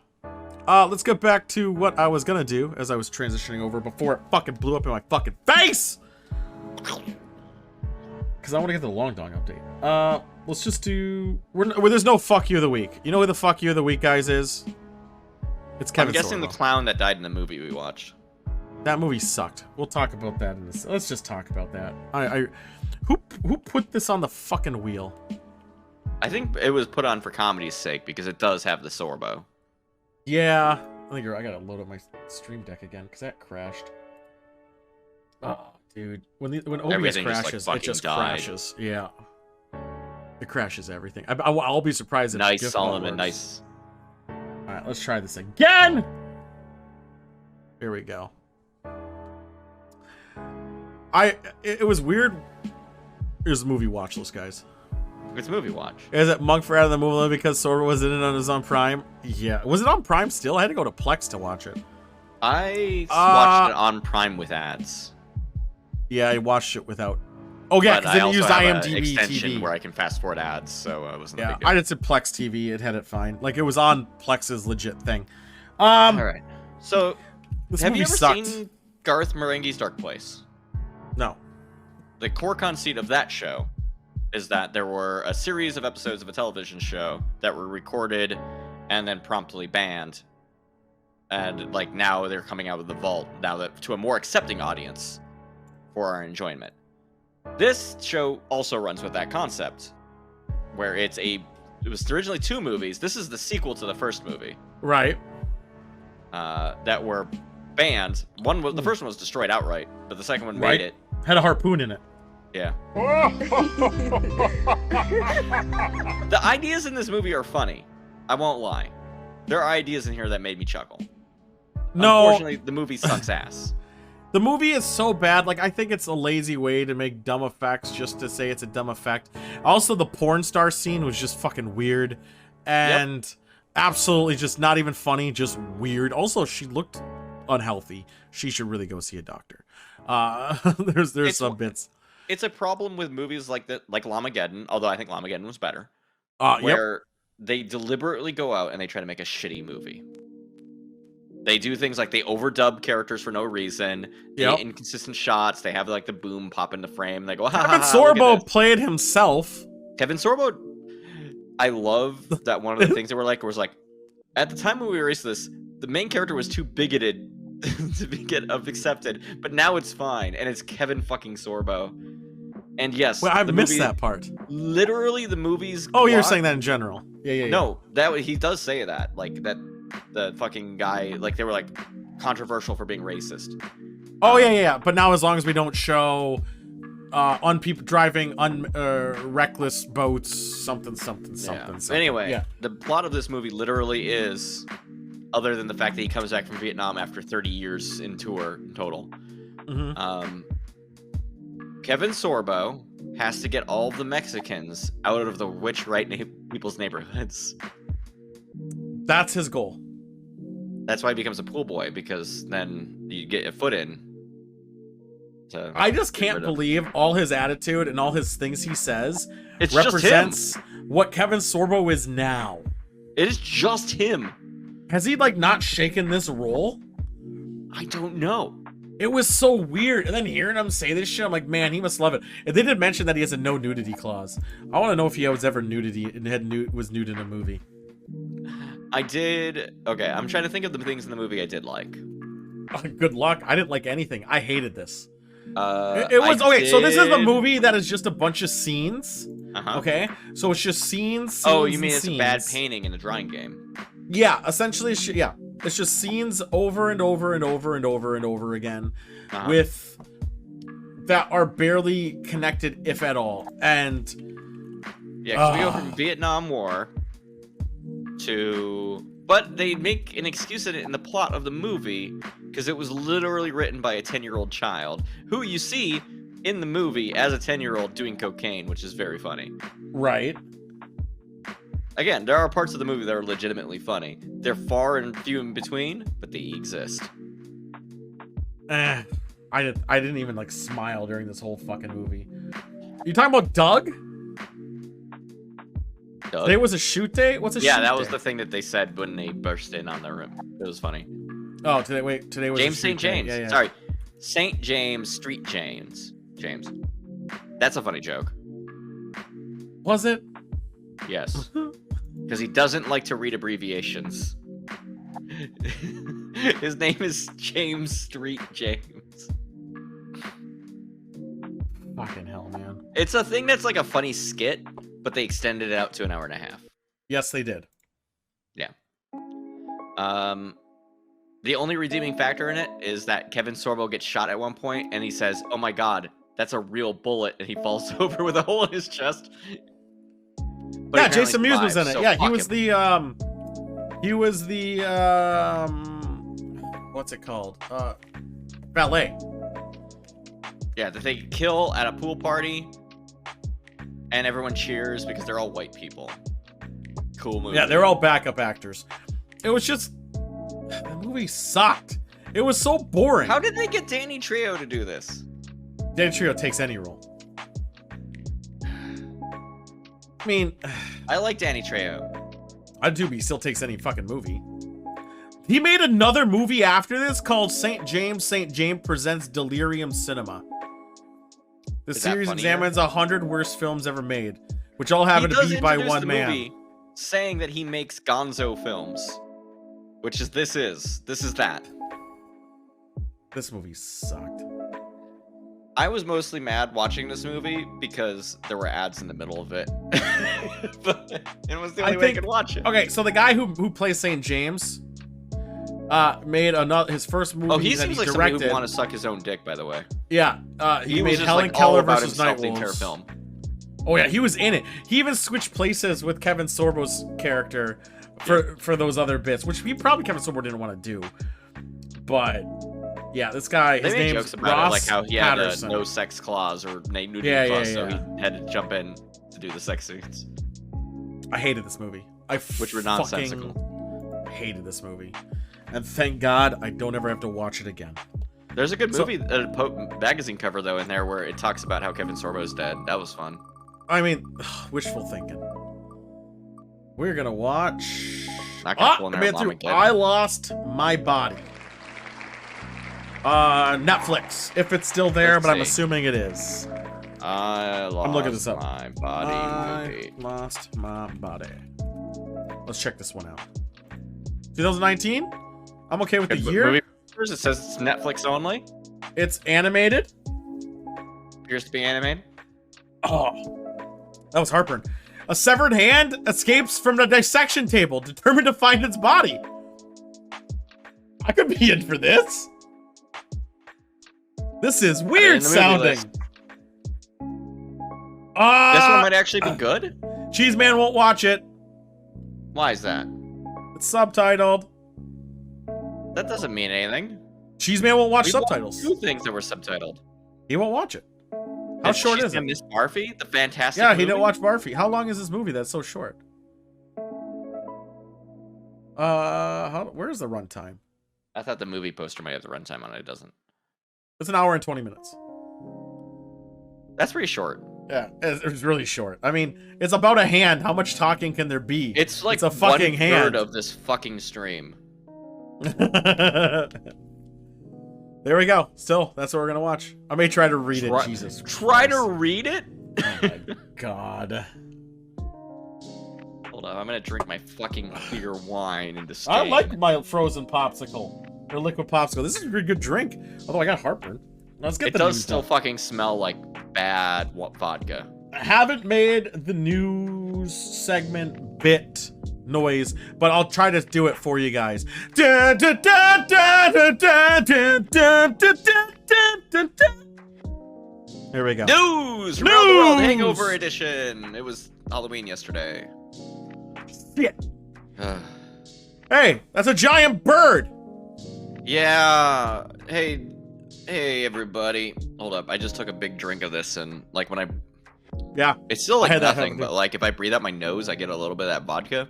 Let's get back to what I was gonna do as I was transitioning over before it fucking blew up in my fucking face. Because I want to get the Long Dong update. Let's just do. Where there's no fuck you of the week. You know who the fuck you of the week, guys, is? It's Kevin. I'm guessing the Sorbo. clown that died in the movie we watched. That movie sucked. We'll talk about that in this. Let's just talk about that. Who put this on the fucking wheel? I think it was put on for comedy's sake because it does have the Sorbo. Yeah, I think I gotta load up my Stream Deck again because that crashed. Oh, dude, when OBS Everything just, like, crashes, it fucking just died. crashes. Yeah, it crashes everything. I'll be surprised if Nice, GIF Solomon, works. nice. All right, let's try this again. Here we go. It was weird. Here's the movie watch list, guys. It's movie watch. Is it Monk for out of the movie because Sorbo was in it on Amazon Prime? Yeah. Was it on Prime still? I had to go to Plex to watch it. I watched it on Prime with ads. Yeah, I watched it without. Oh yeah, But because I it also used have an IMDb extension TV. where I can fast forward ads, so it wasn't a Yeah, big deal. I did say Plex TV. It had it fine. Like it was on Plex's legit thing. All right. So, This have movie you ever sucked. seen Garth Marenghi's Dark Place? No. The core conceit of that show is that there were a series of episodes of a television show that were recorded and then promptly banned. And like now they're coming out of the vault now that to a more accepting audience for our enjoyment. This show also runs with that concept, where it was originally 2 movies. This is the sequel to the first movie. Right. That were banned. The first one was destroyed outright, but the second one Right. made it. Had a harpoon in it. Yeah. The ideas in this movie are funny. I won't lie. There are ideas in here that made me chuckle. No. Unfortunately, the movie sucks ass. The movie is so bad. Like, I think it's a lazy way to make dumb effects just to say it's a dumb effect. Also, the porn star scene was just fucking weird. And absolutely just not even funny, just weird. Also, she looked unhealthy. She should really go see a doctor. There's some bits. It's a problem with movies like Lamageddon, although I think Lamageddon was better. Yep. Where they deliberately go out and they try to make a shitty movie. They do things like they overdub characters for no reason. They Yep. inconsistent shots. They have like the boom pop into frame. They go, ha Kevin ha ha, look at Sorbo this." played himself. Kevin Sorbo. I love that one of the things that were like was like, at the time when we released this, the main character was too bigoted to get accepted, but now it's fine, and it's Kevin fucking Sorbo. And yes, Well, I the missed movie- that part. Literally, the movie's. Oh, you're plot- saying that in general. Yeah. No, he does say that. Like that, the fucking guy. Like they were like controversial for being racist. Oh, yeah. But now as long as we don't show people driving reckless boats, something. Anyway, Yeah. the plot of this movie literally is, other than the fact that he comes back from Vietnam after 30 years in tour in total. Mhm. Kevin Sorbo has to get all of the Mexicans out of the people's neighborhoods. That's his goal. That's why he becomes a pool boy, because then you get a foot in. I just can't believe all his attitude and all his things he says It's represents what Kevin Sorbo is now. It is just him. Has he like not shaken this role? I don't know. It was so weird. And then hearing him say this shit, I'm like, man, he must love it. And they did mention that he has a no nudity clause. I want to know if he was ever nudity and was nude in a movie. I did. Okay, I'm trying to think of the things in the movie I did like. Good luck. I didn't like anything. I hated this. It was okay. So this is the movie that is just a bunch of scenes. Uh-huh. Okay, so it's just scenes. Oh, you mean and it's scenes. a bad painting in a drawing game? Yeah, essentially, yeah. It's just scenes over and over and over and over and over again, with that are barely connected, if at all. And yeah, because we go from Vietnam War to, but they make an excuse in the plot of the movie because it was literally written by a 10-year-old child who you see in the movie as a 10-year-old doing cocaine, which is very funny. Right. Again, there are parts of the movie that are legitimately funny. They're far and few in between, but they exist. I didn't even like smile during this whole fucking movie. You talking about Doug? Doug? Today was a shoot day? What's a shoot day? Yeah, that was the thing that they said when they burst in on the room. It was funny. Oh, today was James a shoot St. James. Day. Yeah. Sorry. St. James Street James. That's a funny joke. Was it? Yes. Because he doesn't like to read abbreviations. His name is James Street James. Fucking hell, man. It's a thing that's like a funny skit, but they extended it out to an hour and a half. Yes, they did. Yeah. The only redeeming factor in it is that Kevin Sorbo gets shot at one point, and he says, "Oh my god, that's a real bullet," and he falls over with a hole in his chest. But yeah, Jason Mewes was in it. so Yeah, fuck he was the what's it called? Valet. Yeah, that they kill at a pool party, and everyone cheers because they're all white people. Cool movie. Yeah, they're all backup actors. It was just the movie sucked. It was so boring. How did they get Danny Trejo to do this? Danny Trejo takes any role. I mean, I like Danny Trejo. I do, but he still takes any fucking movie. He made another movie after this called St. James Presents Delirium Cinema. The series examines 100 worst films ever made, which all happen to be by one man. Saying that he makes gonzo films, which is this is that. This movie sucked. I was mostly mad watching this movie because there were ads in the middle of it. But it was the only way I could watch it. Okay, so the guy who plays St. James made his first movie. Oh, he that seems like directed. somebody who'd want to suck his own dick, by the way. Yeah, he made was just, Helen like, Keller all about versus himself the Nightwolves. entire film. Oh yeah, he was in it. He even switched places with Kevin Sorbo's character for those other bits, which Kevin Sorbo didn't want to do. But yeah, this guy, his name's jokes about Ross it, like how he had a Patterson. no sex clause or nudity clause, so he had to jump in to do the sex scenes. I hated this movie. Which were nonsensical. Hated this movie, and thank God I don't ever have to watch it again. There's a good movie, magazine cover though in there where it talks about how Kevin Sorbo's dead. That was fun. I mean, wishful thinking. We're gonna watch. Not gonna pull an I Lost My Body. Netflix, if it's still there, Let's but I'm see. assuming it is. I'm looking this up. My body movie. Lost My Body. Let's check this one out. 2019. I'm okay with the year. Movie it says it's Netflix only. It's animated. Appears to be animated. Oh, that was heartburn. A severed hand escapes from the dissection table, determined to find its body. I could be in for this. This is weird sounding. This one might actually be good. Cheese Man won't watch it. Why is that? It's subtitled. That doesn't mean anything. Cheese Man won't watch We subtitles. watched 2 things that were subtitled. He won't watch it. How short is it? Miss Barfy, the fantastic. Yeah, he movie? didn't watch Barfy. How long is this movie that's so short? Where's the runtime? I thought the movie poster might have the runtime on it. It doesn't. It's an hour and 20 minutes. That's pretty short. Yeah, it's really short. I mean, it's about a hand. How much talking can there be? It's like it's a fucking 1/3 hand of this fucking stream. There we go. Still, that's what we're gonna watch. I may try to read it. Jesus. Try Christ. to read it? Oh my god. Hold on, I'm gonna drink my fucking clear wine in disdain. I like my frozen popsicle. Or liquid popsicle. This is a pretty good drink. Although I got heartburn. Let's get it the does news still done. fucking smell like bad vodka. I haven't made the news segment bit noise, but I'll try to do it for you guys. There we go. News! Around the World Hangover Edition! It was Halloween yesterday. Shit. Hey, that's a giant bird. Yeah. Hey, everybody. Hold up. I just took a big drink of this, and like when I, Yeah. it's still like had that nothing, happen. but like if I breathe out my nose, I get a little bit of that vodka.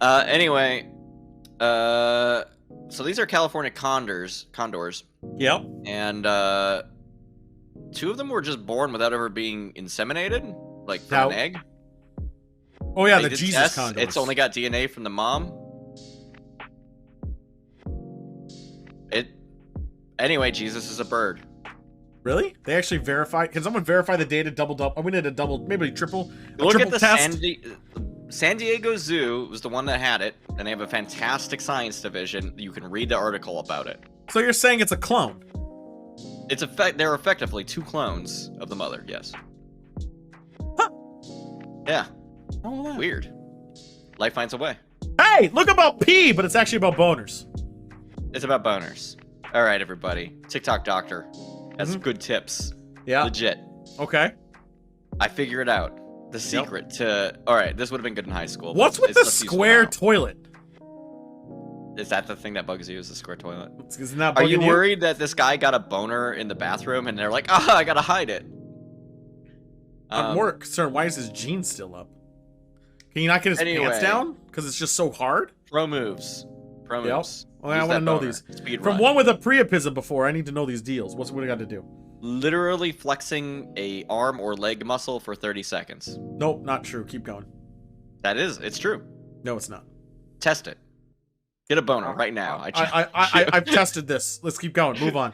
Anyway, so these are California condors, Yep. and 2 of them were just born without ever being inseminated, like from How? an egg. Oh yeah, They the did Jesus tests, condors. It's only got DNA from the mom. Anyway, Jesus is a bird. Really? They actually verified? Can someone verify the data? We need a double, maybe triple. Look triple at the test. San Diego Zoo was the one that had it, and they have a fantastic science division. You can read the article about it. So you're saying it's a clone? They're effectively 2 clones of the mother. Yes. Huh. Yeah. Oh, that. Weird. Life finds a way. Hey, look about pee, but it's actually about boners. It's about boners. All right, everybody. TikTok doctor has Mhm. good tips. Yeah. Legit. Okay. I figured out the secret to. All right, this would have been good in high school. but What's with it's the less useful square now. toilet? Is that the thing that bugs you? Is the square toilet? Isn't that Are you bugging worried that this guy got a boner in the bathroom and they're like, I gotta hide it? I'm more concerned. Why is his jeans still up? Can you not get his pants Anyway. down? Because it's just so hard? Pro moves. Pro Yep. moves. Well, I Use want to that know boner. these. Speed From run. one with a priapism before, I need to know these deals. What do I got to do? Literally flexing a arm or leg muscle for 30 seconds. Nope, not true. Keep going. It's true. No, it's not. Test it. Get a boner right now. I've tested this. Let's keep going. Move on.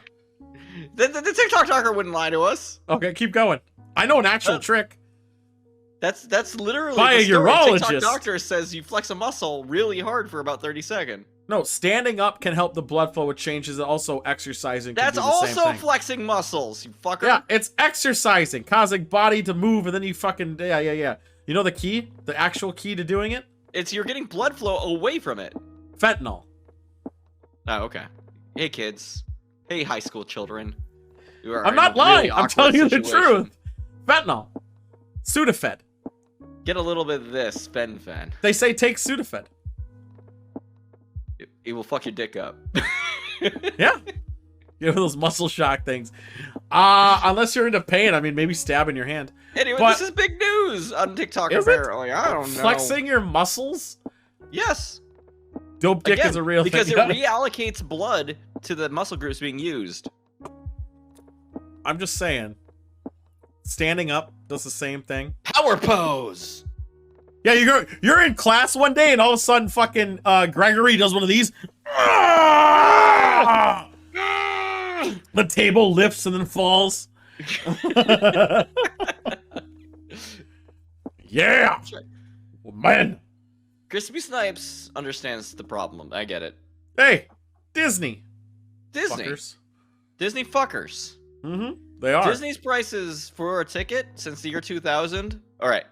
The TikTok talker wouldn't lie to us. Okay, keep going. I know an actual trick. That's literally By the a story. urologist. TikTok doctor says you flex a muscle really hard for about 30 seconds. No, standing up can help the blood flow. It changes. Also, exercising can That's do the same also thing. flexing muscles, you fucker. Yeah, it's exercising, causing body to move, and then you fucking yeah. You know the key, the actual key to doing it? You're getting blood flow away from it. Fentanyl. Oh, okay. Hey, kids. Hey, high school children. You are I'm in not a lying. really I'm awkward telling you the situation. truth. Fentanyl. Sudafed. Get a little bit of this, Fen. They say take Sudafed. It will fuck your dick up. Yeah. You know those muscle shock things. Unless you're into pain, I mean, maybe stabbing your hand. Anyway, But- this is big news on TikTok, Is it? apparently. I don't know. Flexing your muscles? Yes. Dope dick Again, is a real because thing. it reallocates blood to the muscle groups being used. I'm just saying. Standing up does the same thing. Power pose. Yeah, you're in class one day and all of a sudden fucking Gregory does one of these. The table lifts and then falls. Yeah. Well, man. Crispy Snipes understands the problem. I get it. Hey, Disney. Disney. Fuckers. Disney fuckers. Mm-hmm. They are. Disney's prices for a ticket since the year 2000. All right.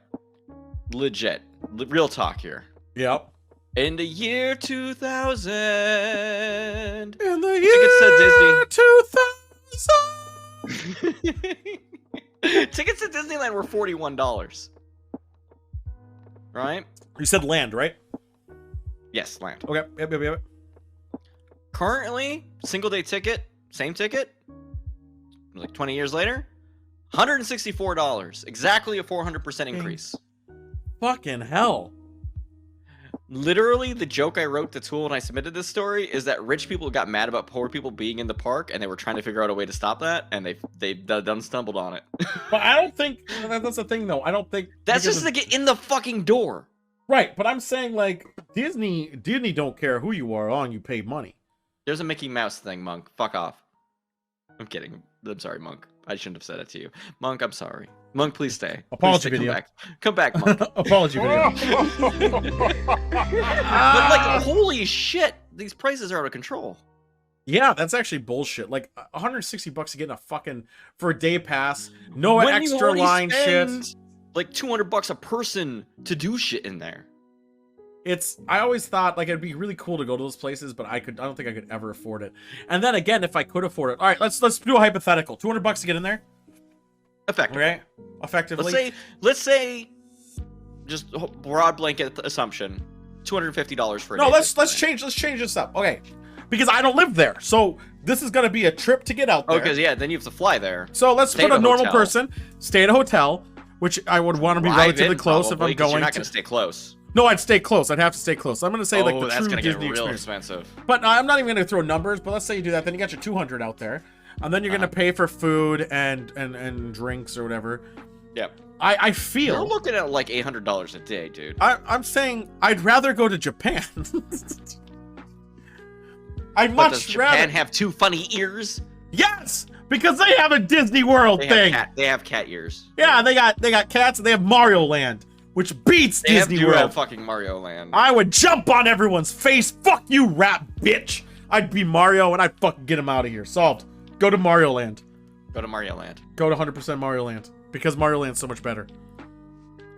Legit. Real talk here. Yep. In the year 2000. In the Tickets to year 2000. Tickets to Disneyland were $41. Right? You said land, right? Yes, land. Okay. Yep. Currently, single day ticket, same ticket, like 20 years later, $164. Exactly a 400% increase. Fucking hell. Literally, the joke I wrote to Tool when I submitted this story is that rich people got mad about poor people being in the park, and they were trying to figure out a way to stop that, and they done stumbled on it. But I don't think that's the thing, though. I don't think That's just to get in the fucking door. Right, but I'm saying, like, Disney don't care who you are, long you pay money. There's a Mickey Mouse thing, Monk. Fuck off. I'm kidding. I'm sorry, Monk. I shouldn't have said it to you. Monk, I'm sorry. Monk, please stay. Apology Please stay. video. Come back, Monk. Apology video. But, like, holy shit, these prices are out of control. Yeah, that's actually bullshit. Like, $160 to get a fucking for a day pass, no When you extra already line shit. spend, like $200 a person to do shit in there. I always thought like it'd be really cool to go to those places, but I don't think I could ever afford it. And then again, if I could afford it, all right, let's do a hypothetical. $200 to get in there. Effective. Okay, effectively. Let's say, just broad blanket assumption, $250 for a No, day let's change this up. Okay, because I don't live there, so this is gonna be a trip to get out there. Oh, because yeah, then you have to fly there. So let's Stay put at a a normal hotel. person stay at a hotel, which I would want to be relatively close if I'm going. You're not to... gonna stay close. No, I'd stay close. I'd have to stay close. I'm gonna say like the that's true gonna Disney get real experience. expensive. But I'm not even gonna throw numbers. But let's say you do that, then you got your 200 out there, and then you're gonna pay for food and drinks or whatever. Yep. I feel You're looking at like $800 a day, dude. I'm saying I'd rather go to Japan. I'd But does much Japan rather. have two funny ears? Yes, because they have a Disney World thing. They have cat ears. Yeah, they got cats and they have Mario Land, which beats They Disney do World. have fucking Mario Land. I would jump on everyone's face. Fuck you, rat bitch. I'd be Mario and I'd fucking get him out of here. Solved. Go to Mario Land. Go to Mario Land. Go to 100% Mario Land. Because Mario Land's so much better.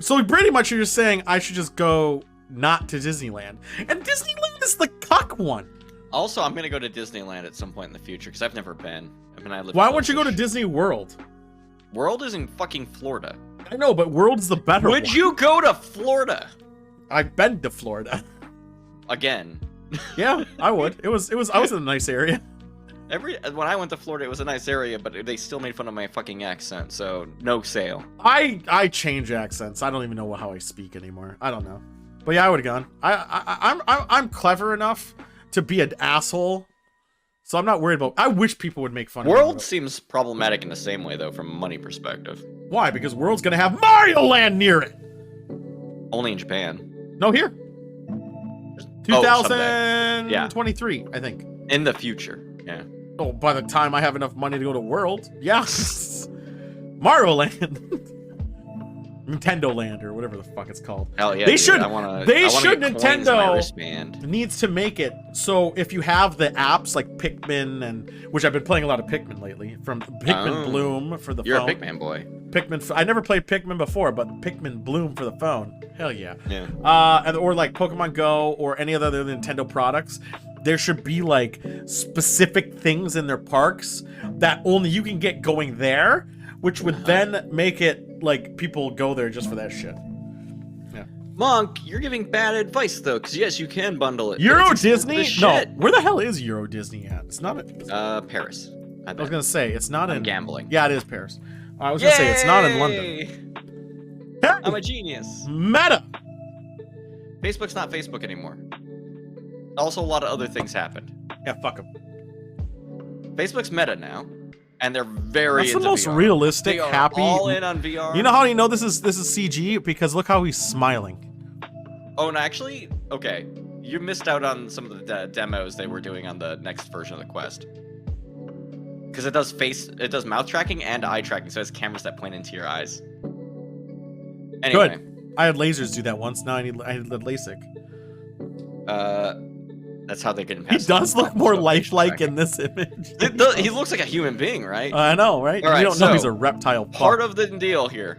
So pretty much you're just saying I should just go not to Disneyland. And Disneyland is the cuck one. Also, I'm gonna go to Disneyland at some point in the future because I've never been. I mean, I live. Why won't you go to close-ish. Disney World? World is in fucking Florida. I know, but World's the better Would one. you go to Florida I've been to Florida. again? Yeah, I would. I was in a nice area. When I went to Florida, it was a nice area, but they still made fun of my fucking accent, so no sale. I change accents. I don't even know how I speak anymore. I don't know. But yeah, I would have gone. I'm clever enough to be an asshole, so I'm not worried about. I wish people would make fun of me. World seems problematic in the same way, though, from a money perspective. Why? Because World's gonna have Mario Land near it. Only in Japan. No, here. Oh, someday. 2023, I think. In the future, yeah. Oh, by the time I have enough money to go to World, yeah. Mario Land. Nintendo Land or whatever the fuck it's called. Hell yeah, They dude. should- I wanna they get should coins in my Nintendo- wristband. Needs to make it so if you have the apps like Pikmin and which I've been playing a lot of Pikmin lately from Pikmin Oh. Bloom for the You're phone. a Pikmin boy. I never played Pikmin before, but Pikmin Bloom for the phone. Hell yeah. Yeah. Or like Pokemon Go or any other Nintendo products. There should be like specific things in their parks that only you can get going there, which would then make it like people go there just for that shit. Monk, you're giving bad advice though, because yes, you can bundle it. but Euro it's Disney? the No. shit. Where the hell is Euro Disney at? It's not. Paris. I I was bet. gonna say it's not I'm in gambling. Yeah, it is Paris. I was gonna say it's not in London. Yay! Hey, I'm a genius. Meta. Facebook's not Facebook anymore. Also, a lot of other things happened. Yeah, fuck them. Facebook's Meta now, and they're very That's the into most VR. realistic, They are happy. all in on VR. You know how you know this is CG because look how he's smiling. Oh, and actually, okay, you missed out on some of the demos they were doing on the next version of the Quest. Because it does mouth tracking and eye tracking, so it has cameras that point into your eyes. Anyway, Good. I had lasers do that once. Now I had LASIK. that's how they get He past. does look more so lifelike tracking. in this image. He looks like a human being, right? I know, right? All right, you don't know so, he's a reptile. Part of the deal here.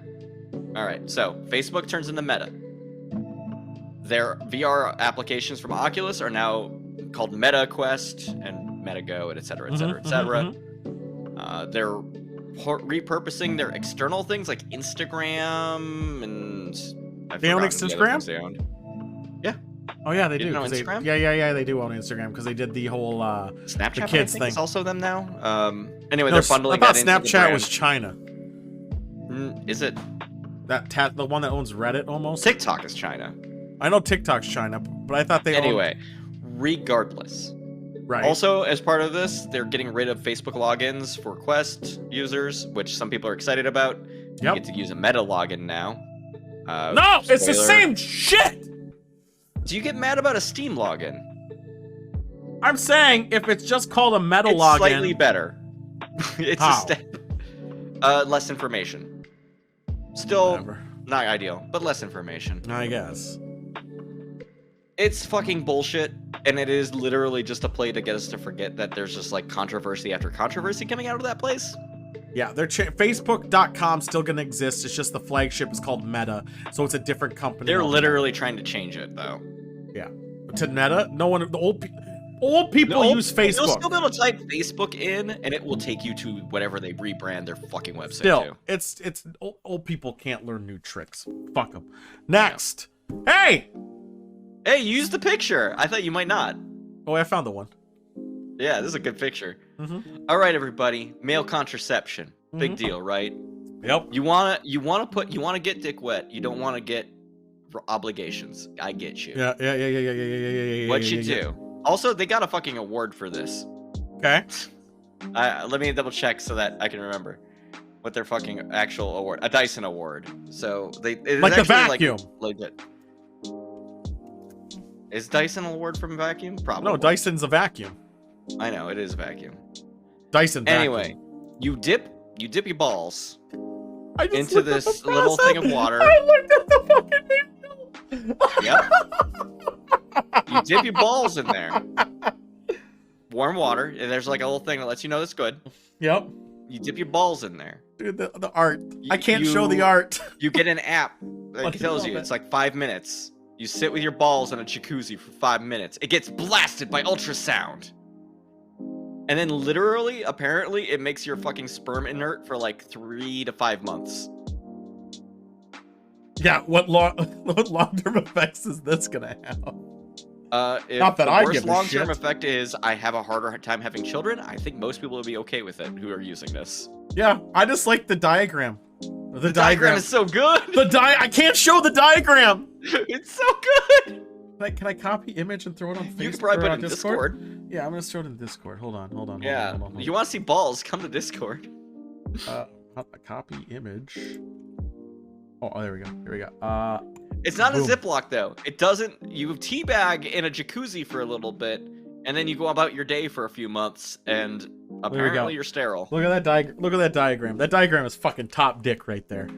All right, so Facebook turns into Meta. Their VR applications from Oculus are now called Meta Quest and Meta Go, and et cetera, et cetera, et cetera. They're repurposing their external things like Instagram and They own Instagram? They owned. Yeah. Oh yeah, they You do. didn't know 'cause Instagram? yeah, they do on Instagram because they did the whole Snapchat, the I kids think, thing. is also them now. Anyway, No, they're bundling I thought that into the Snapchat brand. was China. Is it? The one that owns Reddit almost. TikTok is China. I know TikTok's China, but I thought they Anyway, regardless. Right. Also, as part of this, they're getting rid of Facebook logins for Quest users, which some people are excited about. You Yep. get to use a Meta login now. No, it's the spoiler. same shit. Do you get mad about a Steam login? I'm saying if it's just called a meta It's login. slightly better. It's How? a step. Less information. Still Whatever. not ideal, but less information. I guess. It's fucking bullshit, and it is literally just a play to get us to forget that there's just like controversy after controversy coming out of that place. Yeah, Facebook.com still gonna exist. It's just the flagship is called Meta, so it's a different company. They're altogether. literally trying to change it though. Yeah. To Meta, no one. The old people use Facebook. You'll still be able to type Facebook in, and it will take you to whatever they rebrand their fucking website Still, to. it's old people can't learn new tricks. Fuck them. Next. Hey. Hey, you used the picture. I thought you might not. Oh, I found the one. Yeah, this is a good picture. Mm-hmm. All right, everybody. Male contraception. Big deal, right? Yep. You wanna get dick wet. You don't wanna get obligations. I get you. Yeah. What you do? Also, they got a fucking award for this. Okay. Let me double check so that I can remember what their fucking actual award. A Dyson award. So it's Like the actually, vacuum. Legit. Is Dyson an award from vacuum? Probably. No, Dyson's a vacuum. I know it is a vacuum. Dyson. Vacuum. Anyway, you dip your balls I just into looked at this the little thing of process. water. I looked at the fucking video. Yep. You dip your balls in there. Warm water, and there's like a little thing that lets you know it's good. Yep. You dip your balls in there. Dude, the art. I can't show the art. You get an app that Fucking tells love you it. it's like 5 minutes. You sit with your balls in a jacuzzi for 5 minutes. It gets blasted by ultrasound. And then literally, apparently, it makes your fucking sperm inert for like 3 to 5 months. Yeah, what long-term effects is this gonna have? If Not that the I worst give a long-term shit. effect is I have a harder time having children, I think most people will be okay with it who are using this. Yeah, I just like the diagram. The Diagram is so good. I can't show the diagram. It's so good. Can I copy image and throw it on Facebook? You can probably or put it on in Discord. Yeah, I'm gonna throw it in Discord. Hold on. Yeah. You want to see balls? Come to Discord. Copy image. Oh, there we go. Here we go. It's not Boom. a Ziploc though. It doesn't. You teabag in a jacuzzi for a little bit, and then you go about your day for a few months, and apparently you're sterile. Look at that Look at that diagram. That diagram is fucking top dick right there.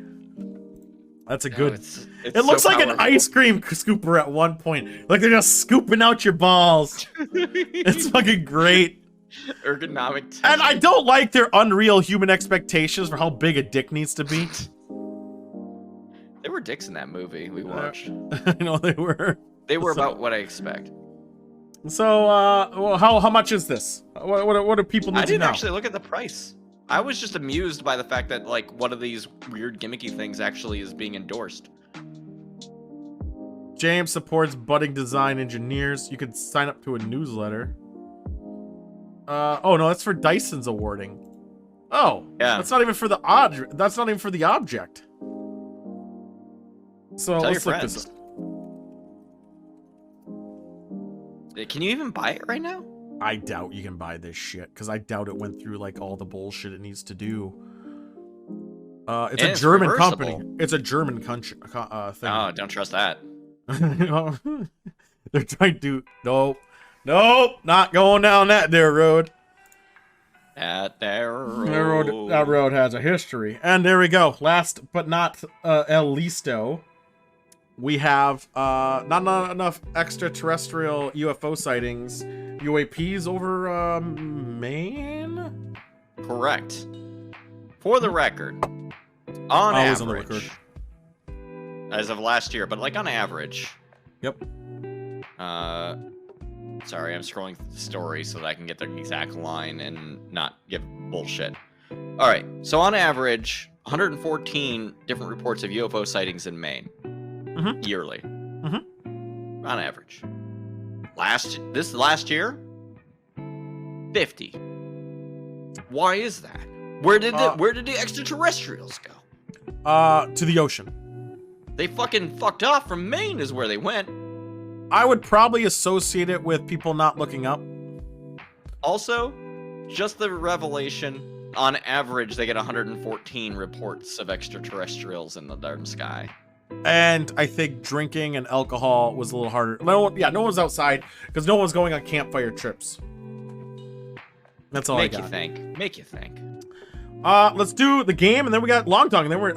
That's a good. It It looks like an ice cream scooper at one point. Like they're just scooping out your balls. It's fucking great. Ergonomic. And I don't like their unreal human expectations for how big a dick needs to be. There were dicks in that movie we watched. I know they were. They were about what I expect. So, well, how much is this? What do people need I to didn't know? actually look at the price. I was just amused by the fact that like one of these weird gimmicky things actually is being endorsed. James supports budding design engineers. You can sign up to a newsletter. Oh no, that's for Dyson's awarding. Oh, Yeah. That's not even for the object. That's not even for the object. So Tell your let's look this friends. up. Can you even buy it right now? I doubt you can buy this shit because I doubt it went through like all the bullshit it needs to do. It's And a it's German reversible. company. It's a German country thing. Oh, don't trust that. They're trying to. Nope, not going down that there road. That road. That road has a history. And there we go. Last but not leasto, we have not enough extraterrestrial UFO sightings, UAPs over Maine. Correct. For the record, on Always on the average, as of last year, but like on average. Yep. Sorry, I'm scrolling through the story so that I can get the exact line and not give bullshit. All right, so on average, 114 different reports of UFO sightings in Maine yearly. On average. This last year, 50. Why is that? Where did the extraterrestrials go? To the ocean. They fucking fucked off from Maine is where they went. I would probably associate it with people not looking up. Also, just the revelation, on average, they get 114 reports of extraterrestrials in the darn sky. And I think drinking and alcohol was a little harder. No one's outside because no one's going on campfire trips. That's all I got. Make you think. Let's do the game, and then we got Long Tongue, and then we're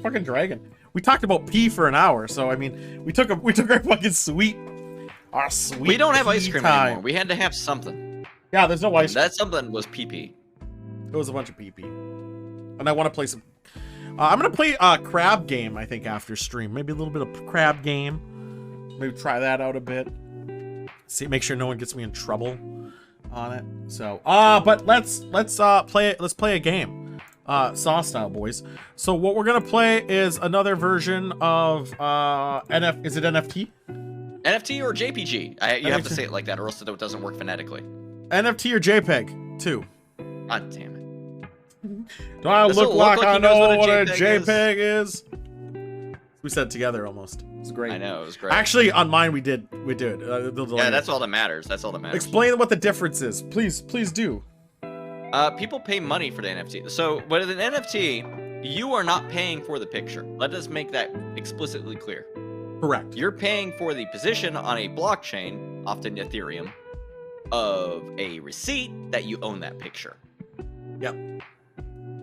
fucking dragon. We talked about pee for an hour, so I mean, we took our fucking sweet. We don't have ice cream time. anymore. We had to have something. Yeah, there's no ice cream. That something was pee-pee. It was a bunch of pee-pee. And I want to play some. I'm gonna play a crab game, I think, after stream. Maybe a little bit of crab game. Maybe try that out a bit. See, make sure no one gets me in trouble on it. So, but let's play a game. Saw style, boys. So what we're gonna play is another version of is it NFT? NFT or JPG? You have to say it like that, or else it doesn't work phonetically. NFT or JPEG? 2. God damn it. Do I look like I know what a JPEG JPEG is? We said it together almost. It was great. I know, it was great. Actually, on mine we did. Yeah, that's all that matters. That's all that matters. Explain what the difference is, please do. People pay money for the NFT. So, with an NFT, you are not paying for the picture. Let us make that explicitly clear. Correct. You're paying for the position on a blockchain, often Ethereum, of a receipt that you own that picture. Yep.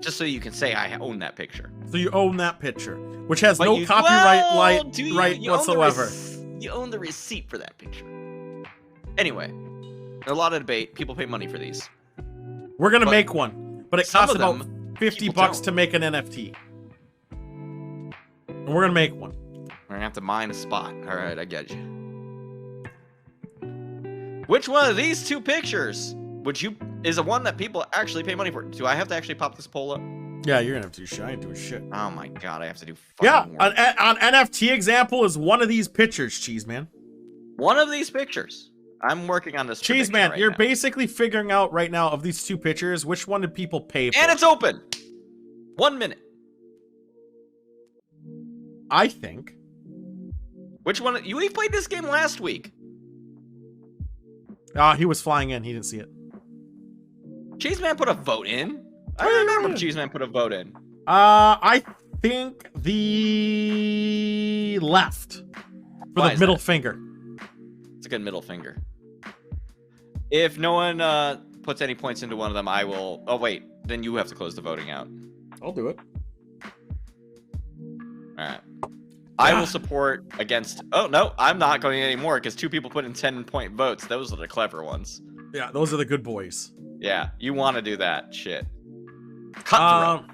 Just so you can say I own that picture. So you own that picture, which has But no copyright right you whatsoever. You own the receipt for that picture. Anyway, there's a lot of debate. People pay money for these. We're gonna make one, but it some costs of about them, $50 don't. to make an NFT. And we're gonna make one. We're gonna have to mine a spot. All right, I get you. Which one of these two pictures is the one that people actually pay money for? Do I have to actually pop this poll up? Yeah, you're gonna have to do shit. I ain't doing shit. Oh my god, I have to do. Yeah, work. an NFT example is one of these pictures, Cheese Man. One of these pictures. I'm working on this. Cheese Man, right you're now. basically figuring out right now of these two pictures, which one did people pay for? And it's open. 1 minute. I think. Which one? We played this game last week. He was flying in. He didn't see it. Cheese Man put a vote in. I remember Cheese Man put a vote in. I think the left for Why the is middle that? finger. It's a good middle finger. If no one puts any points into one of them, I will. Oh wait, then you have to close the voting out. I'll do it. All right. I will support against. Oh no, I'm not going anymore because 2 people put in 10-point votes. Those are the clever ones. Yeah, those are the good boys. Yeah, you want to do that shit. Cutthroat.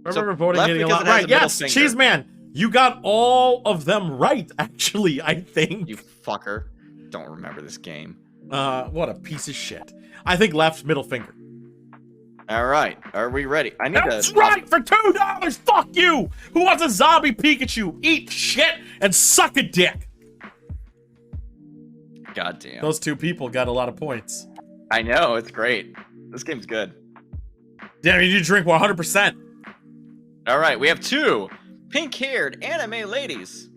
Remember voting left getting a because lot it has right. a middle Yes, finger. Cheese Man, you got all of them right. Actually, I think. You fucker. Don't remember this game. What a piece of shit. I think left middle finger. All right, are we ready? I need That's right for $2. Fuck you. Who wants a zombie Pikachu? Eat shit and suck a dick. God damn. Those 2 people got a lot of points. I know, it's great. This game's good. Damn, you need to drink 100%. All right, we have 2 pink-haired anime ladies.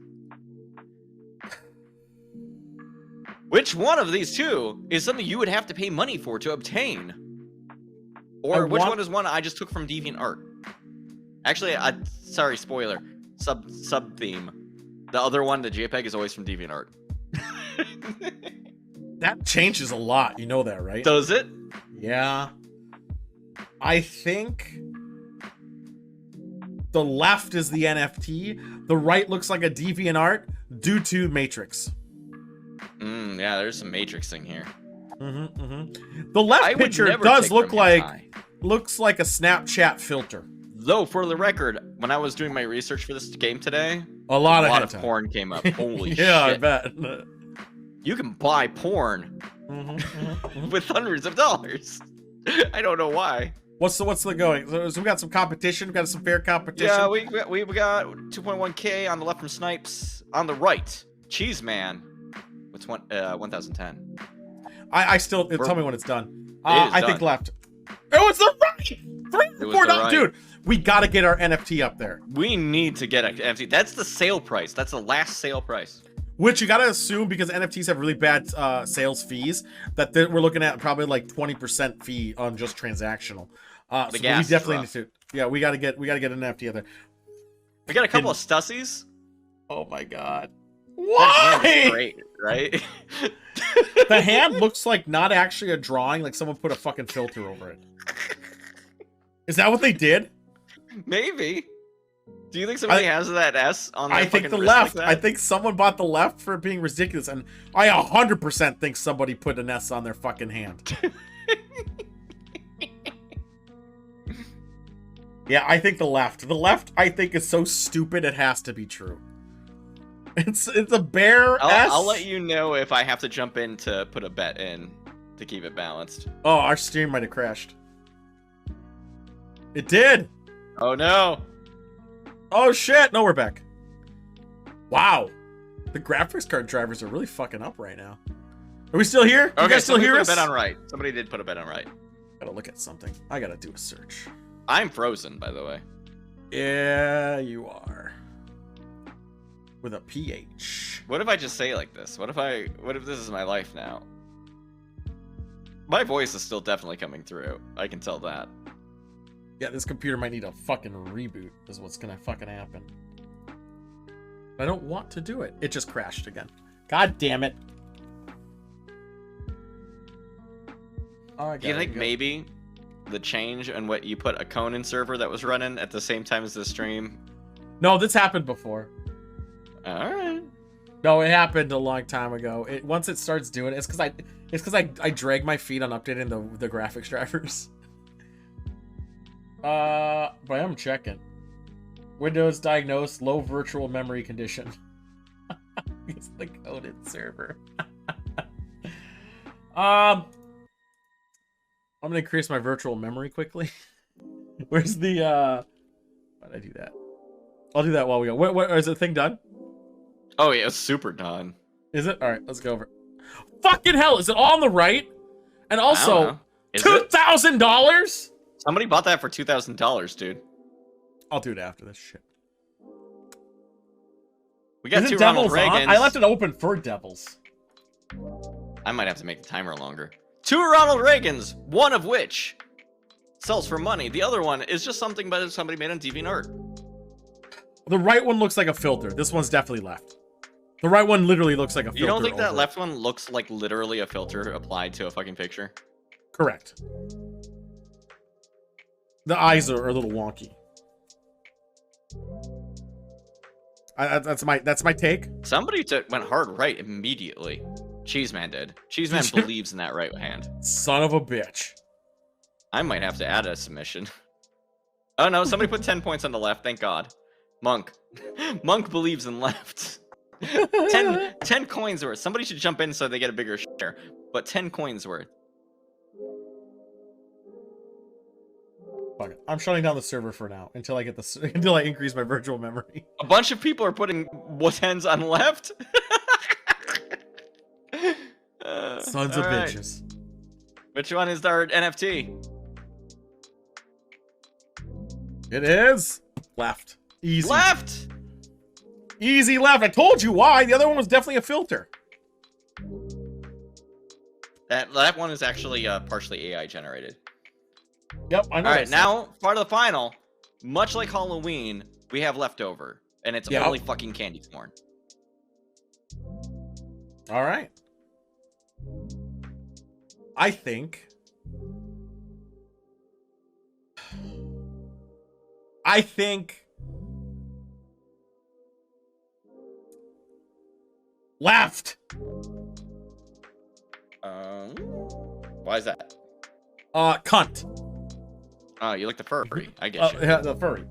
Which one of these 2 is something you would have to pay money for to obtain? Or which one is one I just took from DeviantArt? Actually, sorry, spoiler. Sub theme. The other one, the JPEG, is always from DeviantArt. That changes a lot. You know that, right? Does it? Yeah. I think the left is the NFT. The right looks like a DeviantArt due to Matrix. Yeah, there's some Matrixing here. The left picture does look like looks like a Snapchat filter. Though, for the record, when I was doing my research for this game today, a lot of porn came up. Holy yeah, shit. I bet. You can buy porn with hundreds of dollars. I don't know why. What's the going? So we got some competition. We got some fair competition. Yeah, we got 2.1K on the left from Snipes. On the right, Cheese Man. What's 1010? I still tell me when it's done. I think done. left. Oh, it's the right. It was the right. Dude, we gotta get our NFT up there. We need to get an NFT. That's the sale price. That's the last sale price. Which you gotta assume, because NFTs have really bad sales fees, that we're looking at probably like 20% fee on just transactional. So we definitely need to. Yeah, we gotta get an NFT up there. We got a couple of Stussies. Oh my god. That hand is Why? great, right? The hand looks like not actually a drawing, like someone put a fucking filter over it. Is that what they did? Maybe. Do you think somebody has that S on their I think fucking the wrist left. like that? I think someone bought the left for being ridiculous, and I 100% think somebody put an S on their fucking hand. Yeah, I think the left. The left, I think, is so stupid it has to be true. It's a bear S. I'll let you know if I have to jump in to put a bet in to keep it balanced. Oh, our stream might have crashed. It did. Oh no. Oh shit. No, we're back. Wow. The graphics card drivers are really fucking up right now. Are we still here? You guys still hear us? Put a bet on right. Somebody did put a bet on right. Gotta look at something. I gotta do a search. I'm frozen, by the way. Yeah, you are. With a PH. What if I just say like this? What if this is my life now? My voice is still definitely coming through. I can tell that. Yeah, this computer might need a fucking reboot, is what's gonna fucking happen. I don't want to do it. It just crashed again. God damn it. Oh, Do you think maybe the change in what you put a Conan server that was running at the same time as the stream? No, this happened before. Alright. No, it happened a long time ago. Once it starts doing it, it's because I drag my feet on updating the graphics drivers. But I'm checking. Windows diagnosed low virtual memory condition. It's the coded server. I'm gonna increase my virtual memory quickly. Where's the why'd I do that? I'll do that while we go. What is the thing done? Oh yeah, it's super done. Is it? Alright, let's go over it. Fucking hell, is it all on the right? And also, $2,000? Somebody bought that for $2,000, dude. I'll do it after this shit. We got Is it two Ronald Devils on? Reagans. I left it open for Devils. I might have to make the timer longer. Two Ronald Reagans, one of which sells for money. The other one is just something that somebody made on DeviantArt. The right one looks like a filter. This one's definitely left. The right one literally looks like a filter. You don't think that over left one looks like literally a filter applied to a fucking picture? Correct. The eyes are a little wonky. That's my take. Somebody went hard right immediately. Cheeseman did. Cheeseman believes in that right hand. Son of a bitch. I might have to add a submission. Oh no, somebody put 10 points on the left, thank God. Monk. Monk believes in left. 10 coins worth. Somebody should jump in so they get a bigger share. But 10 coins worth. Fuck it. I'm shutting down the server for now until I get until I increase my virtual memory. A bunch of people are putting tens on left. Sons of bitches. Which one is our NFT? It is left. Easy. Left. Easy left. I told you why. The other one was definitely a filter. That one is actually partially AI generated. Yep, I know. All right, now part of the final. Much like Halloween, we have leftover, and it's only fucking candy corn. All right. I think left. Why is that? Cunt. Oh, you like the furry. I get you. Yeah, the furry.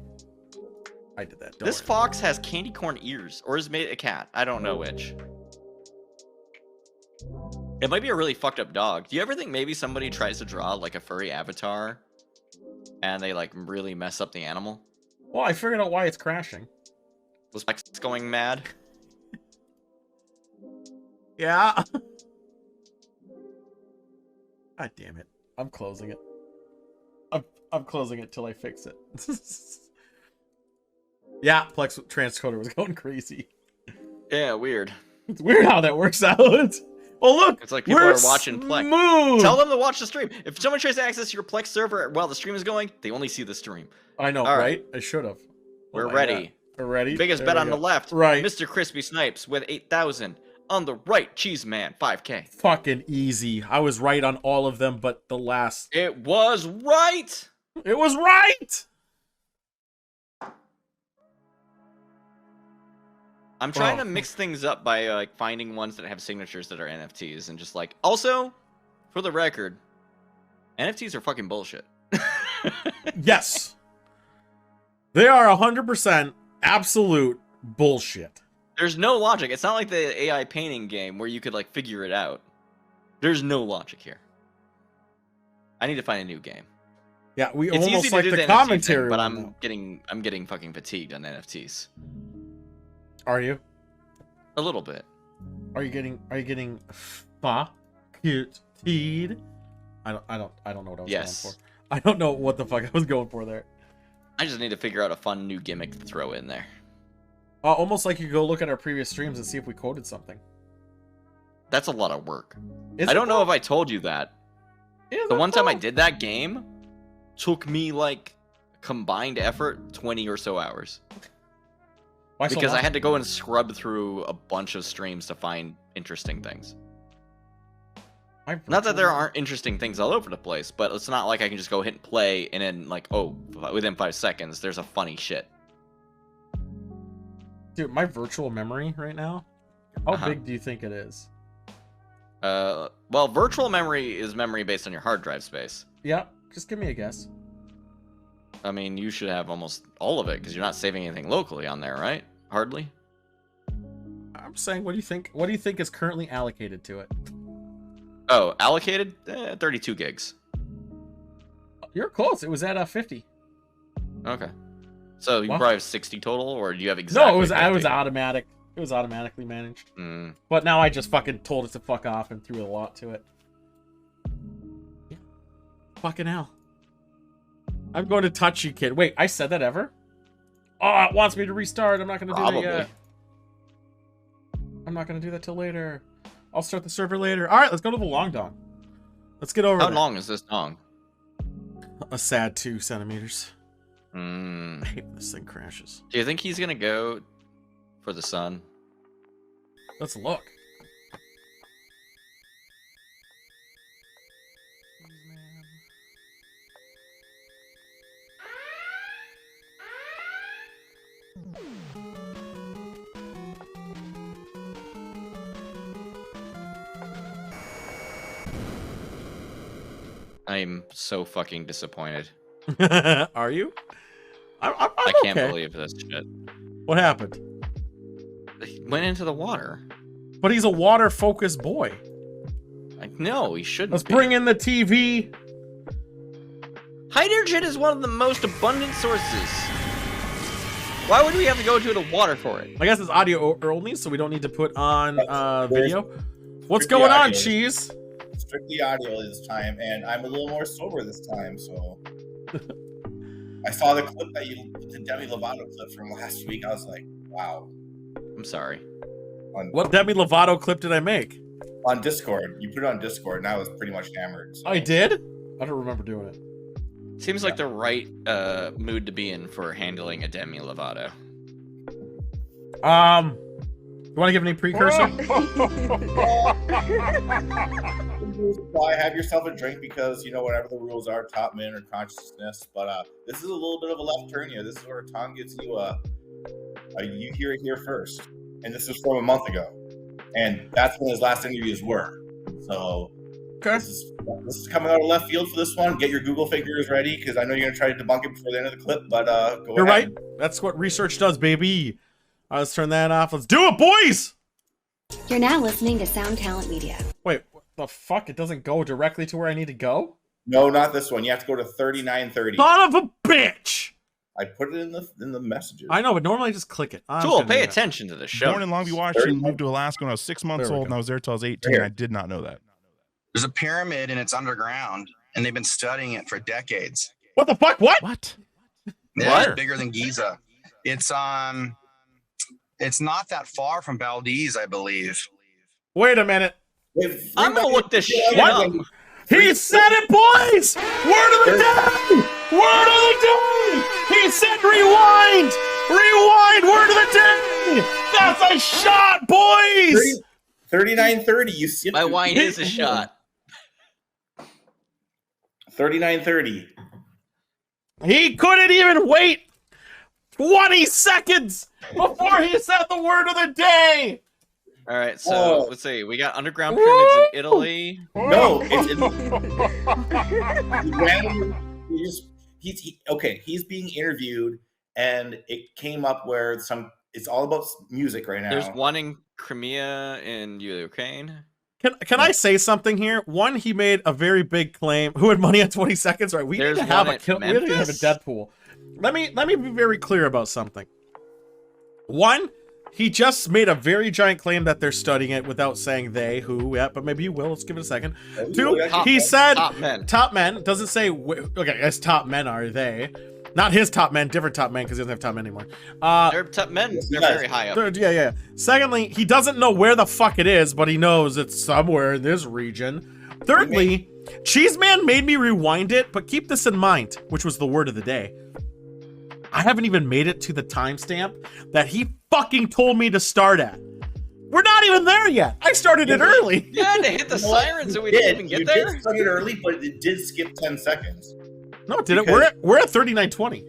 I did that. This fox has candy corn ears, or is it made a cat? I don't know which. It might be a really fucked up dog. Do you ever think maybe somebody tries to draw like a furry avatar, and they like really mess up the animal? Well, I figured out why it's crashing. Was Max going mad? Yeah. God damn it. I'm closing it. I'm closing it till I fix it. Yeah, Plex transcoder was going crazy. Yeah, weird. It's weird how that works out. Oh look, It's like people we're are watching Plex. smooth. Tell them to watch the stream. If someone tries to access your Plex server while the stream is going, they only see the stream. I know, All right? I should have. We're ready. We're ready. Biggest There bet we on go. the left. Right. Mr. Crispy Snipes with 8,000. On the right, Cheese Man 5K. Fucking easy. I was right on all of them, but the last. It was right. It was right. I'm trying to mix things up by like finding ones that have signatures that are NFTs and just like. Also, for the record, NFTs are fucking bullshit. Yes. They are 100% absolute bullshit. There's no logic. It's not like the AI painting game where you could like figure it out. There's no logic here. I need to find a new game. Yeah, we It's almost easy to like do the the NFT commentary. thing, but one, I'm getting fucking fatigued on NFTs. Are you? A little bit. Are you getting fucked? I don't know what I was Yes. going for. I don't know what the fuck I was going for there. I just need to figure out a fun new gimmick to throw in there. Almost like you go look at our previous streams and see if we quoted something. That's a lot of work. Is I it don't know though? if I told you that. Is The it one time I though? did that game took me like combined effort 20 or so hours. Why so Because I long? had to go and scrub through a bunch of streams to find interesting things. Not that there aren't interesting things all over the place, but it's not like I can just go hit and play and then like, oh, within 5 seconds, there's a funny shit. Dude, my virtual memory right now, how Uh-huh. big do you think it is? Well, virtual memory is memory based on your hard drive space. Yeah, just give me a guess. I mean, you should have almost all of it because you're not saving anything locally on there, right? Hardly. I'm saying, what do you think? What do you think is currently allocated to it? Oh, allocated 32 gigs. You're close. It was at 50. Okay. So you What? probably have 60 total, or do you have exactly? No, it was 50? automatic. It was automatically managed. Mm. But now I just fucking told it to fuck off and threw a lot to it. Yeah. Fucking hell. I'm going to touch you, kid. Wait, I said that ever? Oh, it wants me to restart. I'm not going to do that Probably. yet. I'm not going to do that till later. I'll start the server later. All right, let's go to the long dong. Let's get over How there. long is this dong? A sad 2 centimeters. Mm. I hate when this thing crashes. Do you think he's gonna go for the sun? Let's look. I'm so fucking disappointed. Are you? I'm I can't okay. believe this shit. What happened? He went into the water. But he's a water-focused boy. No, he shouldn't. Let's be. bring in the TV. Hydrogen is one of the most abundant sources. Why would we have to go to the water for it? I guess it's audio only, so we don't need to put on video. What's Strictly going on, audio. Cheese? Strictly audio this time, and I'm a little more sober this time, so. I saw the clip that the Demi Lovato clip from last week. I was like, wow. I'm sorry. What Demi Lovato clip did I make? On Discord. You put it on Discord, and I was pretty much hammered. So. I did? I don't remember doing it. Seems like the right mood to be in for handling a Demi Lovato. You want to give any precursor? Why have yourself a drink because, whatever the rules are, top man or consciousness. But this is a little bit of a left turn here. This is where Tom gets you you hear it here first. And this is from a month ago. And that's when his last interviews were. So Okay. this is coming out of left field for this one. Get your Google figures ready because I know you're going to try to debunk it before the end of the clip. But go You're ahead. right. That's what research does, baby. Let's turn that off. Let's do it, boys! You're now listening to Sound Talent Media. Wait, what the fuck? It doesn't go directly to where I need to go? No, not this one. You have to go to 3930. Son of a bitch! I put it in the messages. I know, but normally I just click it. Tool, pay attention to the show. Born in Longview, Washington, moved to Alaska when I was 6 months old, and I was there till I was 18. Here. I did not know that. There's a pyramid and it's underground, and they've been studying it for decades. What the fuck? What? What? Yeah, it's bigger than Giza. It's not that far from Valdez, I believe. Wait a minute. I'm gonna look this shit up. He said it, boys! Word of the day! Word of the day! He said rewind! Rewind! Word of the day! That's a shot, boys! 3930. You skipped. My wine is a shot. 3930. He couldn't even wait 20 seconds before he said the word of the day! All right, so let's see. We got underground pyramids in Italy. No, he's being interviewed, and it came up where it's all about music right now. There's one in Crimea in Ukraine. Can I say something here? One, he made a very big claim. Who had money on 20 seconds? Right, we need to have a Deadpool. Let me be very clear about something. One, he just made a very giant claim that they're studying it without saying they, who, yeah, but maybe you will. Let's give it a second. Two, he said top men. Doesn't say, okay, as top men are they. Not his top men, different top men, because he doesn't have top men anymore. They're top men. They're very high up. Yeah. Secondly, he doesn't know where the fuck it is, but he knows it's somewhere in this region. Thirdly, Cheeseman made me rewind it, but keep this in mind, which was the word of the day. I haven't even made it to the timestamp that he fucking told me to start at. We're not even there yet. I started it early. Yeah, to hit the sirens and we didn't even get there. You did start it early, but it did skip 10 seconds. No, it didn't. We're at 39:20.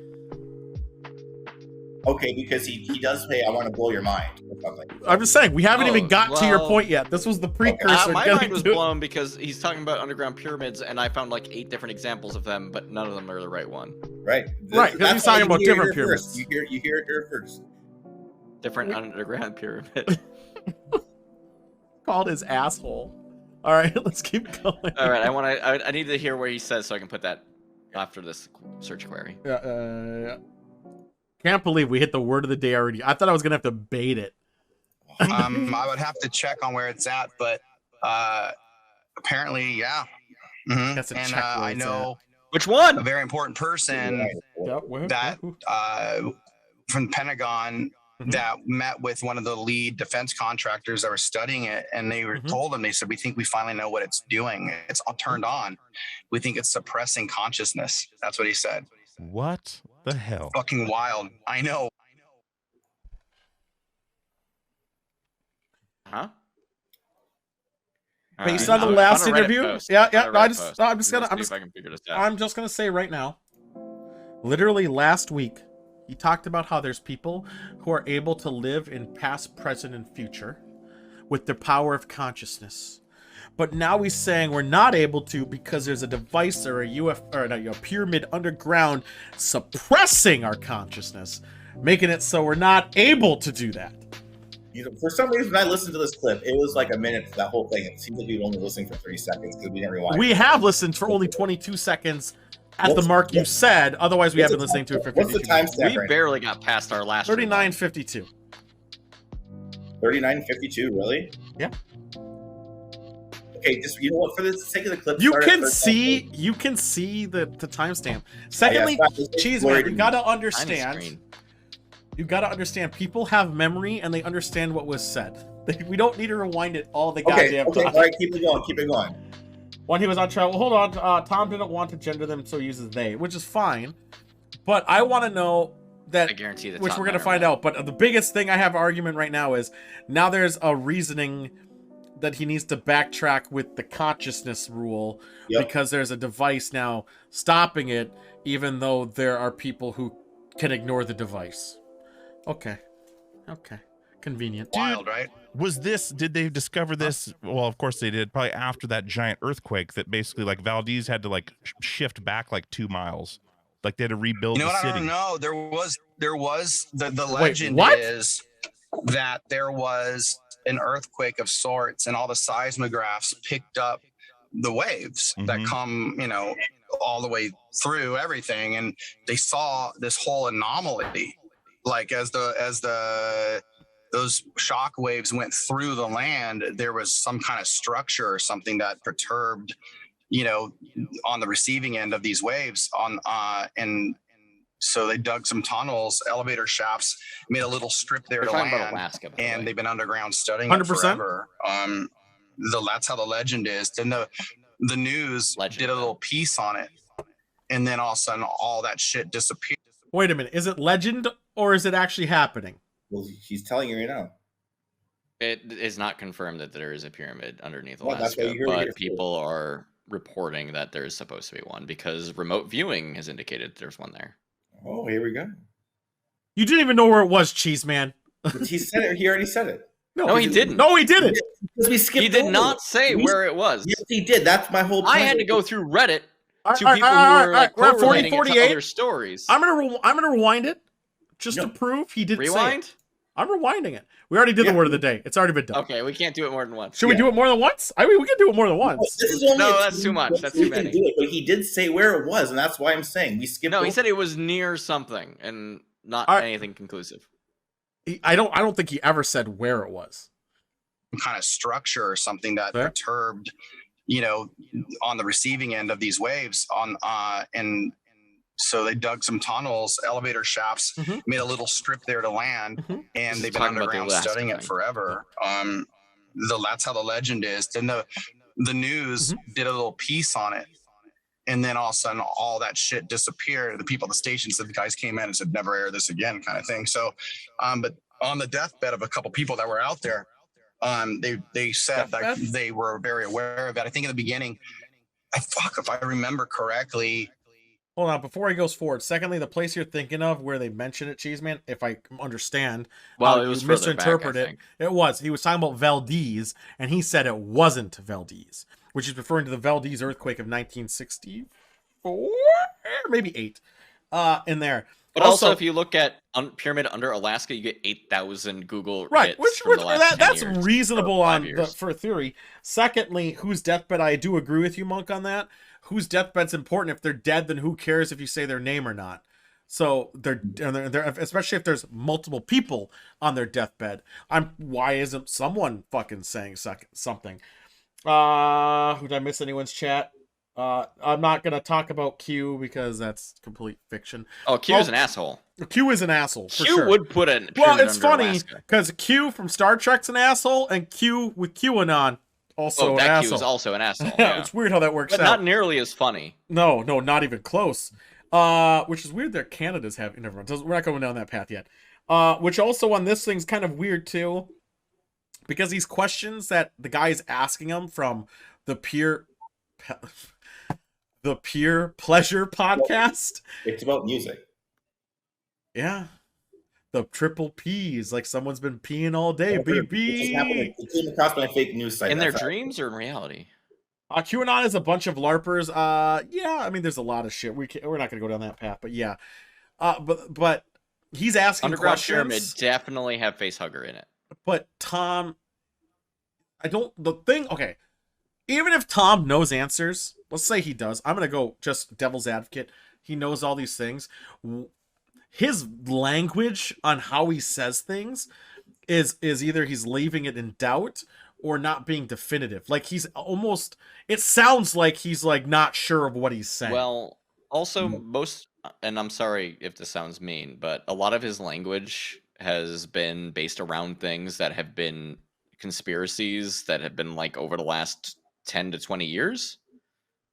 Okay, because he does say, I want to blow your mind or something. I'm just saying, we haven't even got to your point yet. This was the precursor. My mind was blown because he's talking about underground pyramids, and I found like 8 different examples of them, but none of them are the right one. Right. Right, because he's talking about different pyramids. You hear it here first. Different underground pyramid. Called his asshole. All right, let's keep going. All right, I need to hear where he says so I can put that after this search query. Can't believe we hit the word of the day already. I thought I was gonna have to bait it. I would have to check on where it's at, but apparently, yeah. Mm-hmm. That's a and check I know which one. A very important person that from the Pentagon that met with one of the lead defense contractors that were studying it, and they were told him, they said, we think we finally know what it's doing. It's all turned on. We think it's suppressing consciousness. That's what he said. What the hell? Fucking wild. I know. Huh? Based on the last interview, I'm just gonna say right now, literally last week, he talked about how there's people who are able to live in past, present, and future with the power of consciousness. But now he's saying we're not able to because there's a device or a pyramid underground suppressing our consciousness, making it so we're not able to do that. You know, for some reason, when I listened to this clip, it was like a minute for that whole thing. It seems like we were only listening for 30 seconds because we didn't rewind. We have listened for only 22 seconds at the mark you said. Otherwise, we have been listening to it for 52 What's the timestamp? We barely got past our last 39:52. 39:52, really? Yeah. Okay, just, you know what, for the sake of the clip, you can see the timestamp. Secondly, Cheeseman, you gotta understand. You gotta understand. People have memory and they understand what was said. We don't need to rewind it all the goddamn time. All right, keep it going. Keep it going. When he was on trial, hold on. Tom didn't want to gender them, so he uses they, which is fine. But I want to know that, I guarantee that, which we're gonna find out. But the biggest thing I have argument right now is now there's a reasoning that he needs to backtrack with the consciousness rule because there's a device now stopping it, even though there are people who can ignore the device. Okay. Convenient. Wild, right? Did they discover this? Well, of course they did. Probably after that giant earthquake that basically like Valdez had to like shift back like 2 miles. Like they had to rebuild the city. I don't know. There was the legend is that there was an earthquake of sorts and all the seismographs picked up the waves that come, all the way through everything, and they saw this whole anomaly, like as those shock waves went through the land, there was some kind of structure or something that perturbed, on the receiving end of these waves and so they dug some tunnels, elevator shafts, made a little strip there to land, about Alaska, and they've been underground studying 100%. It forever. That's how the legend is. Then the news did a little piece on it, and then all of a sudden all that shit disappeared. Wait a minute, is it legend or is it actually happening? Well, he's telling you right now. It is not confirmed that there is a pyramid underneath Alaska, but people are reporting that there is supposed to be one because remote viewing has indicated there's one there. Oh, here we go. You didn't even know where it was, Cheese Man. He said it. He already said it. No, he didn't. No, he didn't. Because we skipped. He did not say where it was. Yes, he did. That's my whole point. I had to go through Reddit to people who were like correlating it to other stories. I'm gonna rewind it just to prove he didn't rewind. Say it. I'm rewinding it. We already did the word of the day. It's already been done. Okay, we can't do it more than once. Should we do it more than once? I mean, we can do it more than once. No, that's too much. That's too many. Do it, but he did say where it was, and that's why I'm saying we skipped. No, he said it was near something, and not anything conclusive. I don't think he ever said where it was. Some kind of structure or something that perturbed, on the receiving end of these waves and so they dug some tunnels, elevator shafts, made a little strip there to land, and they've been underground studying it forever. That's how the legend is. Then the news did a little piece on it, and then all of a sudden all that shit disappeared. The people at the station said the guys came in and said never air this again, kind of thing. So, but on the deathbed of a couple people that were out there, they said that they were very aware of it. I think in the beginning, if I remember correctly. Hold on, before he goes forward. Secondly, the place you're thinking of where they mention it, Cheeseman, if I understand, well, it was misinterpreted. It was. He was talking about Valdez, and he said it wasn't Valdez, which is referring to the Valdez earthquake of 1964, maybe 8, in there. But also, if you look at pyramid under Alaska, you get 8,000 Google right, hits from the last 10 that's years, reasonable for a theory. Secondly, whose deathbed? I do agree with you, Monk, on that. Whose deathbed's important? If they're dead, then who cares if you say their name or not? So they're especially if there's multiple people on their deathbed. Why isn't someone fucking saying something? Who did I miss anyone's chat? I'm not gonna talk about Q because that's complete fiction. Oh, Q is an asshole. Q is an asshole. For Q sure. would put it. Well, it's funny because Q from Star Trek's an asshole, and Q with QAnon. Also that an asshole. Q is also an asshole. Yeah. It's weird how that works but out. Not nearly as funny. No, not even close. Which is weird that Canada's having. Never mind. We're not going down that path yet. Which also on this thing's kind of weird too, because these questions that the guy is asking him from the Pure Pleasure podcast. It's about music. Yeah. The triple P's, like someone's been peeing all day, baby. It came across my fake news site. In their dreams or in reality? QAnon is a bunch of LARPers. Yeah, I mean, there's a lot of shit. We're not gonna go down that path, but yeah. But he's asking Underground questions. Pyramid definitely have facehugger in it. But Tom, okay. Even if Tom knows answers, let's say he does. I'm gonna go just devil's advocate. He knows all these things. His language on how he says things is either he's leaving it in doubt or not being definitive. Like he's almost, it sounds like he's like not sure of what he's saying. Well, also and I'm sorry if this sounds mean, but a lot of his language has been based around things that have been conspiracies that have been like over the last 10 to 20 years,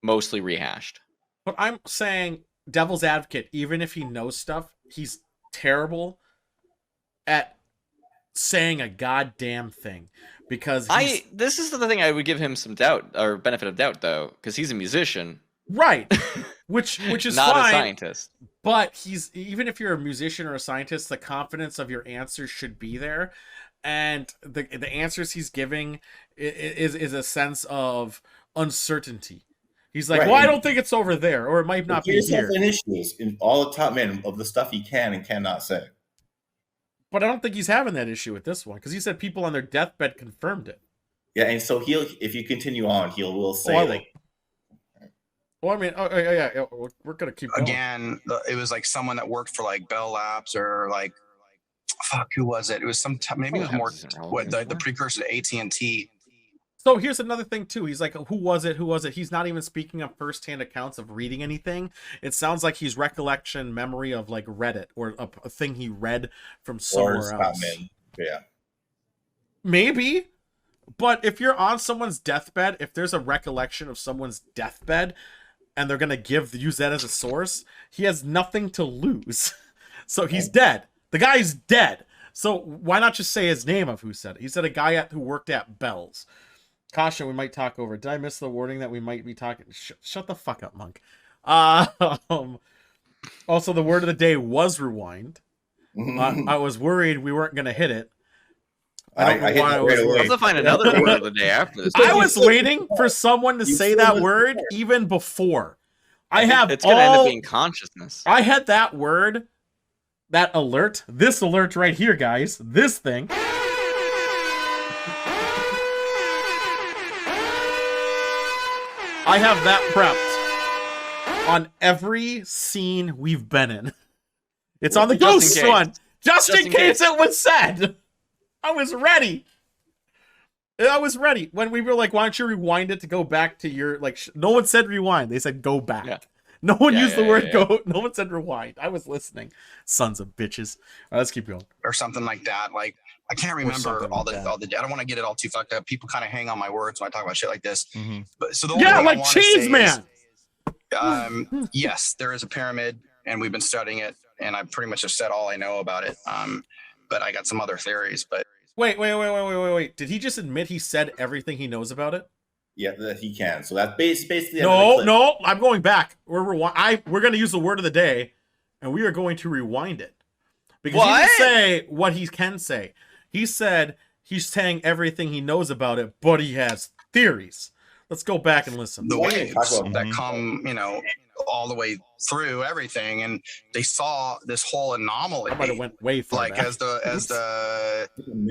mostly rehashed. But I'm saying devil's advocate, even if he knows stuff, he's terrible at saying a goddamn thing because this is the thing I would give him some doubt or benefit of doubt though, because he's a musician, right? which is not fine, a scientist. But he's, even if you're a musician or a scientist, the confidence of your answers should be there, and the answers he's giving is a sense of uncertainty. He's like, right. Well, I don't think it's over there, or it might not be here. Issues in all the top men of the stuff he can and cannot say. But I don't think he's having that issue with this one because he said people on their deathbed confirmed it. Yeah, and so if you continue on, will say Well, I mean, yeah, we're gonna keep going. Again, it was like someone that worked for like Bell Labs or like, fuck, who was it? It was some maybe it was more the precursor to AT&T. So here's another thing too. He's like, who was it? Who was it? He's not even speaking of firsthand accounts of reading anything. It sounds like he's recollection memory of like Reddit or a thing he read from somewhere else. Yeah. Maybe. But if you're on someone's deathbed, if there's a recollection of someone's deathbed and they're going to use that as a source, he has nothing to lose. So he's dead. The guy's dead. So why not just say his name of who said it? He said a guy who worked at Bell's. Caution, we might talk over. Did I miss the warning that we might be talking? Shut the fuck up, Monk. Also, the word of the day was rewind. I was worried we weren't going to hit it. I don't know why I was worried. I'll have to find another word of the day after this. I was waiting for someone to say that word even before. It's going to end up being consciousness. I had that word, that alert, this alert right here, guys. This thing. I have that prepped on every scene we've been in. It's on the ghost one. Just in case it was said. I was ready. When we were like, why don't you rewind it to go back to your, like, no one said rewind. They said go back. Yeah. No one used the word go. No one said rewind. I was listening. Sons of bitches. All right, let's keep going. Or something like that. Like, I can't remember all the, I don't want to get it all too fucked up. People kind of hang on my words when I talk about shit like this. Mm-hmm. But so the only thing like Cheese Man. Yes, there is a pyramid, and we've been studying it, and I pretty much have said all I know about it. But I got some other theories. But wait. Did he just admit he said everything he knows about it? Yeah, that he can. So that's basically. No. I'm going back. We're going to use the word of the day, and we are going to rewind it because he didn't say what he can say. He said he's saying everything he knows about it, but he has theories. Let's go back and listen. The waves that come, all the way through everything, and they saw this whole anomaly. I might have went way far like back. as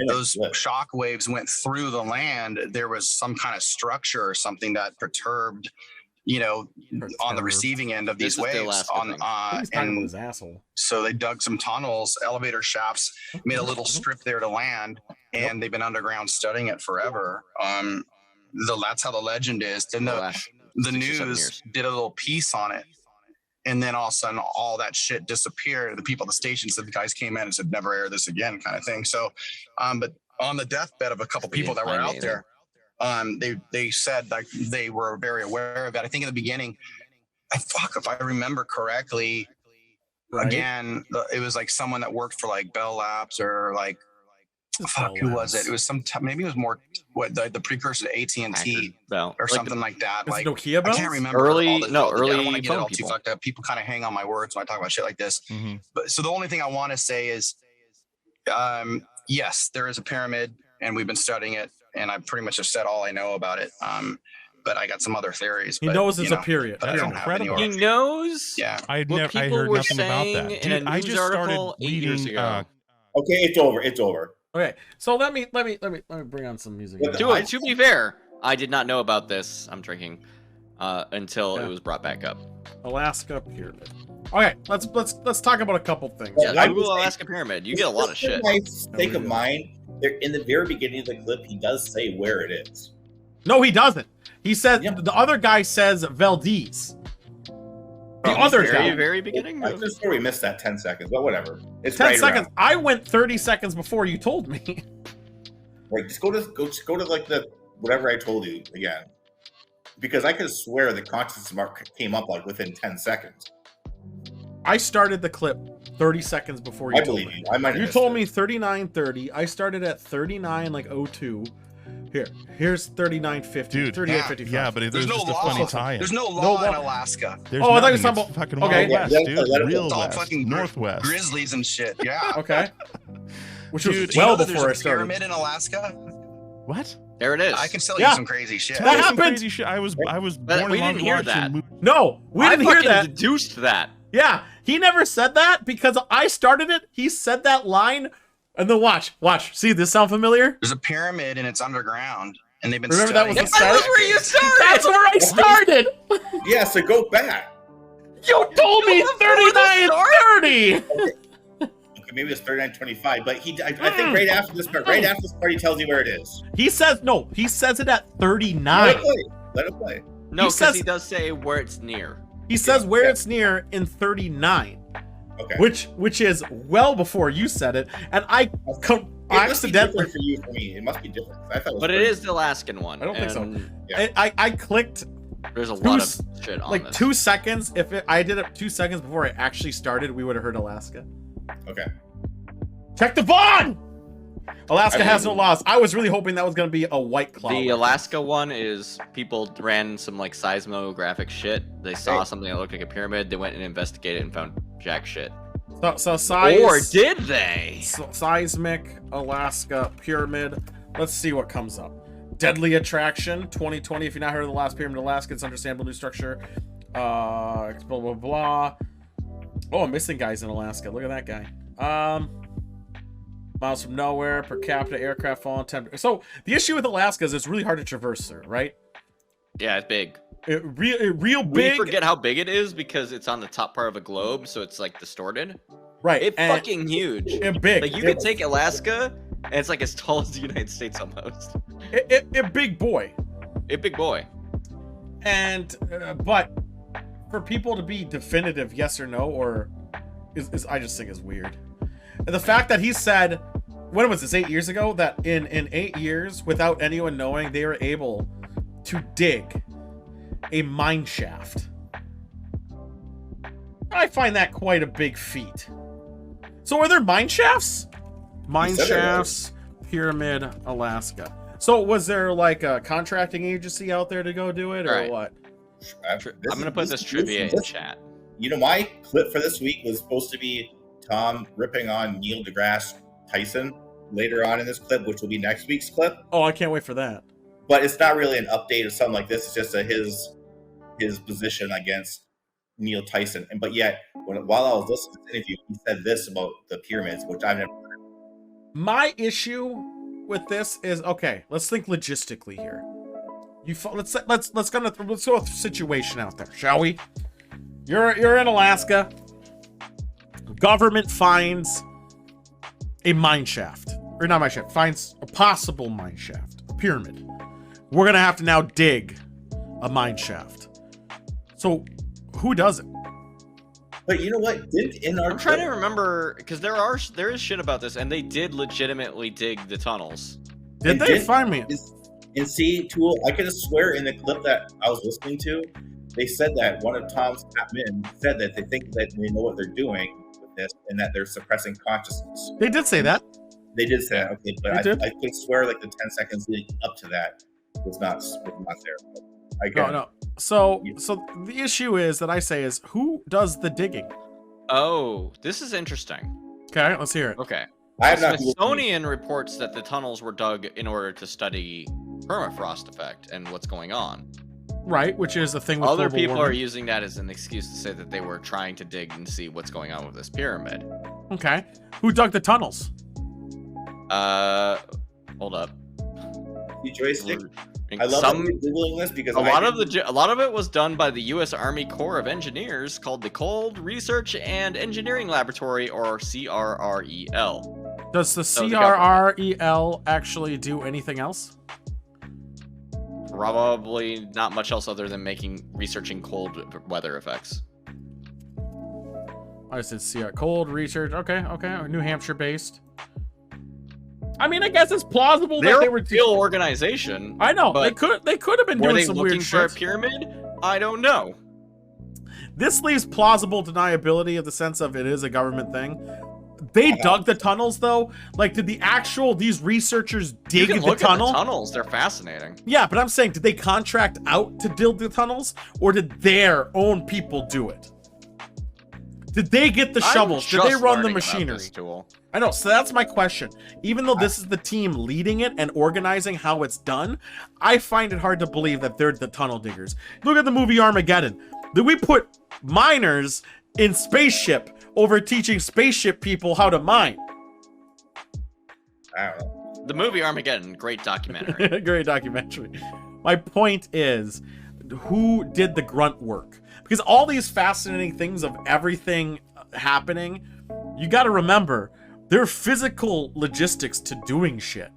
those shock waves went through the land, there was some kind of structure or something that perturbed, on the receiving end of these waves. And his asshole. So they dug some tunnels, elevator shafts, made a little strip there to land, and they've been underground studying it forever. That's how the legend is. Then the news did a little piece on it, and then all of a sudden all that shit disappeared. The people at the station said the guys came in and said never air this again, kind of thing. So but on the deathbed of a couple people that were out there, they said like they were very aware of it. I think in the beginning, if I remember correctly, again, it was like someone that worked for like Bell Labs or like who was it? It was maybe it was more the precursor to AT&T or something like that. Like Nokia Bells? I can't remember. Early. I don't want to get it all too fucked up. People kind of hang on my words when I talk about shit like this. Mm-hmm. But so the only thing I want to say is, yes, there is a pyramid, and we've been studying it, and I pretty much have said all I know about it. But I got some other theories. He knows it's a period. That's incredible. He knows. Yeah. I heard nothing about that. Dude, I just started reading. Okay, it's over. It's over. Okay, so let me bring on some music. To be fair, I did not know about this. I'm drinking until it was brought back up. Alaska pyramid. Okay, let's talk about a couple things. Yeah, Google Alaska pyramid. You get a lot of shit. My sake of mind, in the very beginning of the clip, he does say where it is. No, he doesn't. He said the other guy says Valdez. The other guy. Very beginning. I'm just sure we missed that 10 seconds, but whatever. It's 10 seconds. I went 30 seconds before you told me. Right, just go to like the whatever I told you again, because I could swear the consciousness mark came up like within 10 seconds. I started the clip 30 seconds before you told me. I might have you told me 39:30. I started at 39 like 02. Here's 39:50. Dude, 38:55. Yeah, but there's just a funny tie-in. There's no law in Alaska. There's I thought you were talking fucking okay. Wild West, dude. Real it's all West, fucking Northwest. grizzlies and shit. Yeah. Okay. Which Dude, was well there's before I a started. pyramid in Alaska. What? There it is. I can tell you some crazy shit. That happened. Crazy shit. I was born we along didn't hear watching that. movies. No, we didn't hear that. Deduced that. Yeah, he never said that because I started it. He said that line, and then watch. See, this sound familiar? There's a pyramid and it's underground, and they've been Remember that was studying the it. start? That was where you started. That's where I started. Yeah, so go back. You told me 39:30. Okay, maybe it's 39:25, but I think right after this part, he tells you where it is. He says no. He says it at 39. Let it play. No, because he does say where it's near. He says where it's near in 39. Okay. Which is well before you said it, and I accidentally. For you, for me, it must be different. I thought it was But it is the Alaskan one. I don't think so. Yeah. I clicked. There's a lot of shit on like this. 2 seconds. I did it 2 seconds before it actually started, we would have heard Alaska. Okay. Check the Vaughn! Alaska has no laws. I was really hoping that was going to be a white cloud. The Alaska one is people ran some like seismographic shit. They saw something that looked like a pyramid. They went and investigated and found jack shit. So or did they? Seismic Alaska pyramid. Let's see what comes up. Deadly attraction 2020. If you've not heard of the last pyramid in Alaska, it's understandable new structure. Blah blah blah. Oh, I'm missing guys in Alaska. Look at that guy. Miles from nowhere, per capita aircraft falling temperature. So the issue with Alaska is it's really hard to traverse there, right? Yeah, it's big. Real big. We forget how big it is because it's on the top part of a globe, so it's like distorted. Right. It's fucking huge. It's big. Like you could take Alaska, and it's like as tall as the United States almost. It big boy. It big boy. And but for people to be definitive yes or no, or is I just think is weird. And the fact that he said, when was this, 8 years ago, that in 8 years, without anyone knowing, they were able to dig a mine shaft. I find that quite a big feat. So are there mine shafts? Mine shafts, Pyramid, Alaska. So was there like a contracting agency out there to go do it, or what? I'm going to put this trivia in chat. You know, my clip for this week was supposed to be Tom ripping on Neil deGrasse Tyson later on in this clip, which will be next week's clip. Oh, I can't wait for that. But it's not really an update or something like this. It's just his position against Neil Tyson. But yet, while I was listening to this interview, he said this about the pyramids, which I've never heard. My issue with this is, okay, let's think logistically here. Let's go with a situation out there, shall we? You're in Alaska. Government finds a mine shaft, or not mine shaft, finds a possible mine shaft, a pyramid. We're gonna have to now dig a mine shaft. So who does it? But you know what? I'm trying to remember, because there is shit about this, and they did legitimately dig the tunnels. Did they find me? And see, Tool, I could have swear in the clip that I was listening to, they said that one of Tom's top men said that they think that they know what they're doing with this, and that they're suppressing consciousness. They did say that. They did say that, okay, but I could swear like the 10 seconds leading up to that was not there. No. So the issue is that I say is, who does the digging? Oh, this is interesting. Okay, let's hear it. Okay. The Smithsonian reports that the tunnels were dug in order to study permafrost effect and what's going on. Right, which is the thing with other global people warming. are using that as an excuse to say that they were trying to dig and see what's going on with this pyramid. Okay. Who dug the tunnels? Hold up. Joystick. I love that you're Googling this because a lot of it was done by the U.S. Army Corps of Engineers, called the Cold Research and Engineering Laboratory, or CRREL. Does the CRREL actually do anything else? Probably not much else other than researching cold weather effects. I said CR cold research. Okay, New Hampshire based. I mean, I guess it's plausible that they were a real organization. I know they could have been doing some weird shit. Were they looking for a pyramid? I don't know. This leaves plausible deniability of the sense of it is a government thing. They dug the tunnels though. Like, did these researchers dig the tunnel? At the tunnels, they're fascinating. Yeah, but I'm saying, did they contract out to dig the tunnels, or did their own people do it? Did they get the shovels? Did they run the machinery? I know, so that's my question. Even though this is the team leading it and organizing how it's done, I find it hard to believe that they're the tunnel diggers. Look at the movie Armageddon. Did we put miners in spaceship over teaching spaceship people how to mine? I don't know. The movie Armageddon, great documentary. Great documentary. My point is, who did the grunt work? Because all these fascinating things of everything happening, you got to remember, there are physical logistics to doing shit.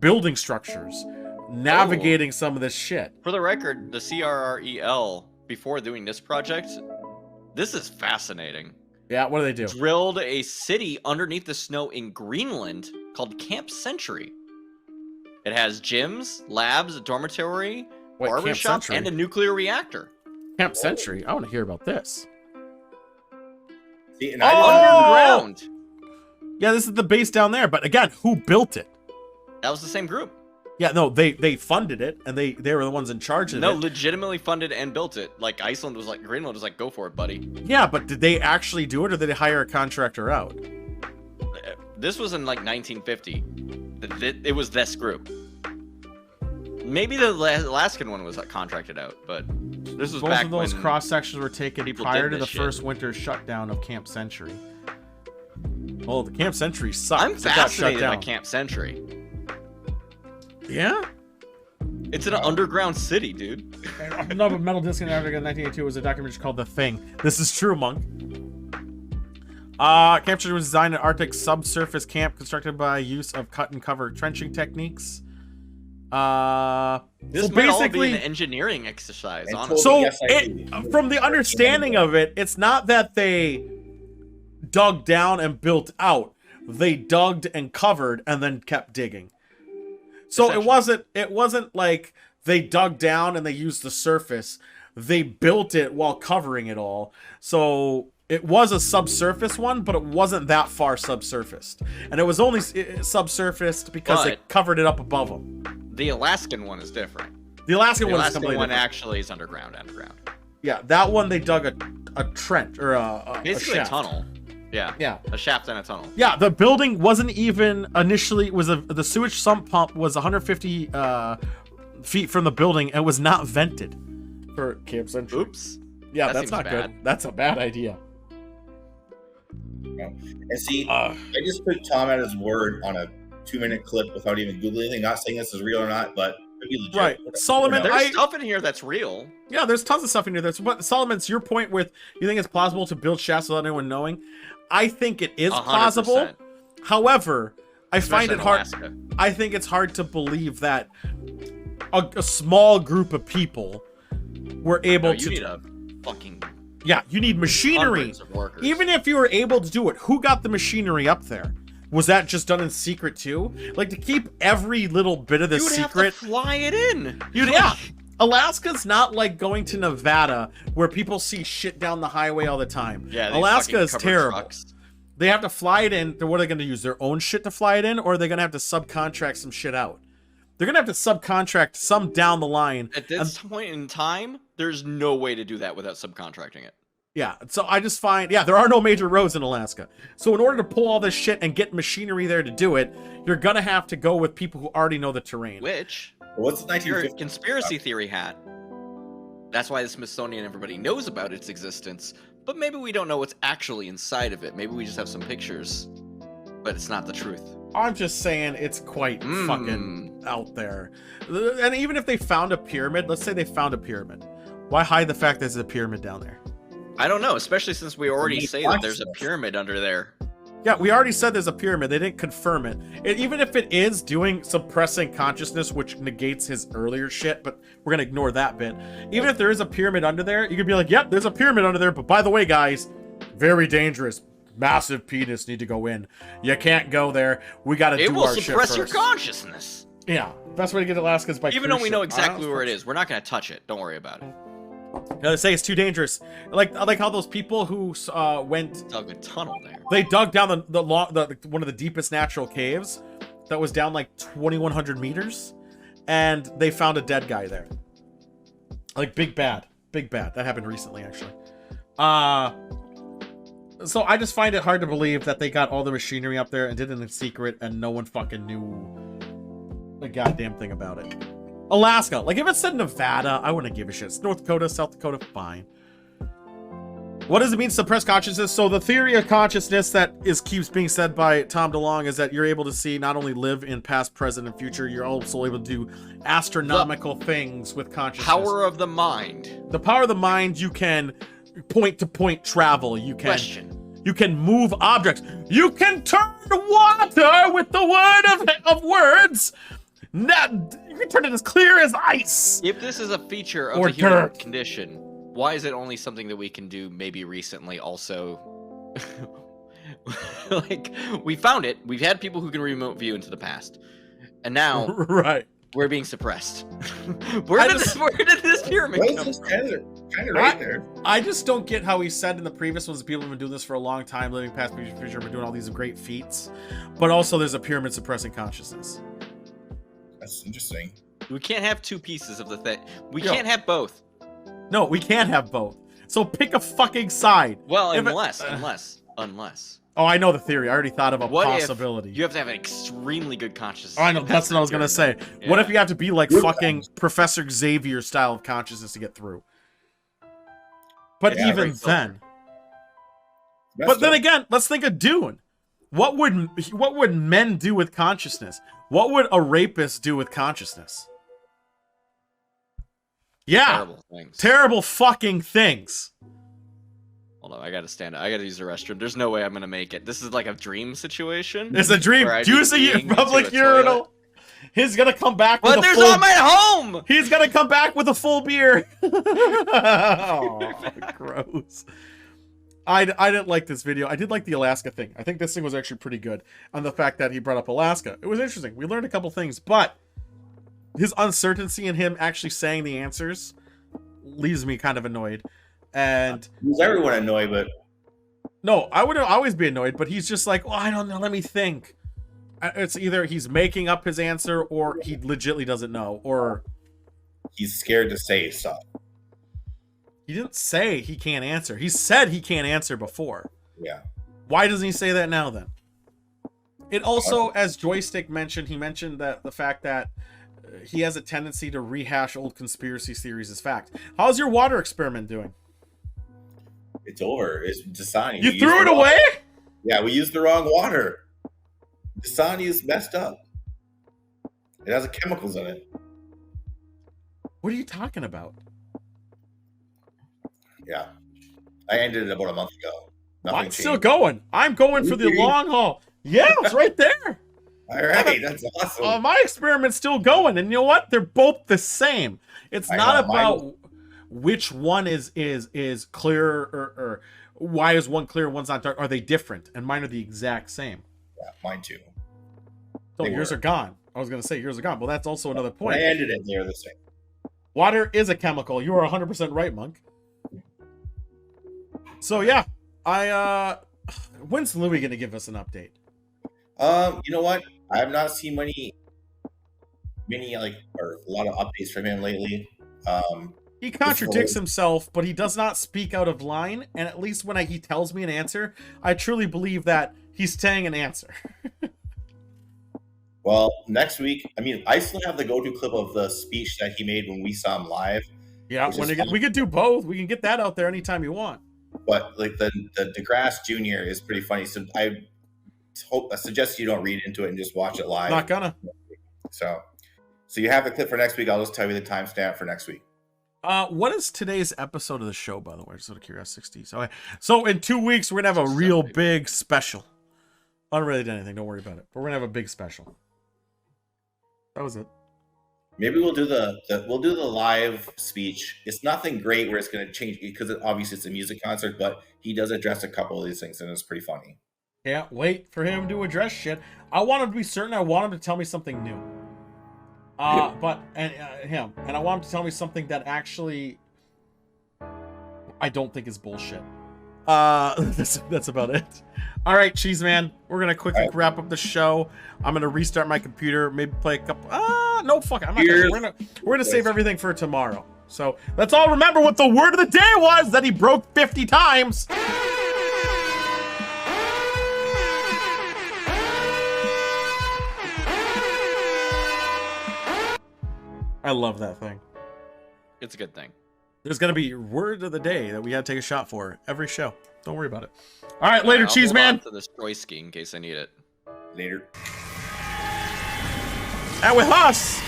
Building structures, navigating some of this shit. For the record, the CRREL, before doing this project, this is fascinating. Yeah, what do they do? Drilled a city underneath the snow in Greenland called Camp Century. It has gyms, labs, a dormitory, barbershop, and a nuclear reactor. Camp Century? I want to hear about this. See, and underground. Yeah, this is the base down there. But again, who built it? That was the same group. Yeah, no, they funded it, and they were the ones in charge of it. No, legitimately funded and built it. Like, Iceland was like, Greenland was like, go for it, buddy. Yeah, but did they actually do it, or did they hire a contractor out? This was in, like, 1950. It was this group. Maybe the Alaskan one was contracted out, but this was Both back of those when cross-sections were taken prior to the shit. first winter shutdown of Camp Century. Well, the Camp Century sucked. I'm It got shut fascinated by down. Camp Century. Yeah? It's an underground city, dude. No, but Metal Disc in Africa in 1982 was a documentary called The Thing. This is true, Monk. Camp Century was designed an Arctic subsurface camp constructed by use of cut and cover trenching techniques. This so might all be basically, an engineering exercise, And honestly. so Yes, I do. from the understanding of it, it's not that they dug down and built out. They dug and covered and then kept digging. So it wasn't like they dug down and they used the surface. They built it while covering it all. So it was a subsurface one, but it wasn't that far subsurfaced. And it was only subsurfaced because it covered it up above them. The Alaskan one is different. The Alaskan The one is Alaskan completely one different. actually is underground. Yeah, that one they dug a trench or a Basically a shaft. tunnel. Yeah. Yeah. A shaft and a tunnel. Yeah, the building wasn't even initially the sewage sump pump was 150 feet from the building and was not vented for Camp Century. Oops. Yeah, That that's seems not bad. good. That's a bad idea. And see, I just took Tom at his word on a 2-minute clip without even Googling anything. Not saying this is real or not, but could be legit. Right. Solomon, There's stuff in here that's real. Yeah, there's tons of stuff in here. But Solomon's your point with you think it's plausible to build shafts without anyone knowing. I think it is 100%. plausible. However, I find Especially it in hard. Alaska. I think it's hard to believe that a small group of people were able No, you to. need a fucking Yeah, you need machinery. hundreds of workers. Even if you were able to do it, who got the machinery up there? Was that just done in secret too? Like to keep every little bit of this you would secret. have to fly it in. Yeah. Alaska's not like going to Nevada where people see shit down the highway all the time. Yeah, these Alaska fucking is covered terrible. trucks. They have to fly it in. What are they going to use? Their own shit to fly it in? Or are they going to have to subcontract some shit out? They're going to have to subcontract some down the line. At this point in time, there's no way to do that without subcontracting it. Yeah, so I just find, there are no major roads in Alaska. So in order to pull all this shit and get machinery there to do it, you're going to have to go with people who already know the terrain. Which, What's the your 1950? conspiracy theory hat. That's why the Smithsonian, everybody knows about its existence. But maybe we don't know what's actually inside of it. Maybe we just have some pictures. But it's not the truth. I'm just saying it's quite fucking out there. And even if they found a pyramid, let's say they found a pyramid. Why hide the fact there's a pyramid down there? I don't know, especially since we already say that there's a pyramid under there. Yeah, we already said there's a pyramid. They didn't confirm it. Even if it is doing suppressing consciousness, which negates his earlier shit, but we're going to ignore that bit. Even if there is a pyramid under there, you could be like, yep, there's a pyramid under there, but by the way, guys, very dangerous. Massive penis need to go in. You can't go there. We got to do our shit It will suppress your first. consciousness. Yeah, best way to get to Alaska is by Even though we cruise know ship. exactly where it is, we're not going to touch it. Don't worry about it. They say it's too dangerous. Like how those people who went Dug a tunnel there. They dug down the one of the deepest natural caves that was down like 2,100 meters, and they found a dead guy there. Like big bad. That happened recently, actually. So I just find it hard to believe that they got all the machinery up there and did it in secret, and no one fucking knew a goddamn thing about it. Alaska, like if it said Nevada, I wouldn't give a shit. It's North Dakota, South Dakota, fine. What does it mean, suppress consciousness? So the theory of consciousness that keeps being said by Tom DeLonge is that you're able to see, not only live in past, present, and future, you're also able to do astronomical things with consciousness. Power of the mind. The power of the mind, you can point-to-point travel. You can You can move objects. You can turn water with the word of words. You can turn it as clear as ice. If this is a feature of the human condition, why is it only something that we can do maybe recently also? Like, we found it. We've had people who can remote view into the past. And now we're being suppressed. Where did this pyramid come from? Kind of right there. I just don't get how he said in the previous ones that people have been doing this for a long time, living past, future, been doing all these great feats. But also there's a pyramid suppressing consciousness. That's interesting. We can't have two pieces of the thing. We can't have both. No, we can't have both. So pick a fucking side. Well, unless. Oh, I know the theory. I already thought of a possibility. If you have to have an extremely good consciousness. Oh, I know. That's what I was going to say. Yeah. What if you have to be like fucking Professor Xavier style of consciousness to get through? But even then. But then again, let's think of Dune. What would men do with consciousness? What would a rapist do with consciousness? Yeah. Terrible things. Terrible fucking things. Hold on, I gotta stand up. I gotta use the restroom. There's no way I'm gonna make it. This is like a dream situation. It's a dream. Use a public urinal. He's gonna come back with a full... But I'm at home! He's gonna come back with a full beer. Oh, gross. I didn't like this video. I did like the Alaska thing. I think this thing was actually pretty good. On the fact that he brought up Alaska. It was interesting. We learned a couple things, but his uncertainty in him actually saying the answers leaves me kind of annoyed. And was everyone annoyed? But no, I would always be annoyed. But he's just like, well, I don't know. Let me think. It's either he's making up his answer, or he legitimately doesn't know, or he's scared to say stuff. He didn't say he can't answer. He said he can't answer before. Yeah. Why doesn't he say that now then? It also, as Joystick mentioned, he mentioned that the fact that he has a tendency to rehash old conspiracy theories as fact. How's your water experiment doing? It's over. It's Dasani. You threw it away? Yeah, we used the wrong water. Dasani is messed up. It has chemicals in it. What are you talking about? Yeah. I ended it about a month ago. Mine's still going. I'm going for the long haul. Yeah, it's right there. All right, that's awesome. My experiment's still going, and you know what? They're both the same. It's not about which one is clear or why is one clear and one's not dark. Are they different? And mine are the exact same. Yeah, mine too. So yours are gone. I was going to say yours are gone. Well, that's also another point. I ended it. They're the same. Water is a chemical. You are 100% right, Monk. So yeah, when's Louis going to give us an update? You know what? I have not seen many or a lot of updates from him lately. He contradicts himself, but he does not speak out of line. And at least when he tells me an answer, I truly believe that he's saying an answer. Well, next week, I mean, I still have the go-to clip of the speech that he made when we saw him live. Yeah, we could do both. We can get that out there anytime you want. But like the DeGrasse Jr. is pretty funny. So I suggest you don't read into it and just watch it live. Not gonna. So you have the clip for next week. I'll just tell you the timestamp for next week. What is today's episode of the show, by the way? Just out of curiosity. So in 2 weeks, we're gonna have a real big special. Unrelated to anything, don't worry about it. But we're gonna have a big special. That was it. Maybe we'll do the live speech. It's nothing great where it's gonna change because obviously it's a music concert, but he does address a couple of these things and it's pretty funny. Yeah, wait for him to address shit. I want him to be certain. I want him to tell me something new. But him, and I want him to tell me something that actually I don't think is bullshit. That's about it. All right, Cheese Man, we're gonna quickly wrap up the show. I'm gonna restart my computer, maybe play a couple. No, fuck it. I'm not we're gonna save everything for tomorrow. So let's all remember what the word of the day was that he broke 50 times. I love that thing. It's a good thing. There's gonna be word of the day that we gotta take a shot for every show. Don't worry about it. All right, later, cheese man. To this joyski in case I need it. Later. And with us,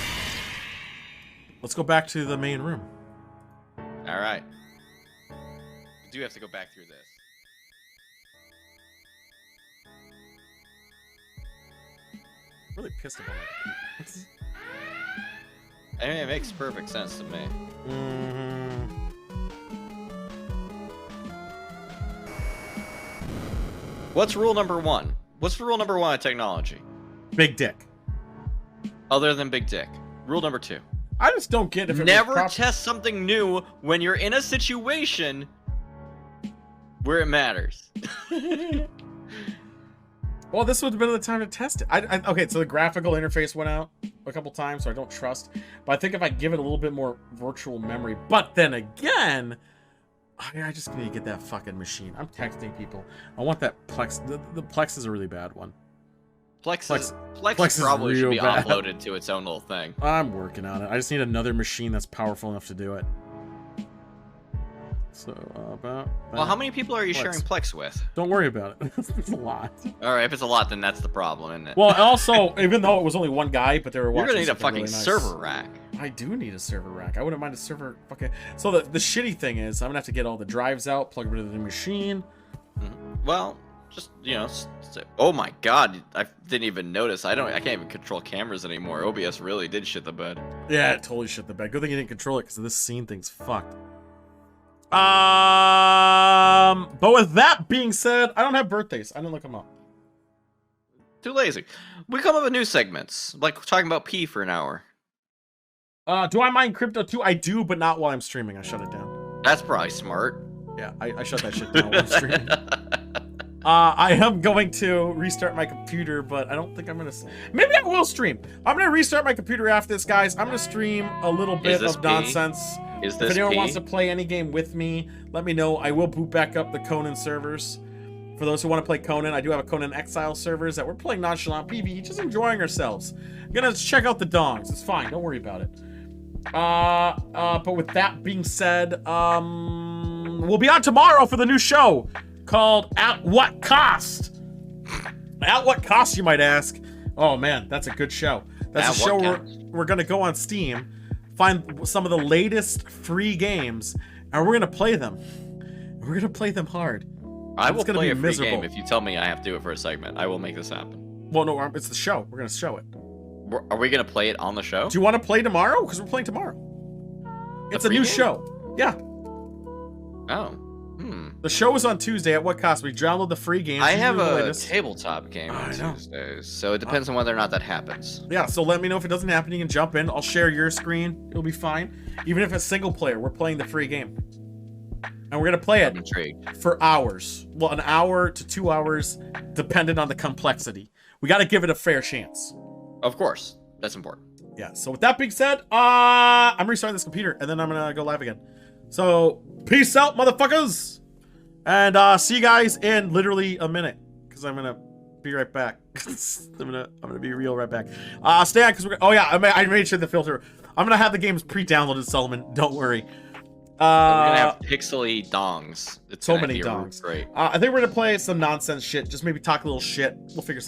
let's go back to the main room. All right. I do have to go back through this. Really pissed about it. I mean, it makes perfect sense to me. What's rule number one? What's rule number one of technology? Big dick. Other than big dick. Rule number two. I just don't get if it never was test something new when you're in a situation where it matters. Well, this would have been the time to test it. Okay, so the graphical interface went out a couple times, so I don't trust. But I think if I give it a little bit more virtual memory, but then again, I just need to get that fucking machine. I'm texting people. I want that Plex. The Plex is a really bad one. Plex Plex probably should be bad. offloaded to its own little thing. I'm working on it. I just need another machine that's powerful enough to do it. So, about... Well, how many people are you Plex. sharing Plex with? Don't worry about it. It's a lot. Alright, if it's a lot, then that's the problem, isn't it? Well, also, even though it was only one guy, but they were watching. You're gonna need a something fucking really nice. server rack. I do need a server rack. I wouldn't mind a server. Okay. So the shitty thing is, I'm gonna have to get all the drives out, plug them into the machine. Well, just oh my god, I didn't even notice. I can't even control cameras anymore. OBS really did shit the bed. Yeah, it totally shit the bed. Good thing you didn't control it because this scene thing's fucked. But with that being said, I don't have birthdays. I didn't look them up. Too lazy. We come up with new segments, like talking about pee for an hour. Do I mine crypto too? I do, but not while I'm streaming. I shut it down. That's probably smart. Yeah, I shut that shit down while I'm streaming. I am going to restart my computer, but I don't think I'm gonna. Maybe I will stream. I'm gonna restart my computer after this, guys. I'm gonna stream a little bit of nonsense. Is this if anyone pee? wants to play any game with me, let me know. I will boot back up the Conan servers. For those who want to play Conan, I do have a Conan Exile servers that we're playing nonchalant PvE, just enjoying ourselves. I'm gonna check out the dongs. It's fine. Don't worry about it. But with that being said, we'll be on tomorrow for the new show called At What Cost? At what cost, you might ask? Oh man, that's a good show. That's a show we're gonna go on Steam, find some of the latest free games, and we're gonna play them. We're gonna play them hard. I will play a free game if you tell me I have to do it for a segment. I will make this happen. Well, no, it's the show. We're gonna show it. Are we gonna play it on the show? Do you want to play tomorrow? Because we're playing tomorrow. It's a new show. Yeah. Oh. The show is on Tuesday. At what cost? We download the free game. I have a tabletop game on Tuesdays, so it depends on whether or not that happens. Yeah, so let me know if it doesn't happen. You can jump in. I'll share your screen. It'll be fine. Even if it's single player, we're playing the free game. And we're going to play it for hours. Well, an hour to 2 hours, depending on the complexity. We got to give it a fair chance. Of course. That's important. Yeah, so with that being said, I'm restarting this computer, and then I'm going to go live again. So, peace out, motherfuckers! And see you guys in literally a minute, because I'm gonna be right back. I'm gonna be real right back. Stay on, because we're. Oh yeah, I made sure the filter. I'm gonna have the games pre-downloaded, Solomon. Don't worry. We're gonna have pixely dongs. It's so many dongs. Great. I think we're gonna play some nonsense shit. Just maybe talk a little shit. We'll figure something.